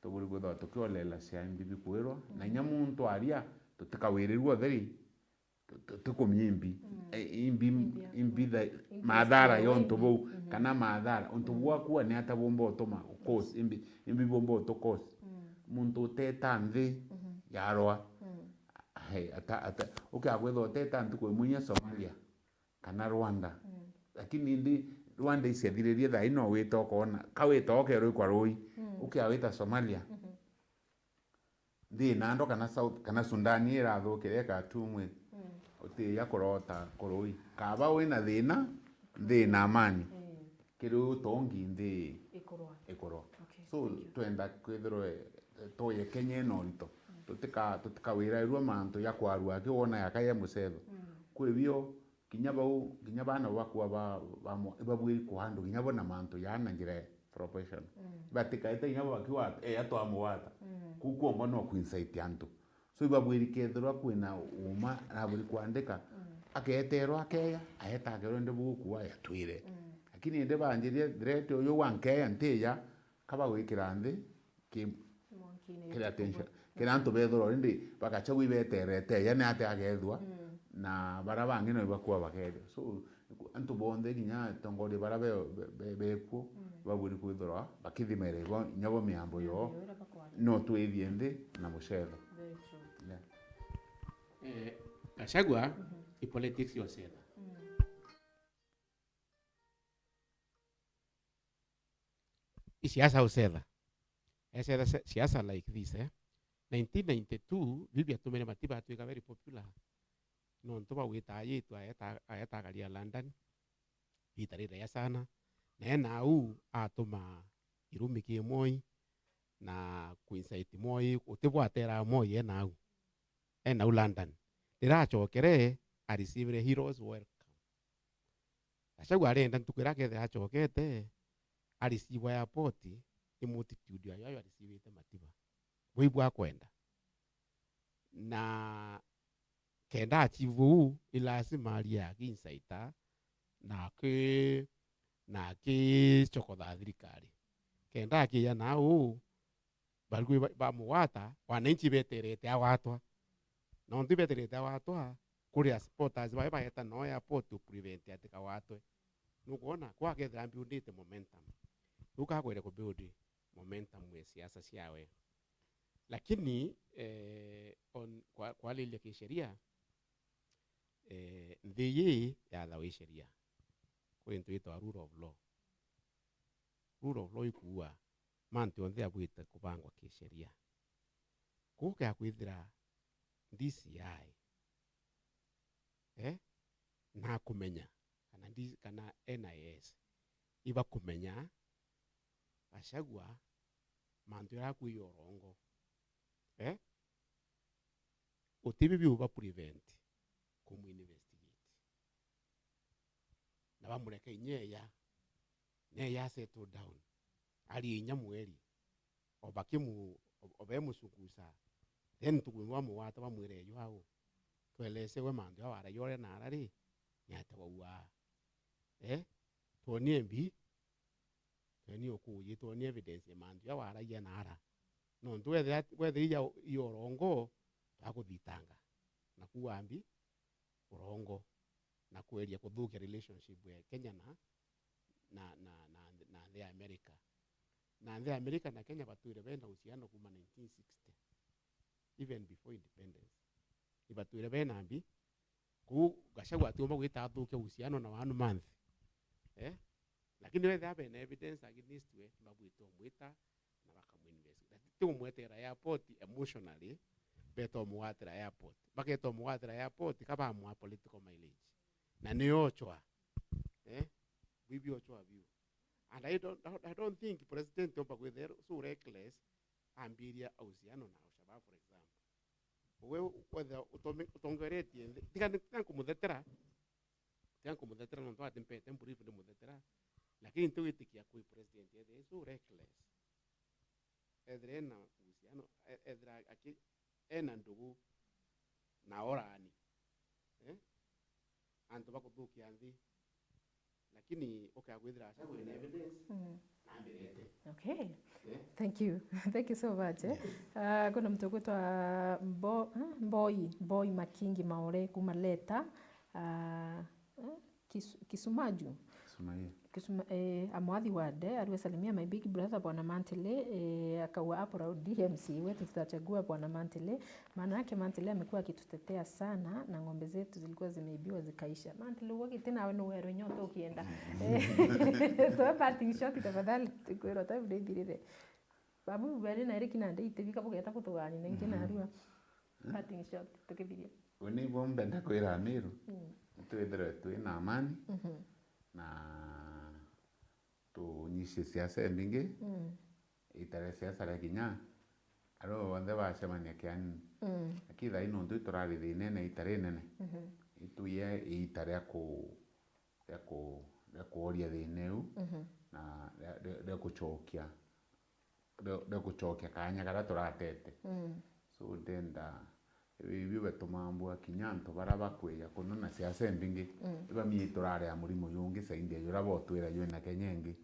toburi kwitho tukiolela cia imbibi kwirwa na nyamuntu aria tutikawirirwo theri tukumyimbi imbi madhara yonto bo kana madhara onto bwa kuwa ni atabomba otoma course imbi bomba otokos muntu teta nthi yarwa ata ukagwetho teta ntuko munya Somalia kana Rwanda lakini ndi Rwanda isethiririe tha ino witoka ona kawitoke roi kwa roi ukawita Somalia ndi nando kana South kana Sudan ira thukire ka tumwe uti yakorota koroi kaba wina thina amani kiru tongi ndi ikorwa so twenda kwithirwe toye Kenya no rito tutika wira mantu ya kwarua kiona yakaya musetho kwibio kinya bana bakwa babwiri kuhandu kinya bona mantu yana njire profession batika ite kinya bakiwa atwamuwata kuko ngono kuinsight antu so ibabwiri kethirwa kwina uma naburi kwandika aketerwa akeya aheta gero ndibukuwa yatwire lakini ndi banjirie direct uyu wankeya ntiya kaba gwikira nthi kila attention kila antu bethoro ndi bakacha wibeterete yani ate agethwa na barabangi no bakwa bakede so antu bonde ginya tongori barabe bekuo baburi kwithora bakithimere bo nyabo miambo yo no twithie nthi na mucetho Gachagua i politics yosetha isiasa usetha siasa like this 1992 bibi atumene matiba atuika very popular no ntoba wita yetu ayeta galia London itarire ya sana na nau atuma irumi ki moi na kuinsight moi utibwatera moi nau London dirachokere a receive heroes welcome ashagwa arenda ntukira kethe achokete a receive airport multitude ayo receive matiba boibwa kwenda na kenda achivu ilasima alia insight na ke chokoda thirikari kenda akia nao balgwe ba muwata wananchi beterete awatwa na ndu beterete awatwa kuria supporters ba yeta no airport to prevent atika watwe nukuona kwa ke dhambi undite momentum ukakwere ku build momentum we siasa siawe lakini kwa ile kisheria ndiye ya dawa sheria kwa intuito rule of law ikuwa mantu onthe abwite kubangwa kisheria kuka kwithira DCI na kumenya kana NIS iba kumenya ashagwa mantu ya kuyorongo utibibi uba prevent kumu investigate na bamureka inyeya neya settle down ali inyamweli obakimu obemusukusa then tukunwa muwata bamwire yo hao twelese we mandu awara yore na arari nyata wa toni mbi toni okuye toni evidence mandu awara ya nara no ndu whether ya yorongo akuthitanga na kuambi urongo na kweria kuthukia relationship ya Kenya na the America na the America na Kenya batuire benda uhusiano kuma 1960 even before independence ibatuire bena ambi ku gashagwa atiomba gwita thuke uhusiano na one month lakini we have an evidence against we tunabwito mwita na bakamuinvest tumwetera airport emotionally beto muwatera airport baketo muwatera airport kaba mu political mileage na niochwa bibi ochwa view and I don't think president opa with so reckless ambiria uhusiano na Al-Shabaab for example wewe whether utongereti tika kumudetera no ndo atempe tempuri de mudetera lakini tuitikia kwa president yeye so reckless edrena uhusiano edra aki ndugu na orani anto bakuduki andi lakini okagwithira acha with evidence ambirete okay thank you so much kuna mtu kwitwa Boy Makingi Maore kuma Leta Kisumaju amwathi wade aliwasalimia my big brother Bwana Mantele akawa hapo DMC wetu tutachagua Bwana Mantele maana yake Mantele amekuwa akitutetea sana na ng'ombe zetu zilikuwa zimeibiwa zikaisha Mantele wogi tena wewe wewe nyoto ukienda so parting shot tafadhali kwero tabu ndirire babu bali na Eric na ndite bika bugeta kutugani na ngina arua parting shot tukithiria oni bombe ndakwira Amiru twithire twina amani na tunyishe siasa mbingi itare siasa ya kinya aro wande bacemania kiani akitha ino ndu turari thinene itare nene ituye itare ya kuoria thineu na de kuchokia kanya kara turatete so denda bibi betumambwa kinyanto baraba kweya kono na siasa mbingi iba mi turare ya murimo yungi saindi yura botwira yo na kenyengi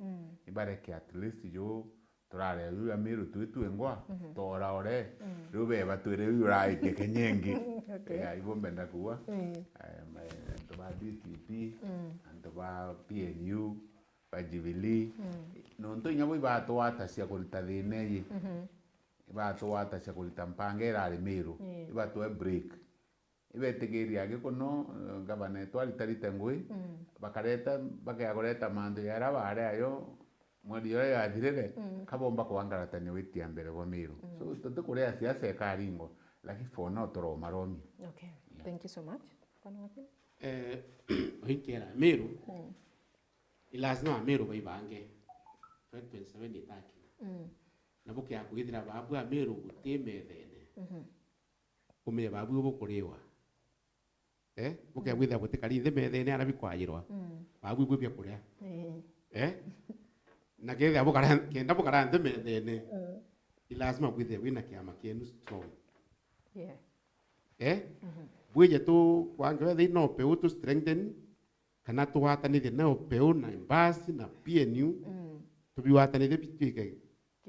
ibareke at least yo turare yo Amiru tuitu engwa tora ore rube batwire yura ike kenyengi ya ibombe ndakuwa ndo ba DCP ndo ba PNU ba Jubilee no nto nyabo ibato wata cia kulita thine ibato wata cia kulita mpangera Amiru ibato break ibetegeria gikono gavana twalitarite ngui bakareta bakagoreta mando yara bare ayo mweri yo yathirire kabomba kuangaratania witia mbere wa Meru so tukurea siasa ikaringo lakini for now toro maromi. Okay, thank you so much. Pana wakili Oinkera Meru ilazima Meru baibange 2027 itaki na buke akwithira babu a Meru gutemethene ume babu bukuriwa buke akwithira gutikari the methene arabi kwayirwa babu bwibia kuria na kethe abukara kenda bukara the methene ilazima kwithira wina kiama kienu strong bwije tu kwange they no peu to strengthen kana tu watanithie na peu na Embakasi na PNU tubiwatanithie bitwike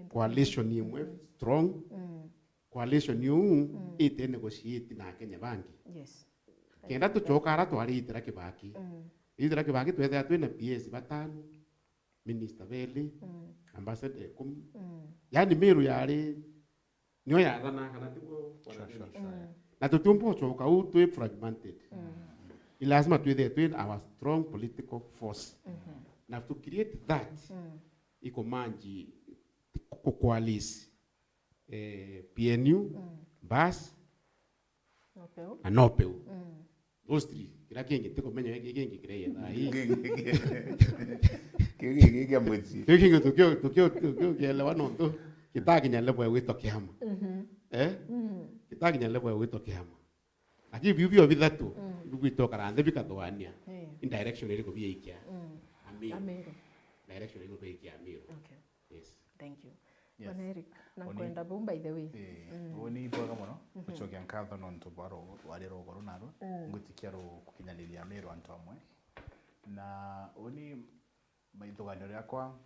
coalition imwe strong coalition yu ite negotiate na Kenya bangi kenda tuchokara twaritira Kibaki itira Kibaki twethe twina PS batano minister Beli ambassador 10 yani Meru yari niyo yathana kana tiguo na tutumpo choka u tu fragmented ilazima tuithe twin our strong political force na to create that iko manji ko coalition PNU bas na nopeu those three kila kingi tiko menyo kingi kireya na hii kingi mutsi kingi tukio kielewa nondo kitakinya level wito kiama kitakinya level wito kiama aki bibio bithatu bigwito karande bikatwania in direction ile kubia ikia Ameru direction ile kubia ikia Ameru. Okay, yes, thank you. Bwana Eric na kwenda bomba by the way oni bwaga muno uchokia nkatho no ntubaro wari rogoro naro ngutikia ro kukinyaniria Ameru antu amwe na oni maithoganio yakwa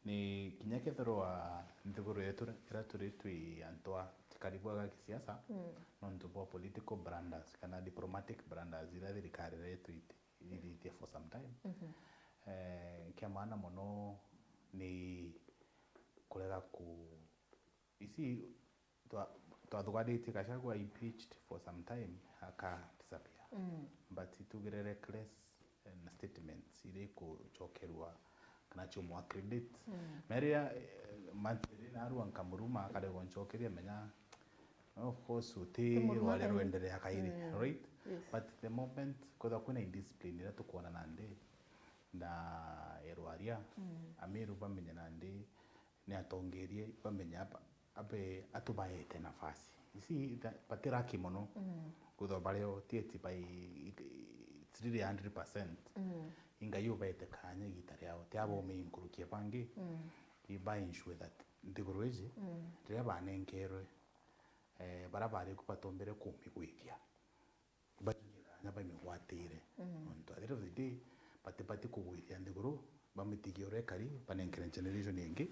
ni kinya kethorwa nthiguru yetu kira turi antwa tikaribwaga kisiasa no ntubo political branders kana diplomatic branders ira thirikari yetu iritie for some time kia maana muno ni kurega ku isi twathuganite Gachagua impeached for some time aka disappear but itugire reckless statements ire kuchokerwa kana chomo accredit meria mantirina aru ankamuruma kare gonchokeria menya of course uti wale roendelea kairi right but the moment koda kuna indiscipline ira tukuona nande na erwaria Ameru bamenya nande ni atongerie bamenya abe atubaete nafasi isi patira kimono kudo bareo tieti by 300% inga yubaete kanya gitari yao tiabo me inkurukie bangi iba ensure that ndigurweje ria banenkerwe barabare kupatombere kumigwithia bagira ba migwatire onto at the end of the day pati kugwithia ndiguru bamitigie rekari banenkere generation ingi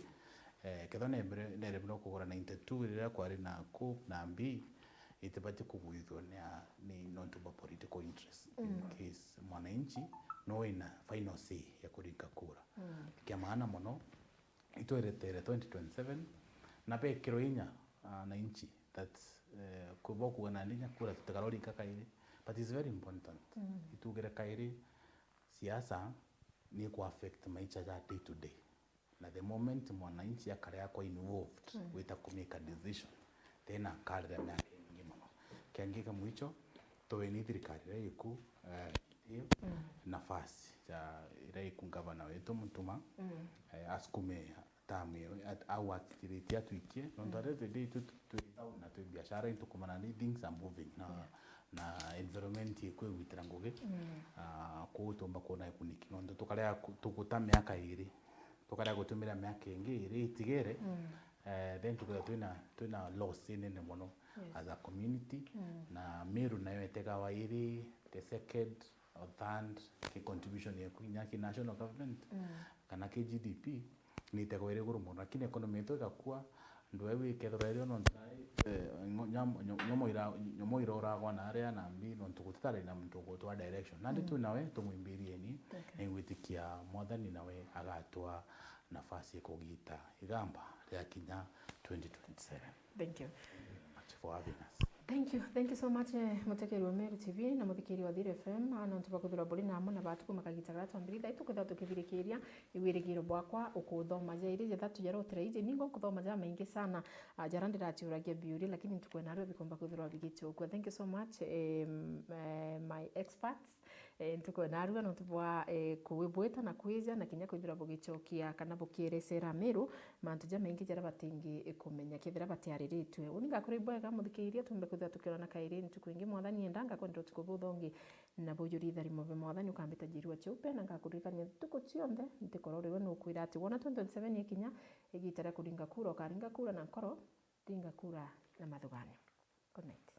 ketho nere bino kugura 92 ria kwari na coup na mbi itibati kugwithio ni not about political interest in case mwananchi no ina final say ya kurika kura kia maana muno itweretere 2027 na pe kiroinya na inchi that kuboku wana linya kura tutakarori kakaire but it's very important itugere kaire siasa ni ku affect maisha ya day to day na the moment mwananchi akare yako involved with a make a decision tena kale na kiangika mwicho toweni thirikari yiku nafasi ya ire ku governor wetu mutuma askume tamio au activity tuikie ndare the day tu na tu biashara intukumana ni things are moving na environment ikwe witrangoge ko tomba kona ikuniki ndo tukarea tukuta miaka iri tukarea gutumira miaka ingi iri itigere then tukira tuna loss in mono as a community na Meru nayo etega iri the second or third ki contribution ya kunyaki national government kana ki GDP ni tego ire guru mono lakini economy yetu ikakua ndo ewe kethora ire no nyomo ira uragwa na area na mbi no tukutare na mtu gutwa direction nandi tu nawe tumwimbirie ni ngwitikia mwathani nawe agatwa nafasi kugita igamba ya kinya 2027. Thank you much for having us. Thank you so much mutekeri wa Meru TV na muthikiri wa Thiri FM ana ntuba kuthura buri na amwe na batu makagitagara twambiri thaitu kwitha tukithirikiria iwirigiro bwakwa ukuthoma jairi jetha tujarotera ije ningo kuthoma ja maingi sana jara ndiratiuragia biuri lakini ntukwena ro bikomba kuthura bigichukwa. Thank you so much my experts ntukwena ro no tubwa kuwibweta na kwija na kinya kwithura bugichokia kana bukieresera Meru mantu ja maingi jara batingi kumenya kithira batiariritwe uninga kuri bwega muthikiria tumbe kuthura tukirona kairi ntukwingi mwathani endanga kwenda tukubuthongi na bujurithari move mwathani ukambita jirwa cheupe na ngakurithania tuko cionthe ntikororiwe no kwira ati wona 2027 ikinya igitara kuringa kura ukaringa kura na nkoro ringa kura na mathuganio. Good night.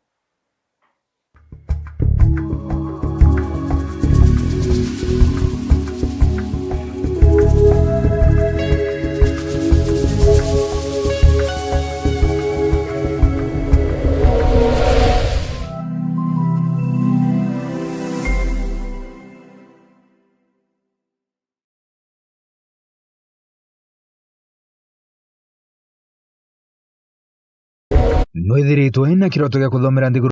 Nwithiritwe na kiroto gia kuthomera nthiguru